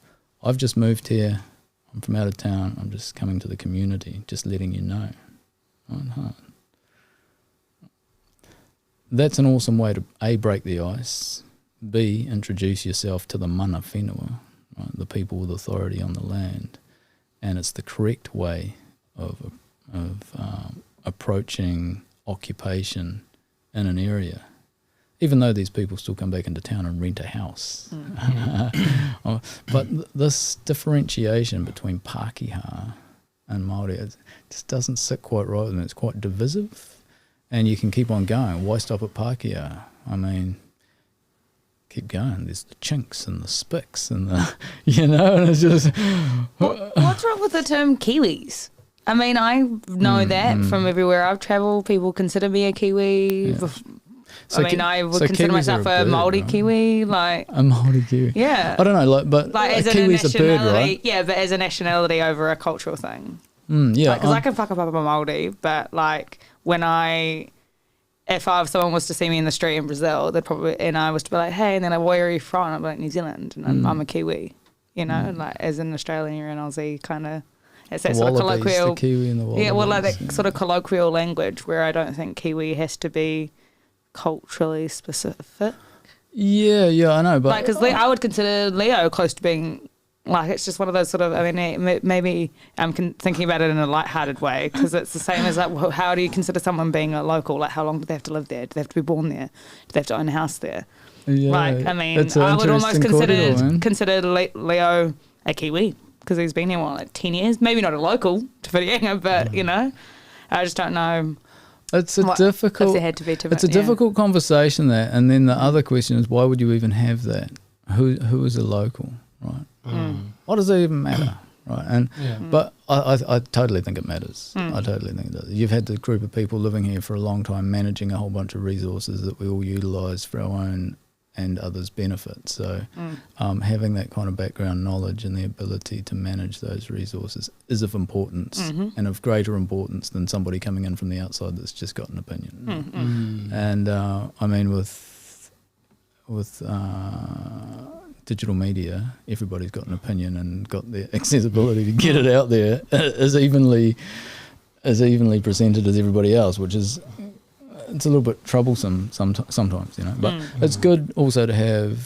I've just moved here. I'm from out of town. I'm just coming to the community, just letting you know. Right? That's an awesome way to A, break the ice, B, introduce yourself to the mana whenua, right, the people with authority on the land, and it's the correct way of approaching occupation in an area, even though these people still come back into town and rent a house. But this differentiation between Pākehā and Māori, it just doesn't sit quite right with me. It's quite divisive. And you can keep on going. Why stop at Pākehā? I mean, keep going. There's the chinks and the spicks and the, you know, and it's just... What's wrong with the term Kiwis? I mean, I know that from everywhere I've travelled. People consider me a Kiwi. Yeah. I would consider myself a Māori right? Kiwi. Like a Māori Kiwi. Yeah. I don't know, but as a Kiwi's a bird, right? Yeah, but as a nationality over a cultural thing. Yeah. Because I can fuck up a Māori, but like... if someone was to see me in the street in Brazil, they'd probably, and I was to be like, hey, and then where are you from? I'd be like, New Zealand, and I'm a Kiwi, you know, like as an Australian or an Aussie kind of, it's that sort of colloquial, the Kiwi and the Wallabies, like that sort of colloquial language where I don't think Kiwi has to be culturally specific. Yeah, I know, but like, because I would consider Leo close to being. Like, it's just one of those sort of, I mean, maybe I'm thinking about it in a lighthearted way, because it's the same as, like, how do you consider someone being a local? Like, how long do they have to live there? Do they have to be born there? Do they have to own a house there? Yeah, like, I mean, I would almost consider Leo a Kiwi, because he's been here, like 10 years? Maybe not a local to Whitianga, but, you know, I just don't know. It's a difficult... It's a difficult conversation, that. And then the other question is, why would you even have that? Who is a local, right? What does it even matter, right? And but I totally think it matters. I totally think it does. You've had the group of people living here for a long time, managing a whole bunch of resources that we all utilise for our own and others' benefit. So having that kind of background knowledge and the ability to manage those resources is of importance, and of greater importance than somebody coming in from the outside that's just got an opinion. And I mean, with digital media, everybody's got an opinion and got the accessibility to get it out there as evenly presented as everybody else, which is, it's a little bit troublesome sometimes, you know. But it's good also to have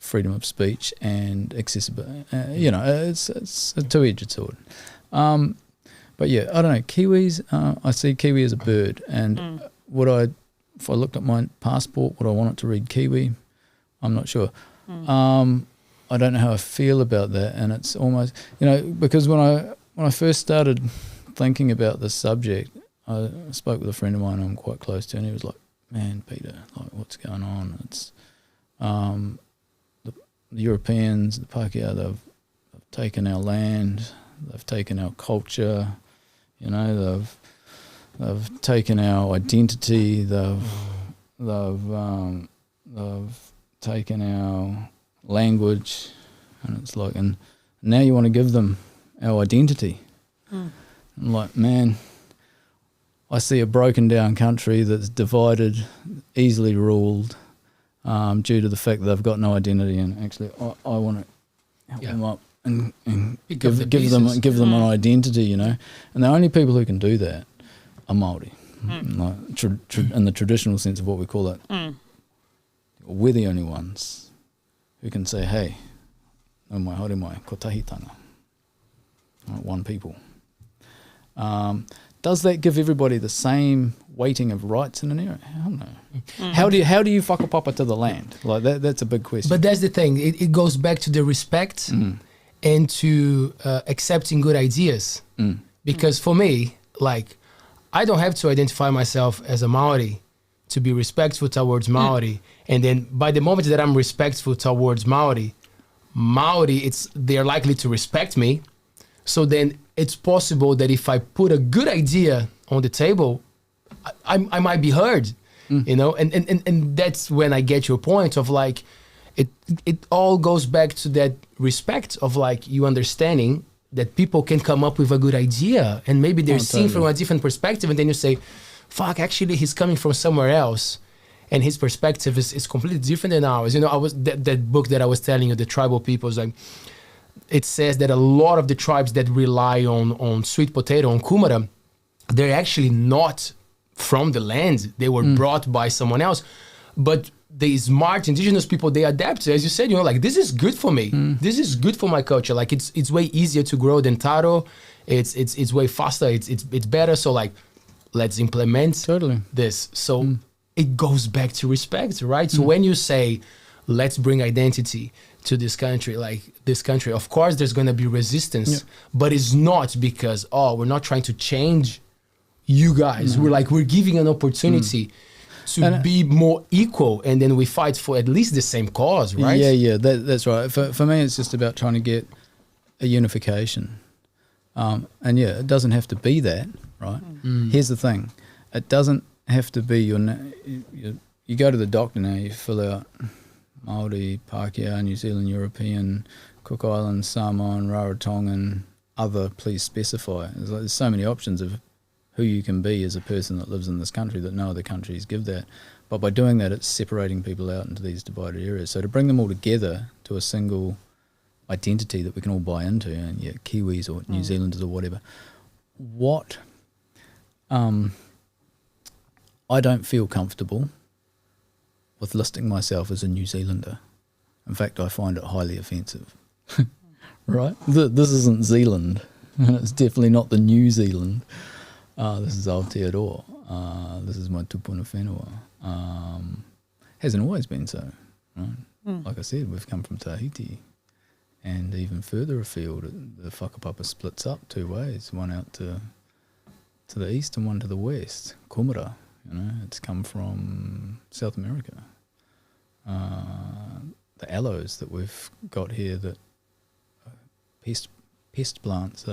freedom of speech and accessibility. You know, it's a two-edged sword. But yeah, I don't know. Kiwis, I see Kiwi as a bird, and if I looked at my passport, would I want it to read Kiwi? I'm not sure. I don't know how I feel about that, and it's almost, you know, because when I first started thinking about this subject, I spoke with a friend of mine I'm quite close to, and he was like, "Man, Peter, like, what's going on? It's the Europeans, the Pākehā, they've taken our land, they've taken our culture, you know, they've taken our identity, they've taken our language," and it's like, and now you want to give them our identity. I'm like, man, I see a broken down country that's divided, easily ruled, due to the fact that they've got no identity, and actually I want to help them up and Pick up the give them pieces. an identity, you know. And the only people who can do that are Māori, like in the traditional sense of what we call it. We're the only ones who can say, hey, no mai, haere mai, ko tahitanga. Right, one people. Does that give everybody the same weighting of rights in an area? Hell no. How do you whakapapa to the land? Like that's a big question. But that's the thing. It goes back to the respect and to accepting good ideas. Because for me, like, I don't have to identify myself as a Maori to be respectful towards Maori. And then by the moment that I'm respectful towards Maori, they're likely to respect me. So then it's possible that if I put a good idea on the table, I might be heard, you know? And that's when I get your point of like, it all goes back to that respect of like you understanding that people can come up with a good idea and maybe they're seeing from a different perspective, and then you say, fuck, actually he's coming from somewhere else and his perspective is completely different than ours. You know, that book that I was telling you, The Tribal Peoples, like, it says that a lot of the tribes that rely on sweet potato, on kumara, they're actually not from the land. They were brought by someone else. But the smart indigenous people, they adapt. As you said, you know, like, this is good for me. This is good for my culture. Like, it's way easier to grow than taro. It's way faster. It's better. So like, let's implement this. So it goes back to respect, right? So when you say, let's bring identity to this country, like this country, of course there's going to be resistance, but it's not because, we're not trying to change you guys. We're giving an opportunity to be more equal, and then we fight for at least the same cause, right? Yeah, that's right. For me, it's just about trying to get a unification. And yeah, it doesn't have to be that, right? Here's the thing. It doesn't have to be you go to the doctor now, you fill out Māori, Pākehā, New Zealand, European, Cook Islands, Samoan, Rarotongan, other, please specify. There's so many options of who you can be as a person that lives in this country that no other countries give that. But by doing that, it's separating people out into these divided areas. So to bring them all together to a single identity that we can all buy into, and Kiwis or New Zealanders or whatever, I don't feel comfortable with listing myself as a New Zealander. In fact, I find it highly offensive. Right? This isn't Zealand, and it's definitely not the New Zealand. This is Aotearoa. This is my tupuna whenua. Hasn't always been so, right? Like I said, we've come from Tahiti, and even further afield, the whakapapa splits up two ways, one out to the east and one to the west. Kumara, you know, it's come from South America. The aloes that we've got here, that pest plants,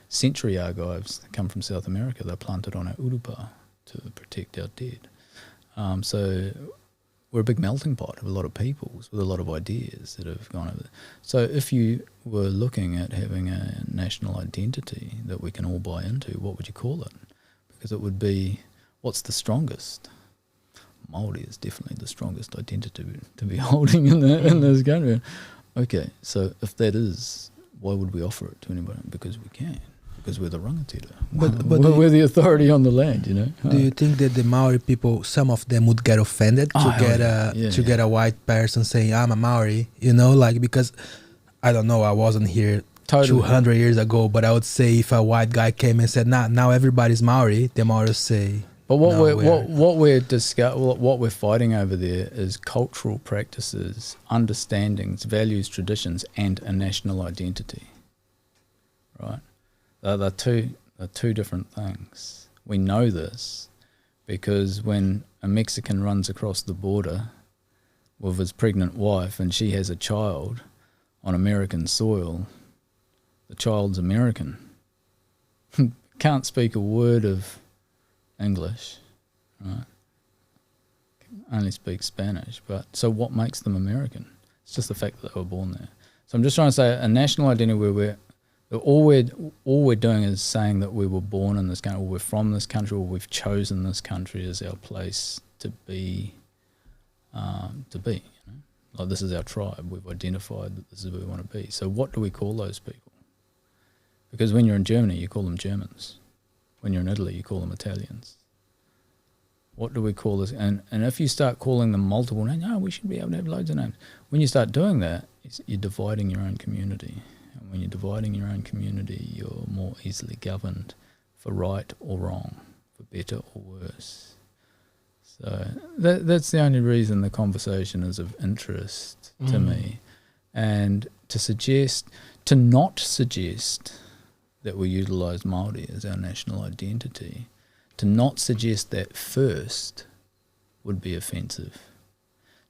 century argives that come from South America. They're planted on our urupa to protect our dead. So we're a big melting pot of a lot of peoples with a lot of ideas that have gone over there. So if you were looking at having a national identity that we can all buy into, what would you call it? Because it would be, what's the strongest? Māori is definitely the strongest identity to be holding in this country. Okay, so if that is, why would we offer it to anybody? Because we can. Because we're the rangatira. But we're the authority on the land, you know. Do you think that the Maori people, some of them would get offended to get a white person saying, I'm a Maori, you know, like, because, I don't know, I wasn't here 200 years ago, but I would say if a white guy came and said, now everybody's Maori, the Maori say. But what we're fighting over there is cultural practices, understandings, values, traditions, and a national identity. Right? They're two different things. We know this because when a Mexican runs across the border with his pregnant wife and she has a child on American soil, the child's American. Can't speak a word of English, right? Only speak Spanish. But so what makes them American? It's just the fact that they were born there. So I'm just trying to say a national identity where all we're doing is saying that we were born in this country, or we're from this country, or we've chosen this country as our place to be to be. You know? Like, this is our tribe. We've identified that this is where we want to be. So what do we call those people? Because when you're in Germany, you call them Germans. When you're in Italy, you call them Italians. What do we call this? And if you start calling them multiple names, we should be able to have loads of names. When you start doing that, you're dividing your own community. And when you're dividing your own community, you're more easily governed for right or wrong, for better or worse. So that's the only reason the conversation is of interest to me. And to not suggest that we utilise Māori as our national identity, to not suggest that first would be offensive.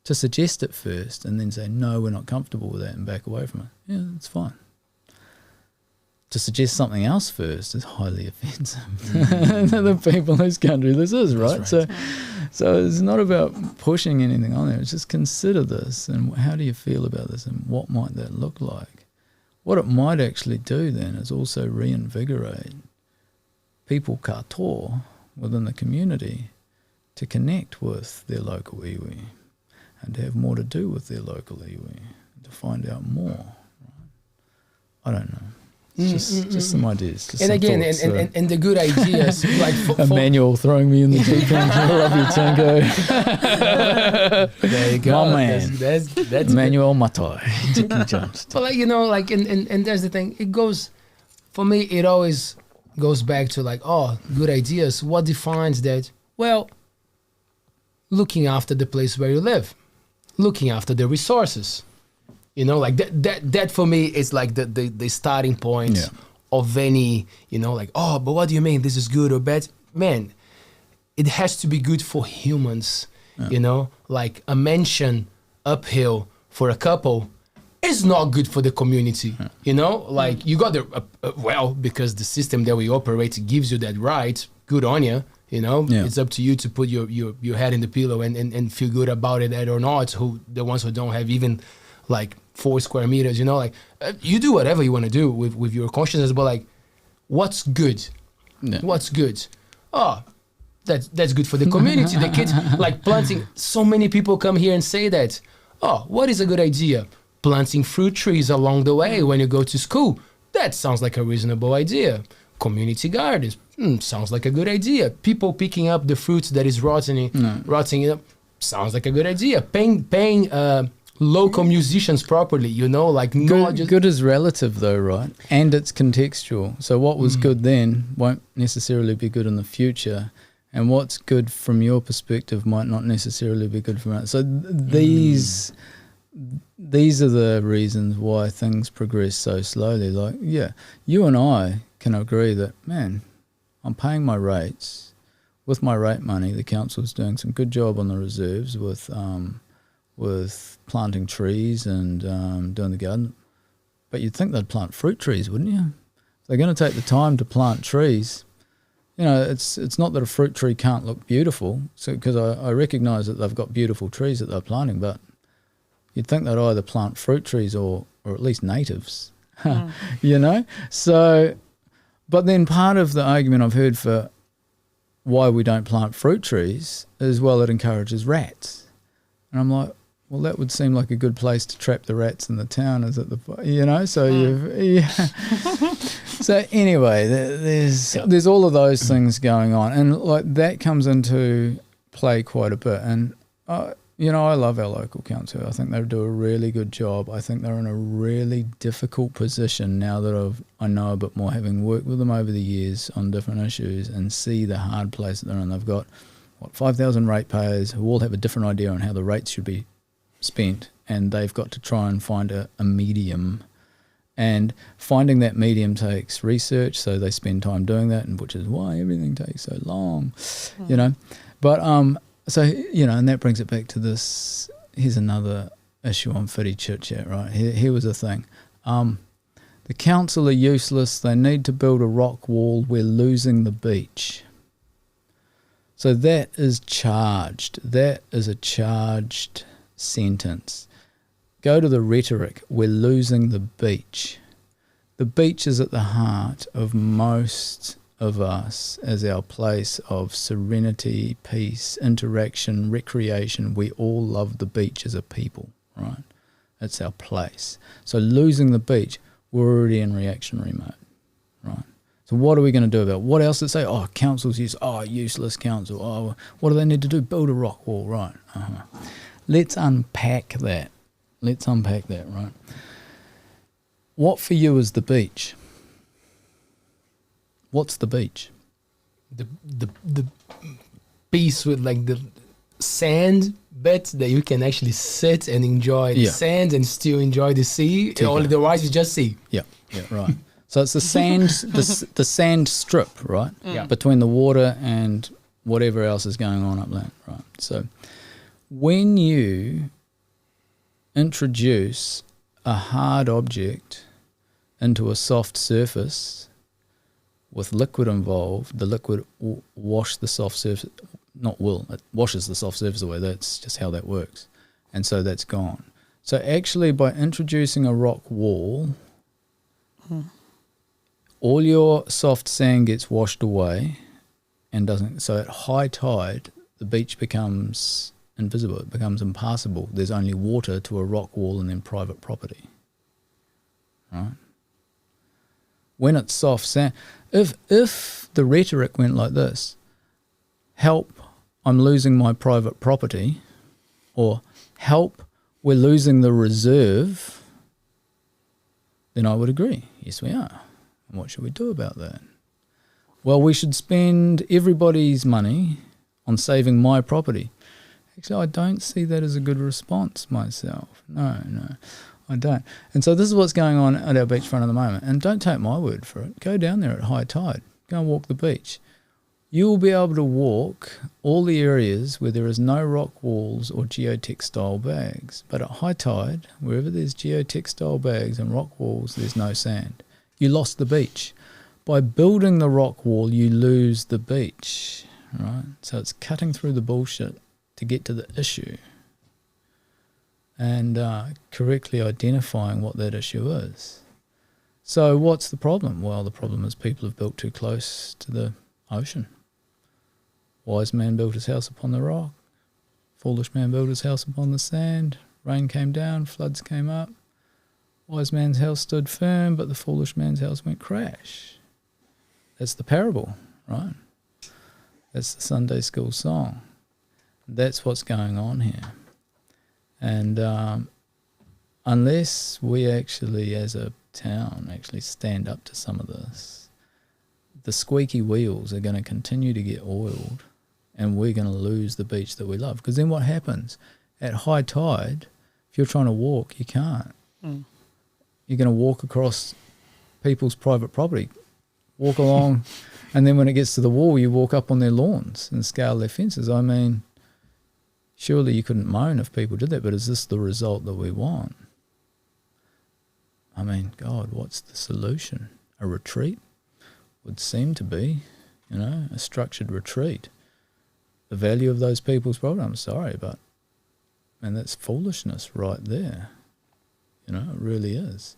To suggest it first and then say, no, we're not comfortable with that and back away from it, yeah, that's fine. To suggest something else first is highly offensive to the people whose country this is, right? So it's not about pushing anything on there. It's just consider this and how do you feel about this and what might that look like? What it might actually do then is also reinvigorate people katoa within the community to connect with their local iwi and to have more to do with their local iwi, to find out more. Right? I don't know. Just some ideas. Just and some again, thoughts, and the good ideas, like Emmanuel throwing me in the deep end. I love you, Tango. There you go. My man. That's Emmanuel MATAI Johnston. But like and there's the thing. It goes, for me, it always goes back to like, good ideas. What defines that? Well, looking after the place where you live, looking after the resources. Like that for me is like the starting point of any, but what do you mean this is good or bad? Man, it has to be good for humans, like a mansion uphill for a couple is not good for the community, like you got because the system that we operate gives you that right, good on you, it's up to you to put your head in the pillow and feel good about it or not, the ones who don't have even like 4 square meters, you do whatever you want to do with your consciousness, but like, what's good? Yeah. What's good? That's good for the community. The kids, like planting, so many people come here and say that, what is a good idea? Planting fruit trees along the way when you go to school. That sounds like a reasonable idea. Community gardens, sounds like a good idea. People picking up the fruits that is rotting sounds like a good idea. Paying local musicians properly, good is relative though, right? And it's contextual. So what was good then won't necessarily be good in the future, and what's good from your perspective might not necessarily be good from ours. So these are the reasons why things progress so slowly. Like, you and I can agree that, man, I'm paying my rates. With my rate money, the council's doing some good job on the reserves with planting trees and doing the garden. But you'd think they'd plant fruit trees, wouldn't you? If they're going to take the time to plant trees, it's not that a fruit tree can't look beautiful, because I recognise that they've got beautiful trees that they're planting, but you'd think they'd either plant fruit trees or at least natives, So, but then part of the argument I've heard for why we don't plant fruit trees is, well, it encourages rats. And I'm like, well, that would seem like a good place to trap the rats in the town, is it? So anyway, there's all of those things going on, and like that comes into play quite a bit. And I love our local council. I think they do a really good job. I think they're in a really difficult position now that I know a bit more, having worked with them over the years on different issues, and see the hard place that they're in. They've got 5,000 ratepayers who all have a different idea on how the rates should be spent, and they've got to try and find a medium, and finding that medium takes research, so they spend time doing that, and which is why everything takes so long, but and that brings it back to this. Here's another issue on Whiri Chit Chat, right? Here was the thing. The council are useless, they need to build a rock wall, we're losing the beach. So that is charged. That is a charged sentence. Go to the rhetoric. We're losing the beach. The beach is at the heart of most of us as our place of serenity, peace, interaction, recreation. We all love the beach as a people, right? It's our place. So losing the beach, we're already in reactionary mode, right? So what are we going to do about it? What else did it say? Oh, councils use, useless council. Oh, what do they need to do? Build a rock wall, right? Let's unpack that. Right? What for you is the beach? What's the beach? The piece with like the sand bit that you can actually sit and enjoy the sand and still enjoy the sea. Otherwise, you just sea. Yeah, right. So it's the sand, the sand strip, right? Yeah. Between the water and whatever else is going on upland, right? So when you introduce a hard object into a soft surface with liquid involved, the liquid will wash the soft surface, it washes the soft surface away. That's just how that works. And so that's gone. So actually by introducing a rock wall, all your soft sand gets washed away and doesn't. So at high tide, the beach becomes invisible. It becomes impassable. There's only water to a rock wall and then private property. Right? When it's soft sand, if the rhetoric went like this, help, I'm losing my private property, or help, we're losing the reserve, then I would agree. Yes, we are. And what should we do about that? Well, we should spend everybody's money on saving my property. Actually, I don't see that as a good response myself. No, I don't. And so this is what's going on at our beachfront at the moment. And don't take my word for it. Go down there at high tide. Go and walk the beach. You will be able to walk all the areas where there is no rock walls or geotextile bags. But at high tide, wherever there's geotextile bags and rock walls, there's no sand. You lost the beach. By building the rock wall, you lose the beach, right? So it's cutting through the bullshit to get to the issue and correctly identifying what that issue is. So what's the problem? Well, the problem is people have built too close to the ocean. Wise man built his house upon the rock. Foolish man built his house upon the sand. Rain came down, floods came up. Wise man's house stood firm, but the foolish man's house went crash. That's the parable, right? That's the Sunday school song. That's what's going on here. And unless we actually, as a town, actually stand up to some of this, the squeaky wheels are going to continue to get oiled and we're going to lose the beach that we love. Because then what happens? At high tide, if you're trying to walk, you can't. You're going to walk across people's private property, walk along, and then when it gets to the wall, you walk up on their lawns and scale their fences. I mean, surely you couldn't moan if people did that, but is this the result that we want? I mean, God, what's the solution? A retreat? Would seem to be, a structured retreat. The value of those people's property, I'm sorry, but, man, that's foolishness right there. It really is.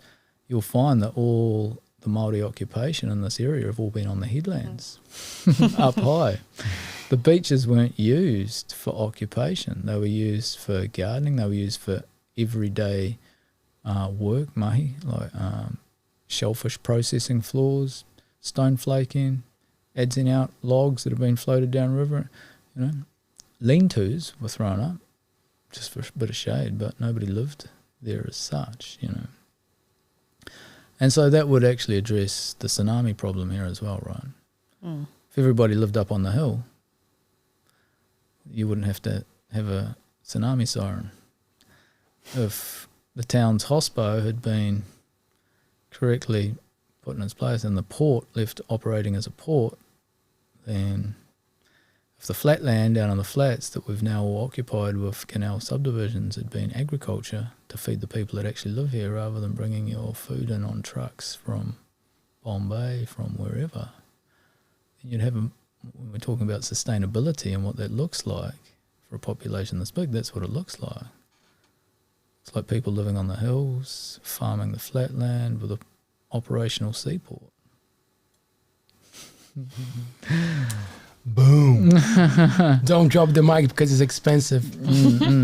You'll find that all the Māori occupation in this area have all been on the headlands, up high. The beaches weren't used for occupation. They were used for gardening. They were used for everyday work, mahi, like shellfish processing floors, stone flaking, adzing out logs that have been floated downriver. Lean-tos were thrown up just for a bit of shade, but nobody lived there as such, And so that would actually address the tsunami problem here as well, right? If everybody lived up on the hill, you wouldn't have to have a tsunami siren. If the town's hospo had been correctly put in its place and the port left operating as a port, then if the flat land down on the flats that we've now all occupied with canal subdivisions had been agriculture to feed the people that actually live here rather than bringing your food in on trucks from Bombay, from wherever, then you'd have, when we're talking about sustainability and what that looks like for a population this big, that's what it looks like. It's like people living on the hills, farming the flatland with an operational seaport. Boom. Don't drop the mic because it's expensive.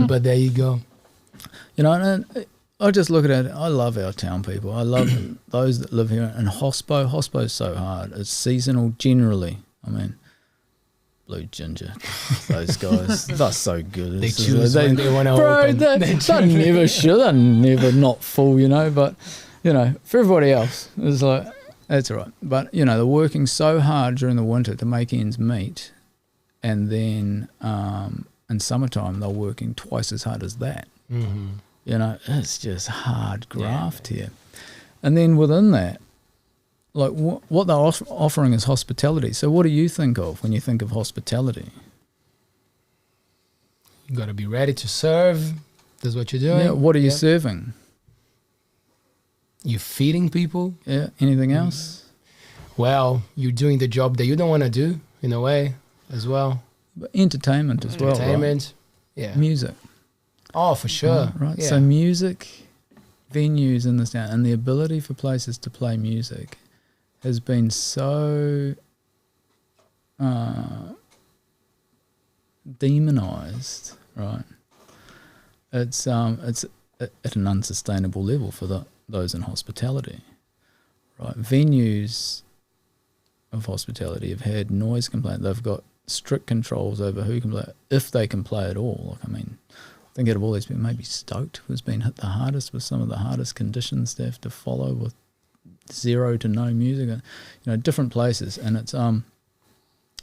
But there you go. You know, and I just look at it. I love our town people. I love those that live here. And hospo is so hard. It's seasonal generally. I mean, Blue Ginger, those guys, they're so good. They choose when they want to open. They're never sure. They're never not full, you know. But, you know, for everybody else, it's like, that's all right. But, you know, they're working so hard during the winter to make ends meet. And then in summertime, they're working twice as hard as that. Mm-hmm. You know, it's just hard graft here. And then within that, like what they're offering is hospitality. So what do you think of when you think of hospitality? You got to be ready to serve. That's what you're doing. Yeah. What are you serving? You're feeding people. Yeah. Anything else? Well, you're doing the job that you don't want to do in a way as well. But entertainment as well. Entertainment. Right? Yeah. Music. Oh, for sure. Right. Yeah. So music, venues in this town, and the ability for places to play music has been so demonized, right? It's at an unsustainable level for those in hospitality, right? Venues of hospitality have had noise complaint. They've got strict controls over who can play, if they can play at all. Like, I mean, think out of all these people, maybe Stoked has been hit the hardest with some of the hardest conditions they have to follow with zero to no music, you know, different places. And it's and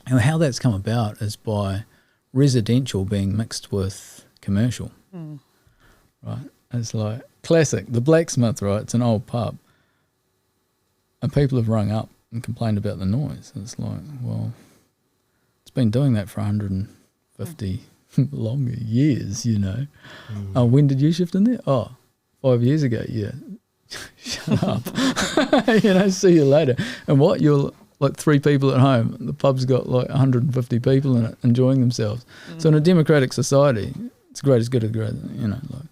how that's come about is by residential being mixed with commercial, right? It's like classic, the Blacksmith, right? It's an old pub, and people have rung up and complained about the noise. It's like, well, it's been doing that for 150 longer years, you know. When did you shift in there? 5 years ago. Yeah. Shut up. You know, see you later. And what? You're like 3 people at home. The pub's got like 150 people in it enjoying themselves. So in a democratic society, it's great as good as great, you know, like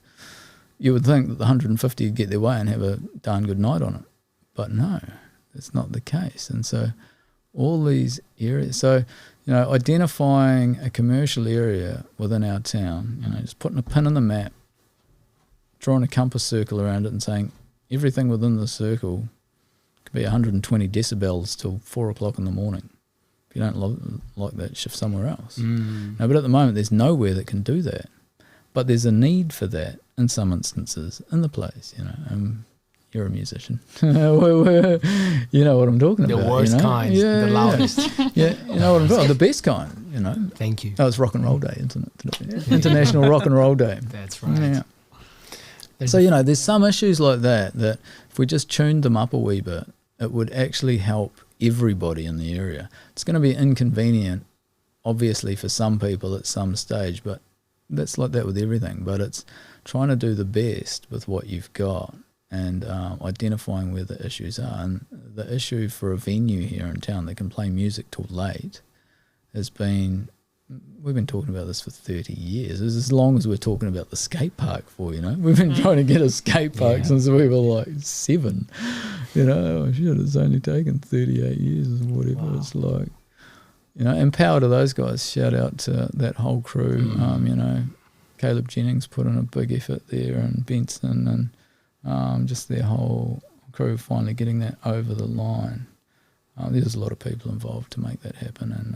you would think that the 150 would get their way and have a darn good night on it. But no, that's not the case. And so all these areas, so, you know, identifying a commercial area within our town, you know, just putting a pin in the map, drawing a compass circle around it and saying everything within the circle could be 120 decibels till 4 o'clock in the morning. If you don't like that, shift somewhere else. No, but at the moment, there's nowhere that can do that. But there's a need for that in some instances in the place, you know. You're a musician. You know what I'm talking about. The worst, you know? kind, the loudest. Yeah, you know what I'm talking about. The best kind, you know. Thank you. Oh, it's Rock and Roll Day, isn't it? Today? International Rock and Roll Day. That's right. Yeah. So, you know, there's some issues like that if we just tuned them up a wee bit, it would actually help everybody in the area. It's going to be inconvenient, obviously, for some people at some stage, but that's like that with everything. But it's trying to do the best with what you've got and identifying where the issues are. And the issue for a venue here in town that can play music till late has been, we've been talking about this for 30 years. It's as long as we're talking about the skate park for, you know. We've been trying to get a skate park since we were like 7. You know, oh shit, it's only taken 38 years or whatever. Wow. It's like, you know, and power to those guys. Shout out to that whole crew. You know, Caleb Jennings put in a big effort there, and Benson, and just their whole crew finally getting that over the line. There's a lot of people involved to make that happen, and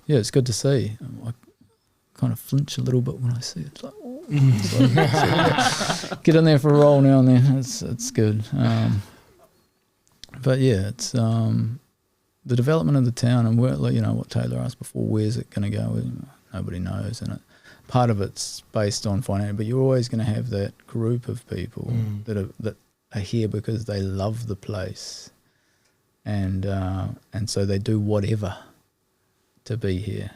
it's good to see. I kind of flinch a little bit when I see it. It's like, so, get in there for a roll now and then. It's good. But yeah, it's the development of the town, and where, you know, what Taylor asked before, where's it going to go? Nobody knows, and part of it's based on finance, but you're always going to have that group of people that are here because they love the place, and so they do whatever to be here.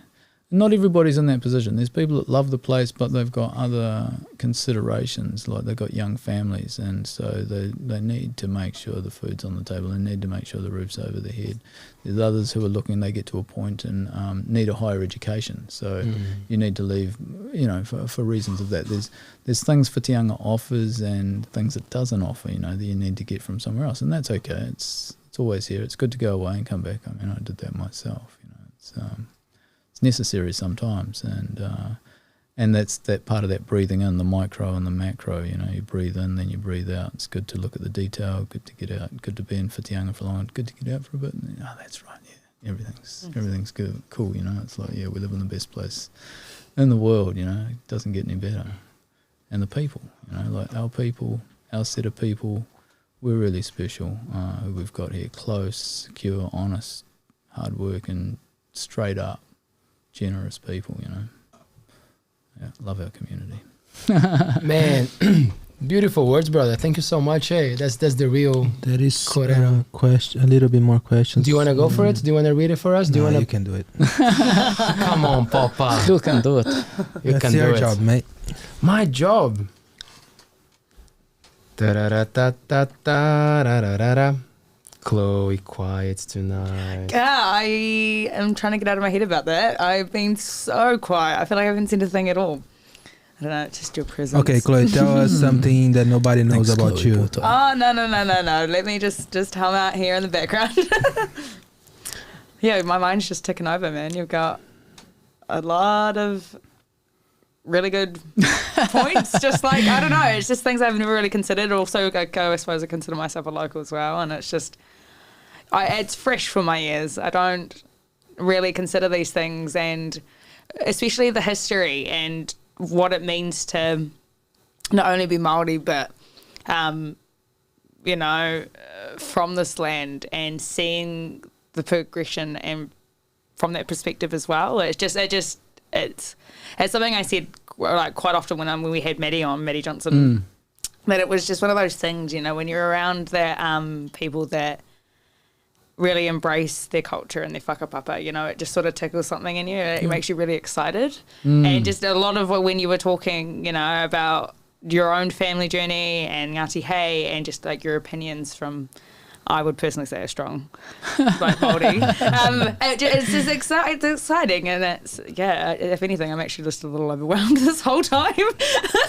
Not everybody's in that position. There's people that love the place, but they've got other considerations, like they've got young families, and so they need to make sure the food's on the table. They need to make sure the roof's over their head. There's others who are looking, they get to a point and need a higher education. So you need to leave, you know, for reasons of that. There's things for Tianga offers and things it doesn't offer, you know, that you need to get from somewhere else, and that's okay. It's it's always here. It's good to go away and come back. I mean, I did that myself. You know, it's necessary sometimes, and that's that part of that breathing in, the micro and the macro. You know, you breathe in, then you breathe out. It's good to look at the detail. Good to get out. Good to be in whitianga for long. Good to get out for a bit. And then, that's right. Yeah, everything's good, cool. You know, it's like we live in the best place in the world. You know, it doesn't get any better. And the people, you know, like our people, our set of people, we're really special. Who we've got here, close, secure, honest, hard working, straight up, generous people. You know. Yeah, love our community. Man, beautiful words, brother. Thank you so much. Hey, that's the real. There is Correct. question, a little bit more questions. Do you want to go for it? Do you want to read it for us? Do No, you want you to? can do it. Come on, Papa. You can do it. You That's can your do it. job, mate. My job. Da-da-da-da-da-da-da-da-da. Chloe, quiet tonight. Yeah, I am trying to get out of my head about that. I've been so quiet. I feel like I haven't seen a thing at all. I don't know, it's just your presence. Okay, Chloe, tell us something that nobody knows Thanks, about Chloe you. Potae. Oh, no. Let me just hum out here in the background. Yeah, my mind's just ticking over, man. You've got a lot of really good points. Just like, I don't know, it's just things I've never really considered. Also, I suppose I consider myself a local as well. And it's just, it's fresh for my ears. I don't really consider these things, and especially the history and what it means to not only be Māori, but, from this land, and seeing the progression and from that perspective as well. It's something I said like quite often when we had Maddie Johnson, that it was just one of those things, you know, when you're around that people that really embrace their culture and their whakapapa, you know, it just sort of tickles something in you. It makes you really excited. And just a lot of when you were talking, you know, about your own family journey and Ngati Hei, and just like your opinions from, I would personally say, a strong like Māori. It's just it's exciting, and it's, if anything, I'm actually just a little overwhelmed this whole time.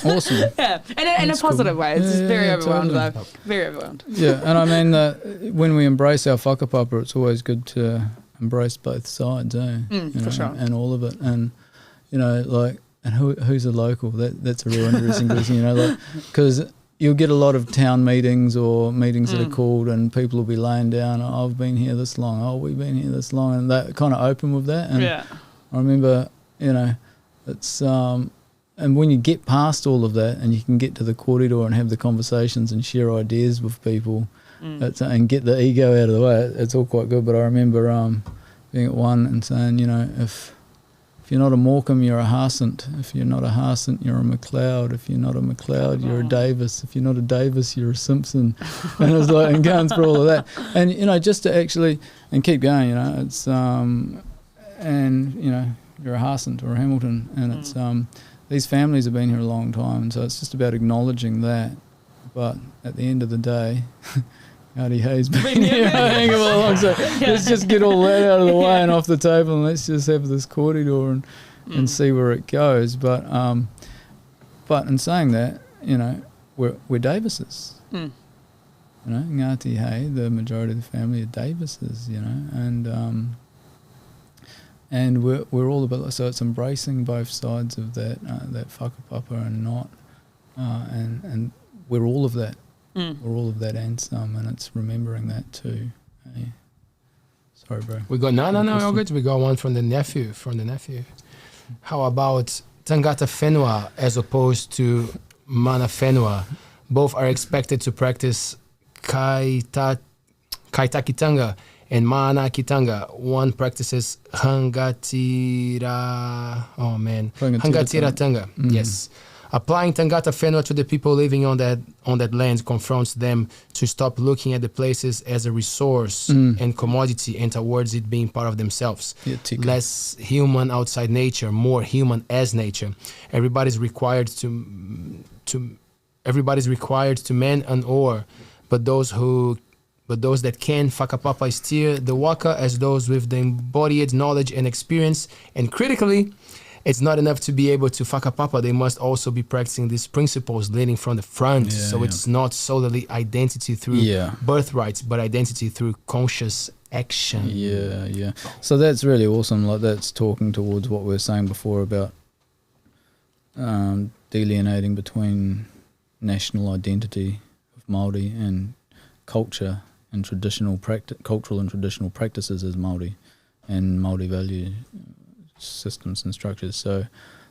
Awesome. Yeah, in a positive way. It's just very overwhelmed though. Very overwhelmed. Yeah, and I mean, when we embrace our whakapapa, it's always good to embrace both sides, you for know, sure. and all of it. And, you know, like, and who's a local? That's a real interesting question, you know, like, because you'll get a lot of town meetings or meetings that are called, and people will be laying down, oh, I've been here this long, oh, we've been here this long, and that kind of open with that. And I remember, you know, it's and when you get past all of that and you can get to the corridor and have the conversations and share ideas with people, and get the ego out of the way, it's all quite good. But I remember being at one and saying, you know, if you're not a Morecambe, you're a Harsant. If you're not a Harsant, you're a McLeod. If you're not a McLeod, you're a Davis. If you're not a Davis, you're a Simpson. And it was like, and going through all of that. And, you know, just to actually, and keep going, you know, it's, and, you know, you're a Harsant or a Hamilton. And it's, these families have been here a long time. And so it's just about acknowledging that. But at the end of the day, Ngati Hei's been here hanging along, so let's just get all that out of the way and off the table, and let's just have this corridor and see where it goes. But in saying that, you know, we're Davises. You know, Ngati Hei, the majority of the family are Davises, you know, and we're all about, so it's embracing both sides of that whakapapa and not, and we're all of that. We're all of that and some, and it's remembering that too. Hey. Sorry, bro. We got no, all good. We got one from the nephew. How about Tangata Whenua as opposed to Mana Whenua? Both are expected to practice Kaitakitanga and Mana Kitanga. One practices Hangatira Tanga. Yes. Applying Tangata Whenua to the people living on that land confronts them to stop looking at the places as a resource and commodity, and towards it being part of themselves. Less human outside nature, more human as nature. Everybody's required to man an oar, but those that can whakapapa steer the waka as those with the embodied knowledge and experience, and critically, it's not enough to be able to whakapapa. They must also be practicing these principles leading from the front. So it's not solely identity through birthrights, but identity through conscious action. Yeah. So that's really awesome. Like that's talking towards what we were saying before about delineating between national identity of Māori and culture and cultural and traditional practices as Māori and Māori value systems and structures. So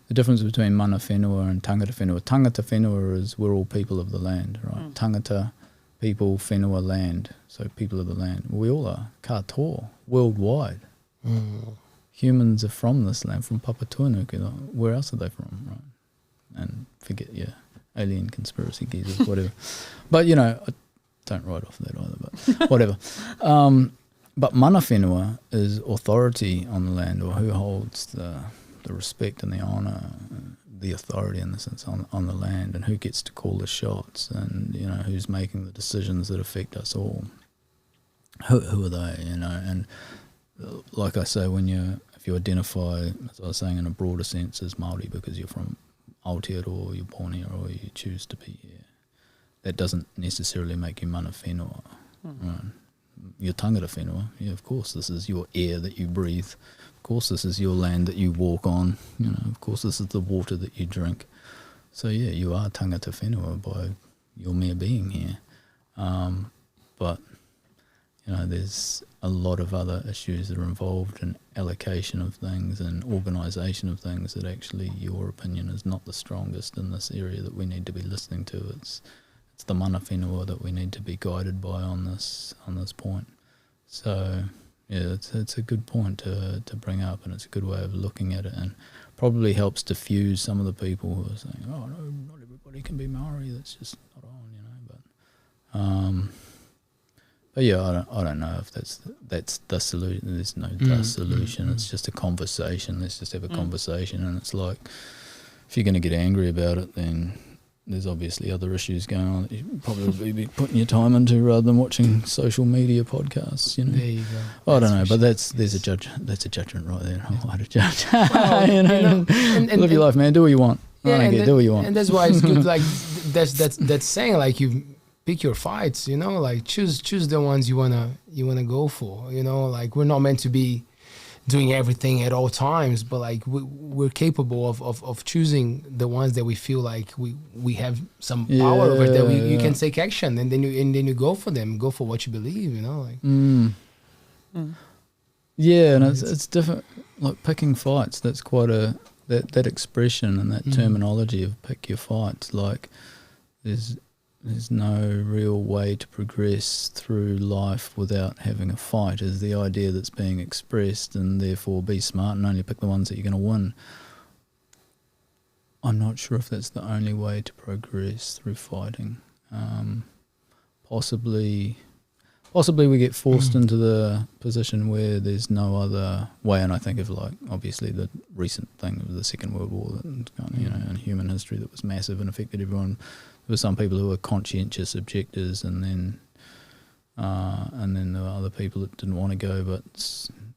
the difference between mana whenua and tangata whenua. Tangata whenua is we're all people of the land, right? Tangata, people, whenua, land. So people of the land. We all are. Katoa, worldwide. Humans are from this land, from Papatuanuku. Where else are they from, right? And forget, alien conspiracy geezers, whatever. But, I don't write off that either, but whatever. But mana whenua is authority on the land, or who holds the respect and the honour, the authority in the sense on the land, and who gets to call the shots, and who's making the decisions that affect us all. Who are they? And like I say, if you identify, as I was saying, in a broader sense as Māori because you're from Aotearoa, or you're born here, or you choose to be here, that doesn't necessarily make you mana whenua. Right? Your tangata whenua, of course this is your air that you breathe, of course this is your land that you walk on, of course this is the water that you drink. So you are tangata whenua by your mere being here. But there's a lot of other issues that are involved in allocation of things and organisation of things that actually your opinion is not the strongest in this area that we need to be listening to. It's the mana whenua that we need to be guided by on this point. So it's a good point to bring up, and it's a good way of looking at it, and probably helps diffuse some of the people who are saying, "Oh no, not everybody can be Maori. That's just not on," But I don't know if that's the solution. There's no the solution. It's just a conversation. Let's just have a conversation, and it's like if you're going to get angry about it, then there's obviously other issues going on that you probably be putting your time into rather than watching social media podcasts. There you go. I don't know, but that's a judgment right there. I'm not a judge. Well, Live your life, man. Do what you want. Do what you want. And that's why it's good. Like that's saying, like, you pick your fights. Like choose the ones you wanna go for. Like we're not meant to be doing everything at all times, but like we're capable of choosing the ones that we feel like we have some power over, that you can take action, and then you go for them, go for what you believe, like. Yeah, and it's different. Like picking fights, that's quite that expression and that terminology of pick your fights. Like there's no real way to progress through life without having a fight, is the idea that's being expressed, and therefore be smart and only pick the ones that you're going to win. I'm not sure if that's the only way to progress through fighting. Possibly we get forced into the position where there's no other way, and I think of like obviously the recent thing of the Second World War that in human history that was massive and affected everyone. There were some people who were conscientious objectors, and then there were other people that didn't want to go. But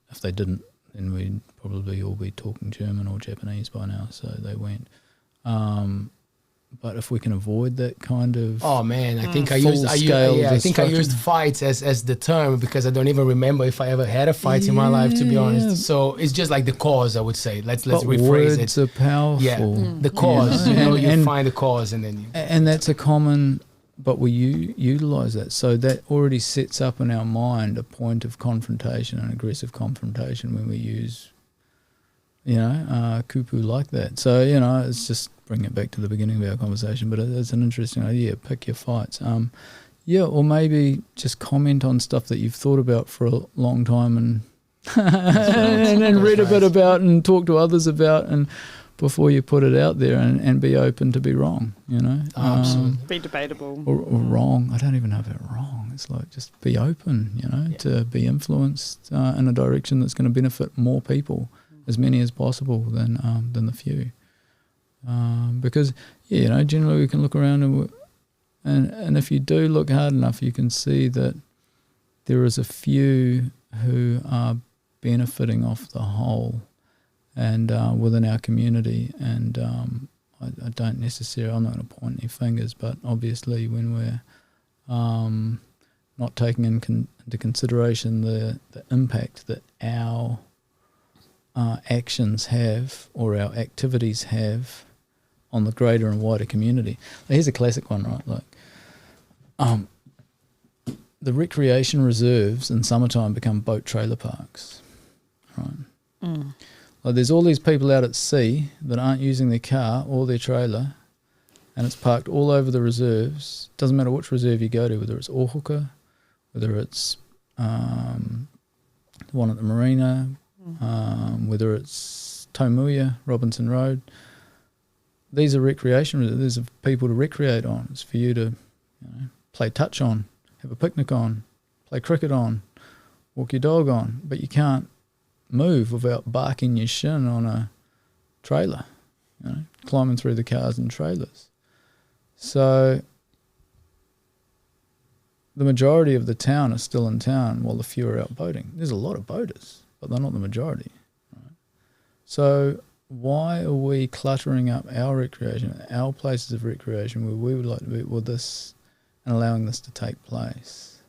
if they didn't, then we'd probably all be talking German or Japanese by now. So they went. But if we can avoid that kind of I think I used fights as the term, because I don't even remember if I ever had a fight in my life, to be honest. So it's just like the cause, I would say. Let's rephrase it. Words are powerful. Yeah, the cause. You find the cause, and then and that's a common. But we utilize that, so that already sets up in our mind a point of confrontation and aggressive confrontation when we use, kupu like that. So it's just bring it back to the beginning of our conversation, but it's an interesting idea. Pick your fights. Or maybe just comment on stuff that you've thought about for a long time and and read a bit about and talk to others about, and before you put it out there, and be open to be wrong. Absolutely. Be debatable or wrong. I don't even know if it's wrong. It's like just be open. To be influenced in a direction that's going to benefit more people, as many as possible than the few. Because generally we can look around and if you do look hard enough, you can see that there is a few who are benefiting off the whole, and within our community. And I don't necessarily, I'm not going to point any fingers, but obviously when we're not taking into consideration the impact that our actions have or our activities have on the greater and wider community. Now, here's a classic one, right? Like, the recreation reserves in summertime become boat trailer parks, right? Mm. Like, there's all these people out at sea that aren't using their car or their trailer, and it's parked all over the reserves. Doesn't matter which reserve you go to, whether it's Ohuka, whether it's the one at the marina, whether it's Taumuia, Robinson Road. These are recreation reserves. These are people to recreate on. It's for you to play touch on, have a picnic on, play cricket on, walk your dog on. But you can't move without barking your shin on a trailer, climbing through the cars and trailers. So the majority of the town is still in town while the few are out boating. There's a lot of boaters, but they're not the majority. Right? So why are we cluttering up our recreation, our places of recreation where we would like to be with this and allowing this to take place?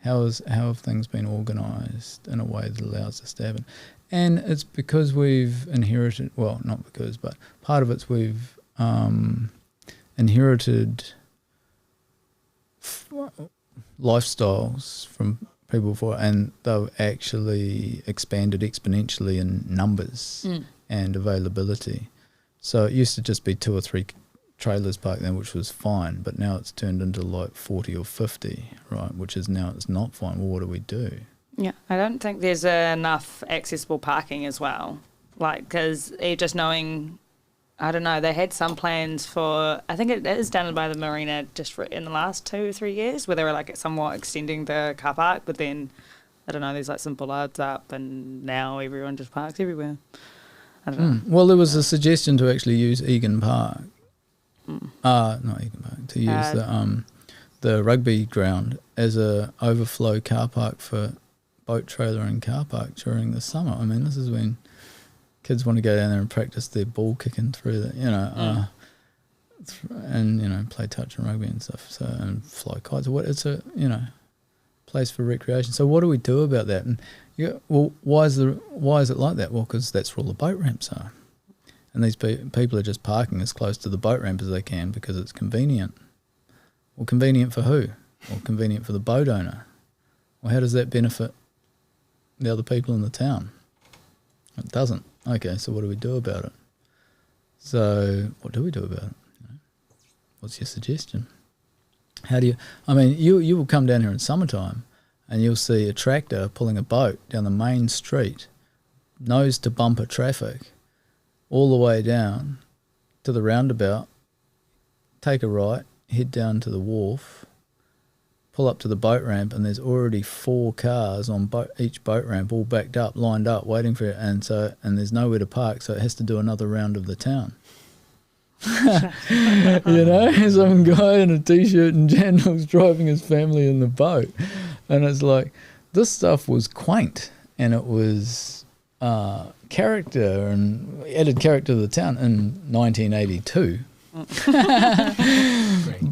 How have things been organised in a way that allows this to happen? And it's because we've inherited, well, not because, but part of it's we've inherited lifestyles from people before, and they've actually expanded exponentially in numbers and availability. So it used to just be 2 or 3 trailers parked there, which was fine, but now it's turned into like 40 or 50, right, which is now it's not fine. Well, what do we do? Yeah, I don't think there's enough accessible parking as well. Like, because just knowing, I don't know, they had some plans for, I think it is done by the marina just in the last 2 or 3 years, where they were like somewhat extending the car park, but then, I don't know, there's like some bollards up and now everyone just parks everywhere. I don't know. Well, there was a suggestion to actually use Egan Park. Not Egan Park, to use the rugby ground as a overflow car park for boat trailer and car park during the summer. I mean, this is when kids want to go down there and practice their ball kicking through the, and play touch and rugby and stuff. So and fly kites. It's a place for recreation. So what do we do about that? And why is it like that? Well, because that's where all the boat ramps are, and these people are just parking as close to the boat ramp as they can because it's convenient. Well, convenient for who? Well, convenient for the boat owner. Well, how does that benefit the other people in the town? It doesn't. Okay, so what do we do about it? So what do we do about it? What's your suggestion? How do you... I mean, you will come down here in summertime and you'll see a tractor pulling a boat down the main street, nose to bumper traffic, all the way down to the roundabout, take a right, head down to the wharf, pull up to the boat ramp, and there's already 4 cars on each boat ramp, all backed up, lined up, waiting for it, and there's nowhere to park, so it has to do another round of the town. Some guy in a t-shirt and sandals driving his family in the boat, and it's like, this stuff was quaint, and it was character, and added character to the town in 1982.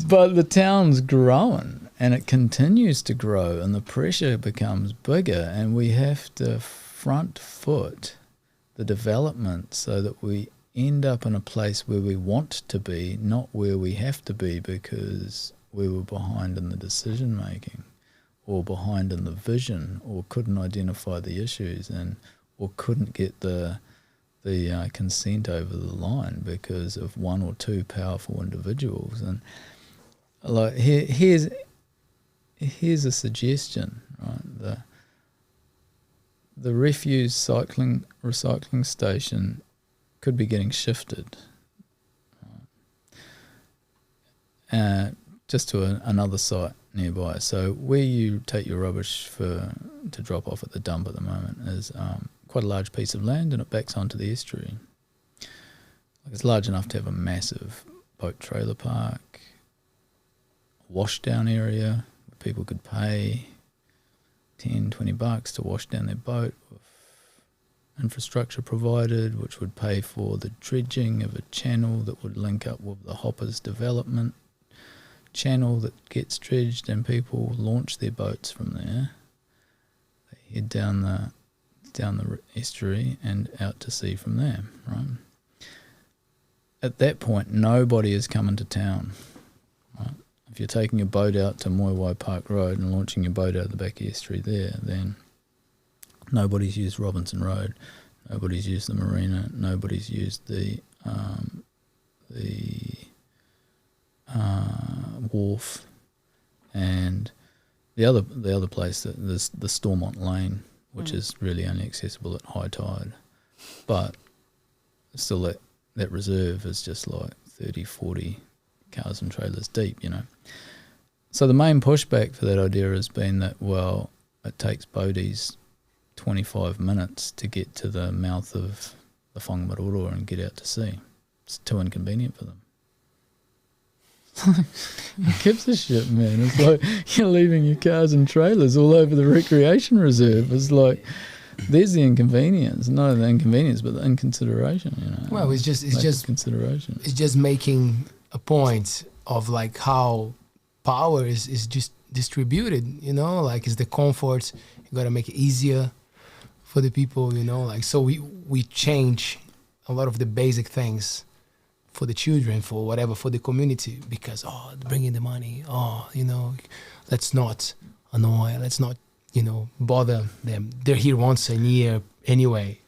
But the town's growing. And it continues to grow, and the pressure becomes bigger, and we have to front foot the development so that we end up in a place where we want to be, not where we have to be because we were behind in the decision making, or behind in the vision, or couldn't identify the issues, or couldn't get the consent over the line because of 1 or 2 powerful individuals. And like here's a suggestion, right? The refuse recycling station could be getting shifted, right? Just to another site nearby. So where you take your rubbish to drop off at the dump at the moment is quite a large piece of land, and it backs onto the estuary. It's large enough to have a massive boat trailer park, washdown area. People could pay $10-20 to wash down their boat with infrastructure provided, which would pay for the dredging of a channel that would link up with the Hoppers development channel that gets dredged, and people launch their boats from there. They head down the estuary and out to sea from there, right? At that point, nobody is coming to town, right? If you're taking your boat out to Moiwai Park Road and launching your boat out the back estuary there, then nobody's used Robinson Road, nobody's used the marina, nobody's used the wharf, and the other place, that there's the Stormont Lane, which is really only accessible at high tide, but still that reserve is just like 30, 40 cars and trailers deep, you know. So the main pushback for that idea has been that, well, it takes boaties 25 minutes to get to the mouth of the Whangamaroroa and get out to sea. It's too inconvenient for them. Who gives a shit, man? It's like you're leaving your cars and trailers all over the recreation reserve. It's like, there's the inconvenience, not the inconvenience, but the inconsideration, you know. Well, it's just consideration. It's just making a point of like how power is just distributed, you know, like it's the comfort. You got to make it easier for the people, you know, like, so we change a lot of the basic things for the children, for whatever, for the community, because, bring in the money, you know, let's not annoy, let's not, you know, bother them. They're here once a year anyway.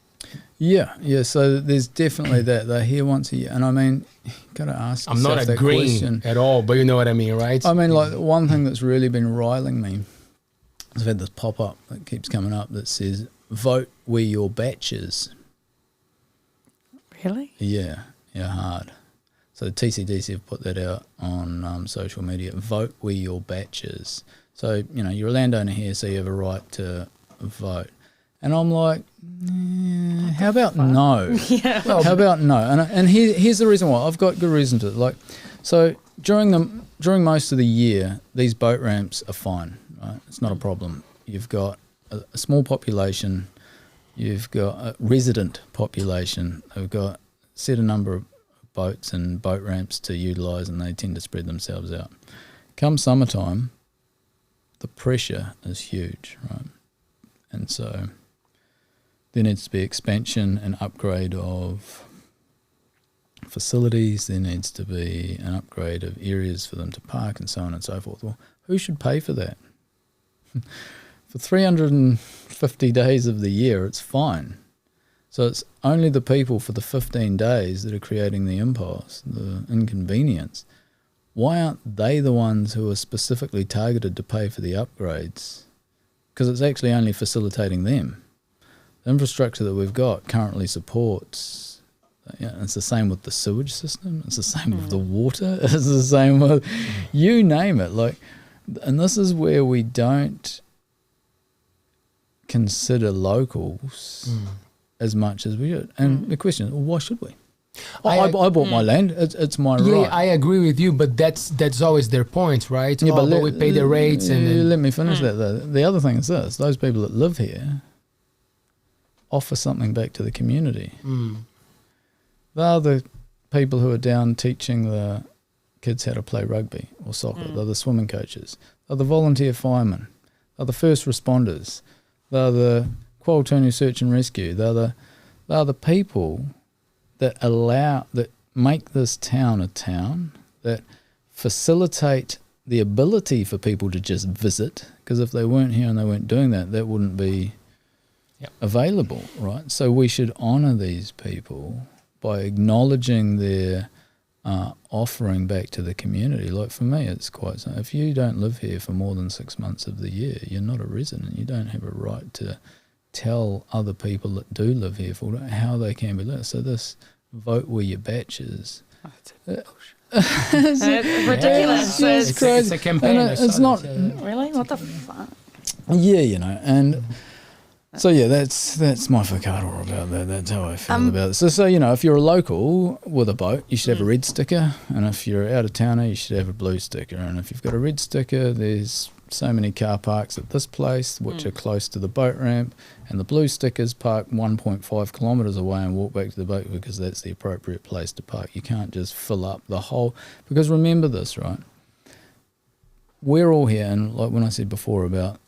Yeah. So there's definitely that. They're here once a year. And I mean, you got to ask yourself I'm not agreeing question at all, but you know what I mean, right? I mean, like, one thing that's really been riling me, I've had this pop-up that keeps coming up that says, vote we your batches. Really? Yeah, hard. So TCDC have put that out on social media. Vote we your batches. So, you know, you're a landowner here, so you have a right to vote. And I'm like, how about no? Yeah. How about no? And here's the reason why. I've got good reason to. Like, so during most of the year, these boat ramps are fine. Right? It's not a problem. You've got a small population. You've got a resident population. They've got set a number of boats and boat ramps to utilise, and they tend to spread themselves out. Come summertime, the pressure is huge, right? And so there needs to be expansion and upgrade of facilities. There needs to be an upgrade of areas for them to park and so on and so forth. Well, who should pay for that? For 350 days of the year, it's fine. So it's only the people for the 15 days that are creating the impasse, the inconvenience. Why aren't they the ones who are specifically targeted to pay for the upgrades? Because it's actually only facilitating them. The infrastructure that we've got currently supports, it's the same with the sewage system, it's the same with the water, it's the same with, you name it. Like, and this is where we don't consider locals as much as we should. And the question is, well, why should we? I bought my land. It's my right. Yeah, I agree with you, but that's always their point, right? Yeah, but we pay the rates. And then, let me finish that, though. The other thing is this. Those people that live here offer something back to the community. They're the people who are down teaching the kids how to play rugby or soccer. They're the swimming coaches. They're the volunteer firemen. They're the first responders. They're the Qualtunu Search and Rescue. They're the people that make this town a town, that facilitate the ability for people to just visit, because if they weren't here and they weren't doing that, that wouldn't be available, right? So we should honour these people by acknowledging their offering back to the community. Like, for me, it's quite simple. If you don't live here for more than 6 months of the year, you're not a resident. You don't have a right to tell other people that do live here for how they can be lived. So this vote where your batches. It's ridiculous. It's crazy. It's a campaign. It's not Really? What the fuck? Yeah, you know, and so yeah, that's my whakaaro about that. That's how I feel about it. So you know, if you're a local with a boat, you should have a red sticker, and if you're out of towner, you should have a blue sticker. And if you've got a red sticker, there's so many car parks at this place, which are close to the boat ramp, and the blue stickers park 1.5 kilometres away and walk back to the boat because that's the appropriate place to park. You can't just fill up the whole, because remember this, right? We're all here, and like when I said before about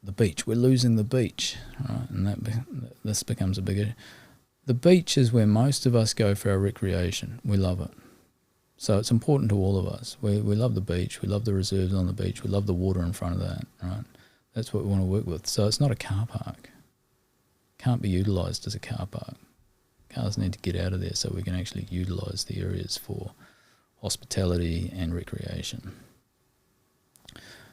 the beach, we're losing the beach, right? And this becomes a bigger. The beach is where most of us go for our recreation. We love it. So it's important to all of us. We love the beach. We love the reserves on the beach. We love the water in front of that, right? That's what we want to work with. So it's not a car park. Can't be utilised as a car park. Cars need to get out of there so we can actually utilise the areas for hospitality and recreation.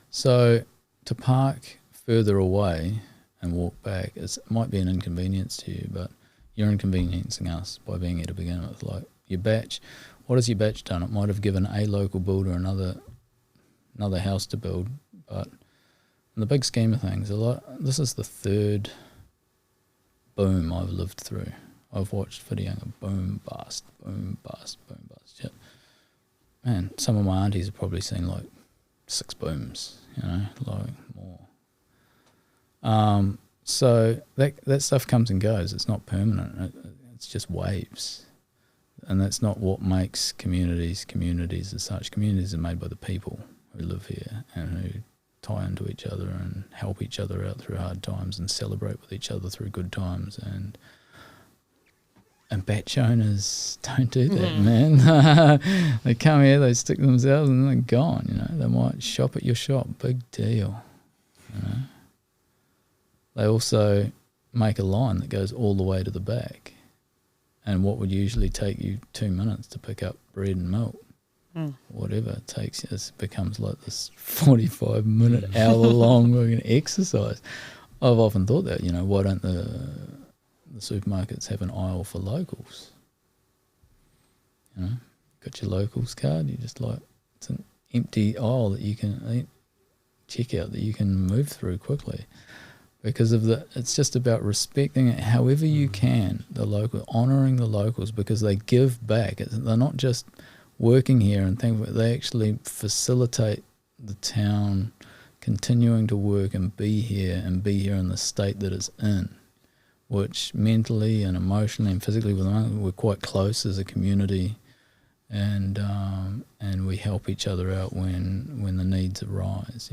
So to park further away and walk back, it might be an inconvenience to you, but you're inconveniencing us by being here to begin with. Like your batch, what has your batch done? It might have given a local builder another house to build, but in the big scheme of things, this is the third boom I've lived through. I've watched Whitianga boom, bust, boom, bust, boom, bust. Yeah. Man, some of my aunties have probably seen like 6 booms, like more. So that stuff comes and goes. It's not permanent. It's just waves. And that's not what makes communities as such. Communities are made by the people who live here and who tie into each other and help each other out through hard times and celebrate with each other through good times. And batch owners don't do that, man. They come here, they stick themselves, and they're gone. They might shop at your shop. Big deal. They also make a line that goes all the way to the back. And what would usually take you 2 minutes to pick up bread and milk, whatever it takes, it becomes like this 45-minute, hour-long exercise. I've often thought that, why don't the supermarkets have an aisle for locals? Got your locals card, it's an empty aisle that you can check out, that you can move through quickly. Because it's just about respecting it however you can, honouring the locals, because they give back. They're not just working here and things, but they actually facilitate the town continuing to work and be here in the state that it's in, which mentally and emotionally and physically we're quite close as a community, and we help each other out when the needs arise,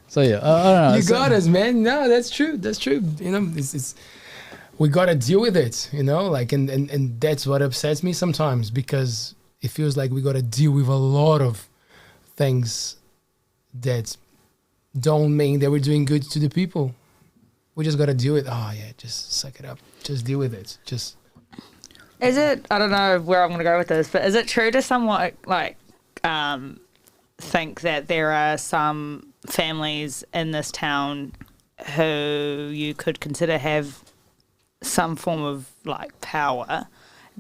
So yeah, I don't know. You got us, man. No, that's true. That's true. It's we gotta deal with it. And that's what upsets me sometimes, because it feels like we gotta deal with a lot of things that don't mean that we're doing good to the people. We just gotta deal with. Oh yeah, just suck it up. Just deal with it. Just. Is it? I don't know where I'm gonna go with this, but is it true to somewhat think that there are some families in this town who you could consider have some form of power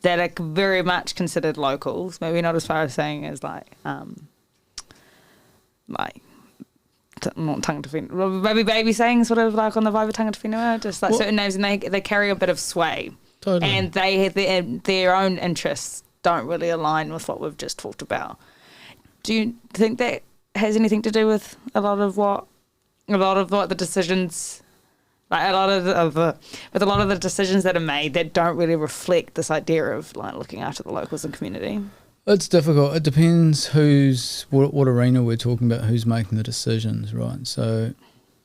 that are very much considered locals, maybe not as far as saying as not tanga te whenua, maybe baby saying sort of like on the vibe of tanga te whenua, just certain names, and they carry a bit of sway. Totally. And they have their own interests don't really align with what we've just talked about. Do you think that has anything to do with a lot of what the decisions, with a lot of the decisions that are made that don't really reflect this idea of looking after the locals and community? It's difficult. It depends what arena we're talking about, who's making the decisions, right? So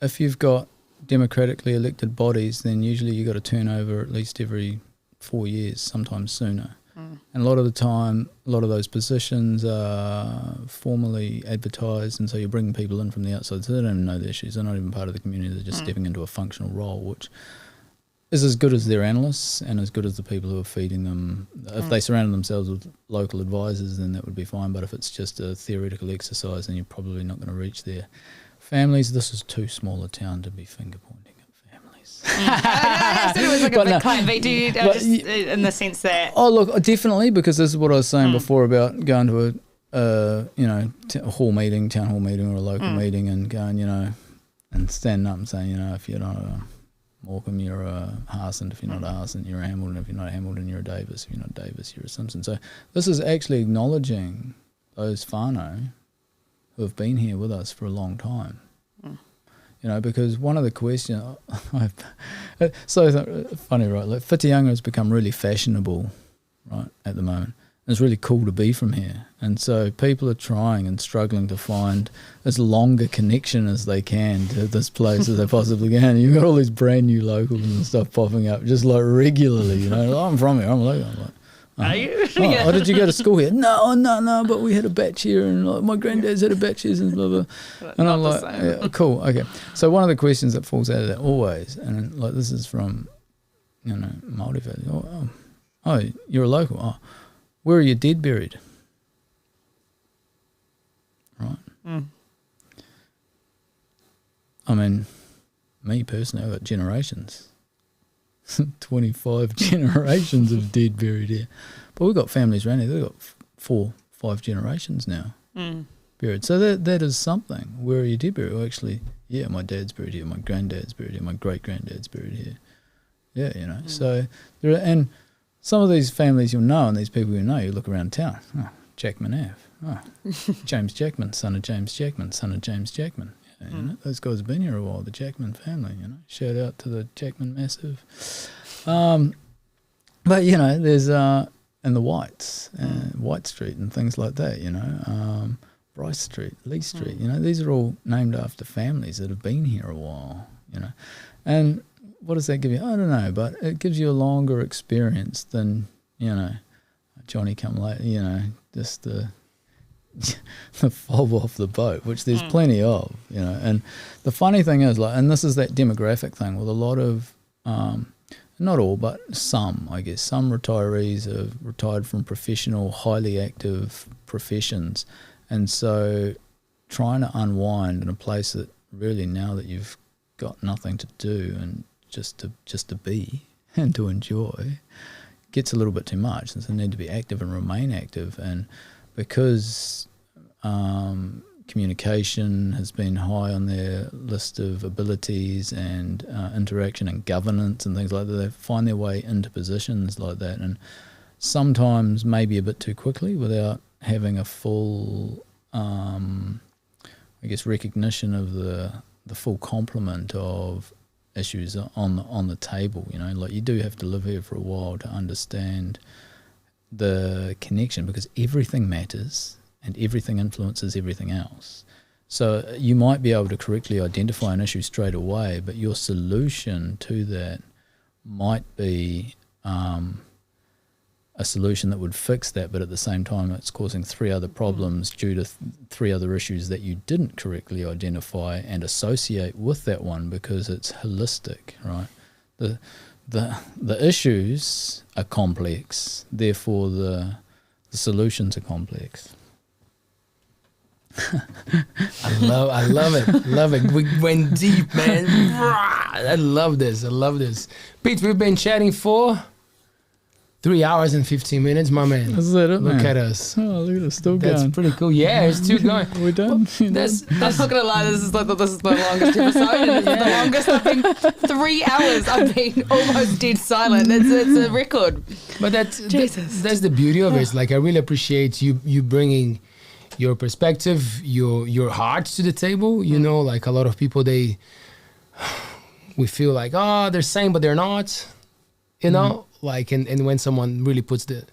if you've got democratically elected bodies, then usually you've got a turnover at least every 4 years, sometimes sooner. And a lot of the time, a lot of those positions are formally advertised, and so you're bringing people in from the outside, so they don't even know the issues. They're not even part of the community. They're just stepping into a functional role, which is as good as their analysts and as good as the people who are feeding them. If they surrounded themselves with local advisors, then that would be fine. But if it's just a theoretical exercise, then you're probably not going to reach there. Families, this is too small a town to be finger-pointing. I said it was like a big claim, but do you just in the sense that... Oh, look, definitely, because this is what I was saying before about going to a town hall meeting or a local meeting and going, and standing up and saying, if you're not a Morecambe, you're a Harsent. If you're not a Harsent, you're a Hamilton. If you're not a Hamilton, you're a Davis. If you're not Davis, you're a Simpson. So this is actually acknowledging those whānau who have been here with us for a long time. You know, because one of the questions, so funny, right? Like Whitianga has become really fashionable, right, at the moment. And it's really cool to be from here. And so people are trying and struggling to find as long a connection as they can to this place as they possibly can. And you've got all these brand new locals and stuff popping up just like regularly, you know. Like, I'm from here, I'm local. I'm like, Are you? oh, did you go to school here? No, but we had a batch here, and like, my granddad's had a batch here, and blah, blah. And I'm like, yeah, cool, okay. So one of the questions that falls out of that always, and like this is from, you know, Māori family. Oh, you're a local. Oh, where are your dead buried? Right. I mean, me personally, I've got generations. 25 generations of dead buried here. But we've got families around here, they've got 4-5 generations now buried. So that is something. Where are you dead buried? Well, actually, yeah, my dad's buried here, my granddad's buried here, my great-granddad's buried here. Yeah, you know. So there are, and some of these families you'll know, and these people you know, you look around town. Oh, Jackman Ave. Oh, James Jackman, son of James Jackman, son of James Jackman. You know, those guys have been here a while, the Jackman family, you know. Shout out to the Jackman Massive. But, you know, there's, and the Whites, White Street and things like that, you know. Bryce Street, Lee Street, you know, these are all named after families that have been here a while, you know. And what does that give you? I don't know, but it gives you a longer experience than, you know, Johnny come late, you know, just the fob off the boat, which there's plenty of, you know. And the funny thing is, like, and this is that demographic thing with a lot of, not all, but some, I guess, some retirees have retired from professional, highly active professions, and so trying to unwind in a place that really, now that you've got nothing to do and just to be and to enjoy, gets a little bit too much, and so they need to be active and remain active. And because communication has been high on their list of abilities, and interaction and governance and things like that, they find their way into positions like that, and sometimes maybe a bit too quickly without having a full, I guess, recognition of the full complement of issues on the table. You know, like, you do have to live here for a while to understand the connection, because everything matters and everything influences everything else. So you might be able to correctly identify an issue straight away, but your solution to that might be a solution that would fix that, but at the same time it's causing 3 other problems due to 3 other issues that you didn't correctly identify and associate with that one, because it's holistic, right? The issues are complex, therefore the solutions are complex. I love it. We went deep, man. I love this. Pete, we've been chatting for 3 hours and 15 minutes, my man. Is that it, Look man? at us. Oh, look at us, still That's going. pretty cool. Yeah, it's still going. We're done. I'm not gonna lie, this is my longest episode. And this is the longest I've been. 3 hours I've been almost dead silent. It's a record. But that's Jesus. that's the beauty of it. It's like, I really appreciate you bringing your perspective, your heart to the table. You know, like, a lot of people, we feel like, oh, they're same, but they're not. You know, like, and when someone really puts the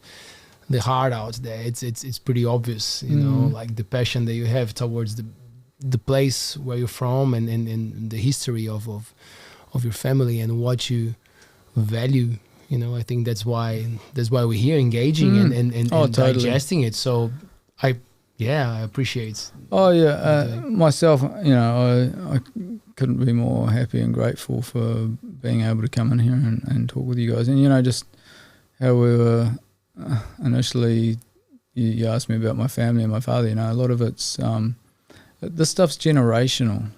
heart out there, it's pretty obvious. You know, like, the passion that you have towards the place where you're from, and the history of your family and what you value. You know, I think that's why we're here, engaging and totally. digesting it. So I appreciate. Oh yeah, myself, you know, I couldn't be more happy and grateful for being able to come in here and talk with you guys. And, you know, just how we were initially, you asked me about my family and my father. You know, a lot of it's this stuff's generational.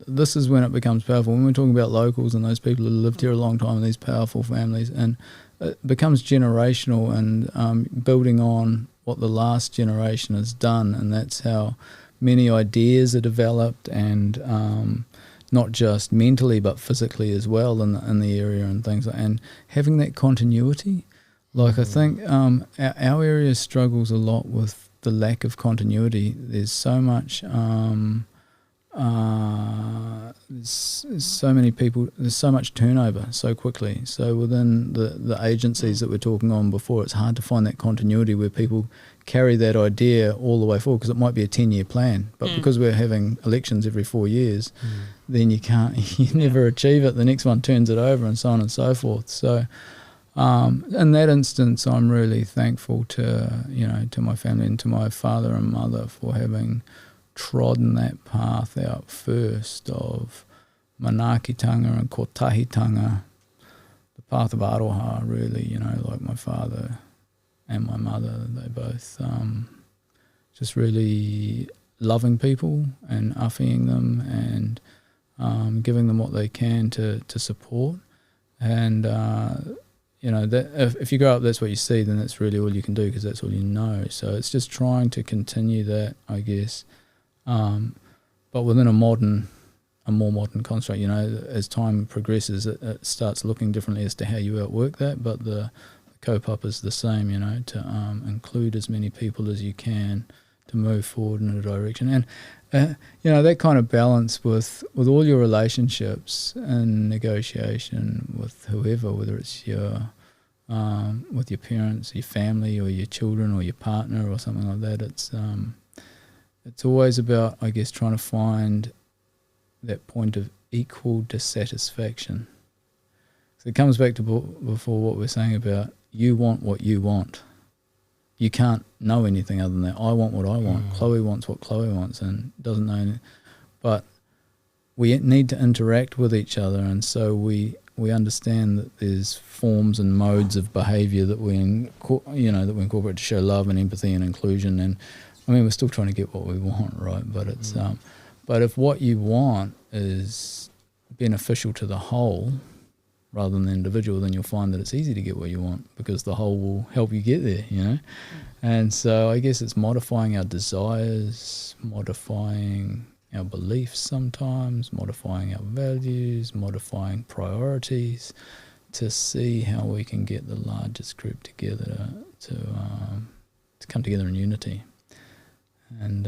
This is when it becomes powerful. When we're talking about locals and those people who lived here a long time and these powerful families, and it becomes generational and building on what the last generation has done, and that's how many ideas are developed, and not just mentally but physically as well in the area and things like, and having that continuity. Like, I think our area struggles a lot with the lack of continuity. There's so much. There's so many people. There's so much turnover so quickly. So within the agencies that we're talking on before, it's hard to find that continuity where people carry that idea all the way forward, because it might be a 10-year plan, but because we're having elections every 4 years, then you never achieve it. The next one turns it over, and so on and so forth. So in that instance, I'm really thankful to my family and to my father and mother for having trodden that path out first of manaakitanga and kotahitanga, the path of aroha, really, like my father and my mother, they both just really loving people and awhiing them and giving them what they can to support. And, that if you grow up, that's what you see, then that's really all you can do, because that's all you know. So it's just trying to continue that, I guess, but within a more modern construct. As time progresses, it starts looking differently as to how you outwork that, but the kaupapa is the same, to include as many people as you can to move forward in a direction. And that kind of balance with all your relationships and negotiation with whoever, whether it's with your parents, your family, or your children, or your partner, or something like that. It's always about, I guess, trying to find that point of equal dissatisfaction. So it comes back to before what we're saying about you want what you want. You can't know anything other than that. I want what I want. Chloe wants what Chloe wants and doesn't know anything. But we need to interact with each other, and so we understand that there's forms and modes of behaviour that we incorporate to show love and empathy and inclusion. And I mean, we're still trying to get what we want, right? But it's but if what you want is beneficial to the whole rather than the individual, then you'll find that it's easy to get what you want, because the whole will help you get there, And so I guess it's modifying our desires, modifying our beliefs sometimes, modifying our values, modifying priorities to see how we can get the largest group together to come together in unity. And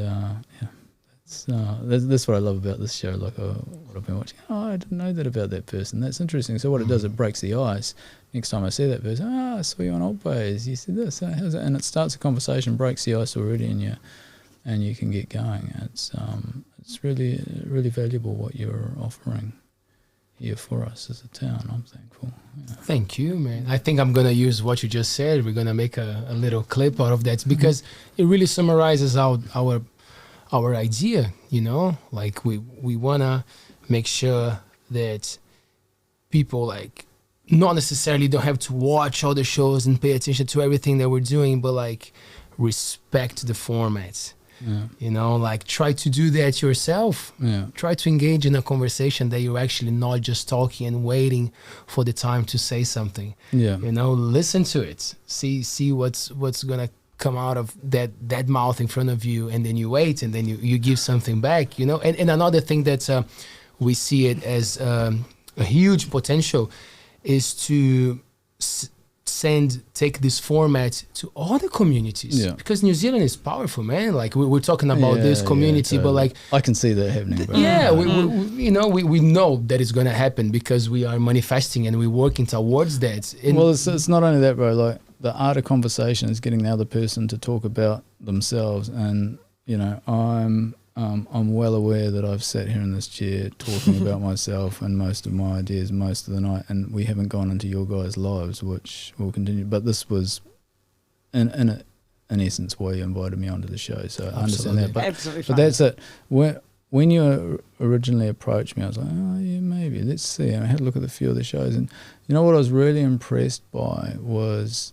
that's what I love about this show. Like what I've been watching. Oh, I didn't know that about that person. That's interesting. So what it does, it breaks the ice. Next time I see that person, I saw you on ALTBAYS. You said this. How's that? And it starts a conversation, breaks the ice already, and you can get going. It's really really valuable what you're offering here for us as a town. I'm thankful. Yeah. Thank you, man. I think I'm going to use what you just said. We're going to make a little clip out of that, because it really summarizes our idea, like we want to make sure that people not necessarily don't have to watch all the shows and pay attention to everything that we're doing, but respect the format. Yeah. Try to do that yourself. Yeah. Try to engage in a conversation that you're actually not just talking and waiting for the time to say something. Yeah. Listen to it. See what's gonna come out of that mouth in front of you, and then you wait, and then you give something back. And another thing that we see it as a huge potential is to take this format to other communities, because New Zealand is powerful, man. We're talking about this community, totally. But I can see that happening, bro. we know that it's going to happen, because we are manifesting and we're working towards that. Well, it's not only that, bro. The art of conversation is getting the other person to talk about themselves, and I'm well aware that I've sat here in this chair talking about myself and most of my ideas most of the night, and we haven't gone into your guys' lives, which will continue. But this was, in essence, why you invited me onto the show. So I understand that. But that's it. When you originally approached me, I was like, oh, yeah, maybe. Let's see. And I had a look at a few of the shows, and what I was really impressed by was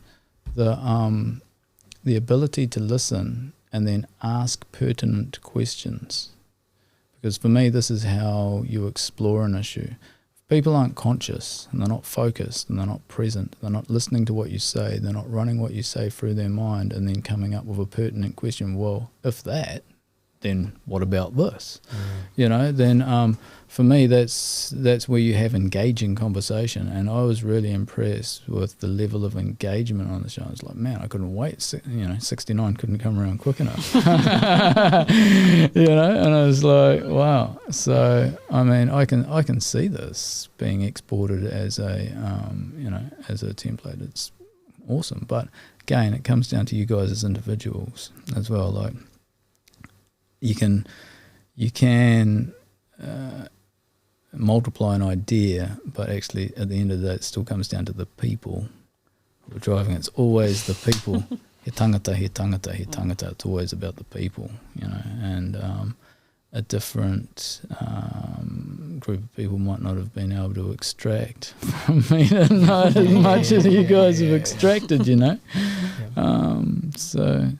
the ability to listen and then ask pertinent questions. Because for me, this is how you explore an issue. If people aren't conscious, and they're not focused, and they're not present, they're not listening to what you say, they're not running what you say through their mind and then coming up with a pertinent question, well, if that, then what about this? You know, then for me, that's where you have engaging conversation. And I was really impressed with the level of engagement on the show. I was like, man, I couldn't wait. 69 couldn't come around quick enough. You know, and I was like, wow. So, I mean, I can see this being exported as a, as a template. It's awesome. But again, it comes down to you guys as individuals as well. Like, you can multiply an idea, but actually at the end of the day it still comes down to the people who are driving. It's always the people. He tangata, he tangata, he tangata. It's always about the people, you know, and a different group of people might not have been able to extract from me not as much as you guys have extracted, you know. So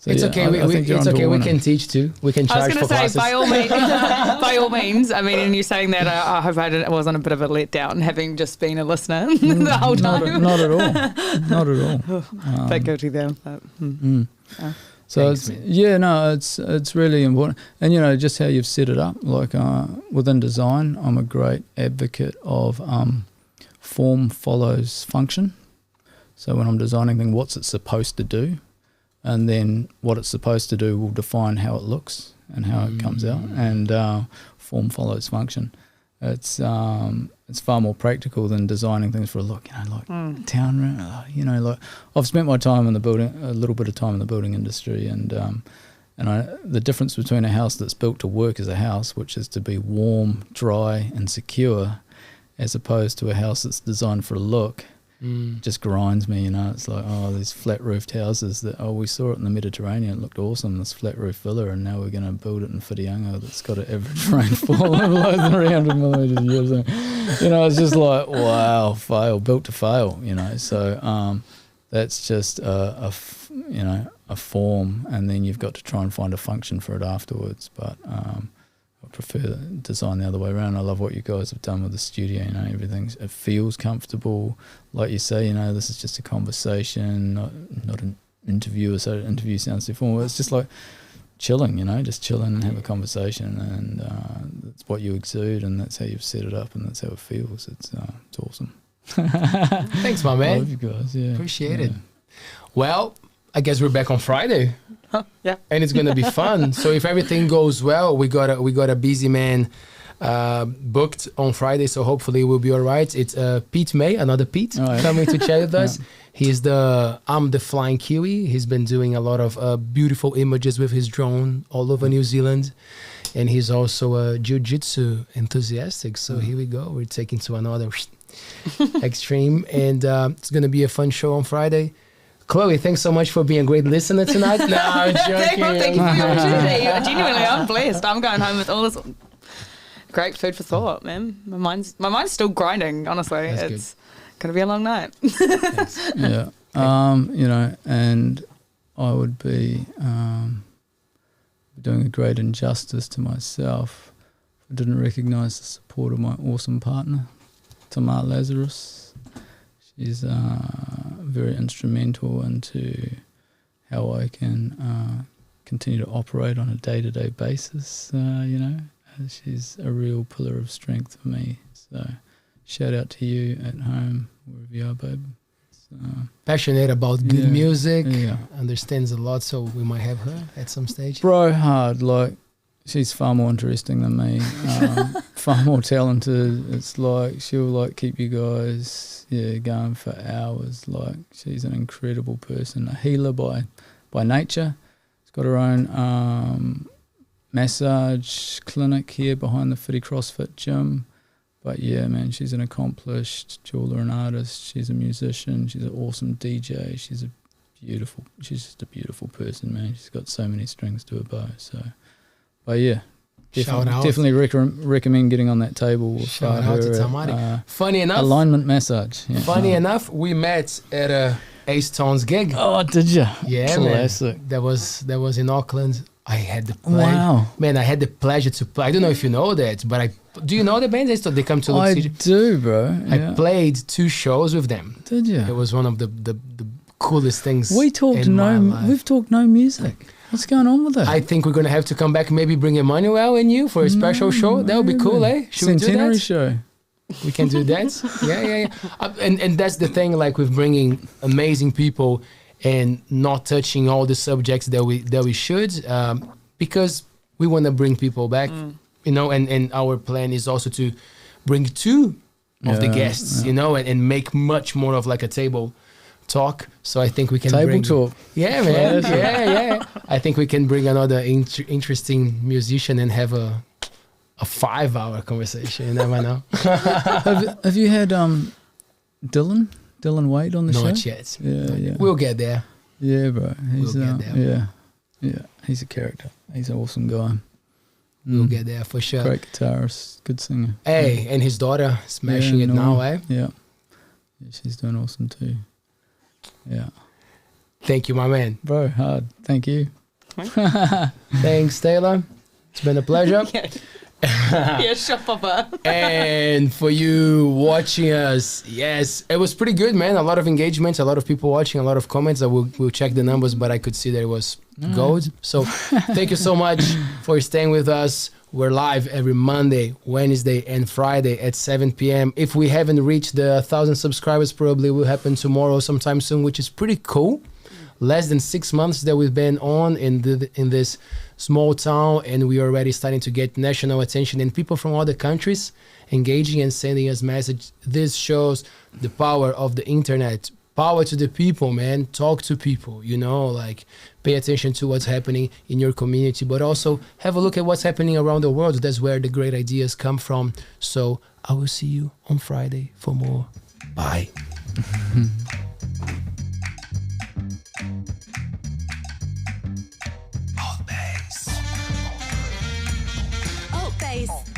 it's okay. It's okay. We can teach too. We can charge for classes. I was going to say, by all means. I mean, and you saying that, I hope I wasn't a bit of a letdown, having just been a listener the whole time. Not at all. Not at all. Bit guilty there. But, So Thanks, it's really important, and you know just how you've set it up. Like within design, I'm a great advocate of form follows function. So when I'm designing things, what's it supposed to do? And then what it's supposed to do will define how it looks and how it comes out. And form follows function. It's far more practical than designing things for a look. You know, like town room. You know, like I've spent my time in the building, a little bit of time in the building industry, and the difference between a house that's built to work as a house, which is to be warm, dry, and secure, as opposed to a house that's designed for a look. Just grinds me, you know. It's like, these flat roofed houses that we saw it in the Mediterranean. It looked awesome, this flat roof villa, and now we're going to build it in Whitianga that's got an average rainfall of like 300 millimetres a year. So, you know, it's just like, wow, built to fail, you know. So that's just a form, and then you've got to try and find a function for it afterwards. But I prefer design the other way around. I love what you guys have done with the studio, you know, it feels comfortable. Like you say, you know, this is just a conversation, not an interview, so an interview sounds too formal. It's just like chilling, you know, just chilling and have a conversation, and that's what you exude, and that's how you've set it up, and that's how it feels. It's awesome. Thanks, my man. I love you guys, yeah. Appreciate it. Well, I guess we're back on Friday. Yeah, and it's gonna be fun. So if everything goes well, we got a busy man booked on Friday. So hopefully we'll be all right. It's Pete May, another Pete, coming to chat with us. He's the Flying Kiwi. He's been doing a lot of beautiful images with his drone all over New Zealand, and he's also a jiu-jitsu enthusiastic. So here we go. We're taking to another extreme, and it's gonna be a fun show on Friday. Chloe, thanks so much for being a great listener tonight. No, I'm joking. Thank you for the opportunity. Genuinely, I'm blessed. I'm going home with all this great food for thought, man. My mind's still grinding, honestly. It's going to be a long night. Yeah. You know, and I would be doing a great injustice to myself if I didn't recognise the support of my awesome partner, Tamar Lazarus. She's very instrumental into how I can continue to operate on a day-to-day basis, you know. She's a real pillar of strength for me. So shout out to you at home, wherever you are, babe. Passionate about good music, understands a lot, so we might have her at some stage. Bro hard, like, she's far more interesting than me, far more talented. It's like she'll like keep you guys going for hours. Like, she's an incredible person, a healer by nature. She's got her own massage clinic here behind the Whiti CrossFit gym. But yeah, man, she's an accomplished jeweler and artist. She's a musician. She's an awesome DJ. She's just a beautiful person, man. She's got so many strings to her bow. So, but yeah, definitely recommend getting on that table. Shout out to Tamari. Funny enough, alignment massage. Yeah. Funny enough, we met at a Ace Tones gig. Oh, did you? Yeah, classic. Man. That was in Auckland. I had the pleasure. Wow. Man, I had the pleasure to play. I don't know if you know that, but do you know the band? They come to I do, bro. Yeah. I played 2 shows with them. Did you? It was one of the coolest things. We've talked no music. What's going on with that? I think we're gonna have to come back. Maybe bring Emmanuel and you for a special show. That would be cool, eh? Should we do Centenary that? show. We can do that. Yeah. And that's the thing. Like with bringing amazing people and not touching all the subjects that we should, because we want to bring people back. You know, and our plan is also to bring two of the guests. You know, and make much more of like a table talk. So I think we can Table bring talk. Yeah, man. Yeah. I think we can bring another interesting musician and have a 5-hour conversation. You never know. Have you had Dylan Wade on the show? Not yet. Yeah. We'll get there. Yeah, bro. He's We'll get there. yeah. He's a character. He's an awesome guy. We'll get there for sure. Great guitarist, good singer. Hey, and his daughter smashing it now, eh? Yeah, she's doing awesome too. Yeah. Thank you, my man. Bro, hard. Thank you. Thanks, Taylor. It's been a pleasure. Yeah, sure, Papa. And for you watching us, yes, it was pretty good, man. A lot of engagements, a lot of people watching, a lot of comments. I will check the numbers, but I could see that it was gold. So thank you so much for staying with us. We're live every Monday, Wednesday, and Friday at 7 p.m. If we haven't reached the 1,000 subscribers, probably will happen tomorrow sometime soon, which is pretty cool. Less than 6 months that we've been on in this small town, and we are already starting to get national attention and people from other countries engaging and sending us message. This shows the power of the internet. Power to the people, man. Talk to people, you know, like pay attention to what's happening in your community, but also have a look at what's happening around the world. That's where the great ideas come from. So I will see you on Friday for more. Bye. ALTBAYS. ALTBAYS.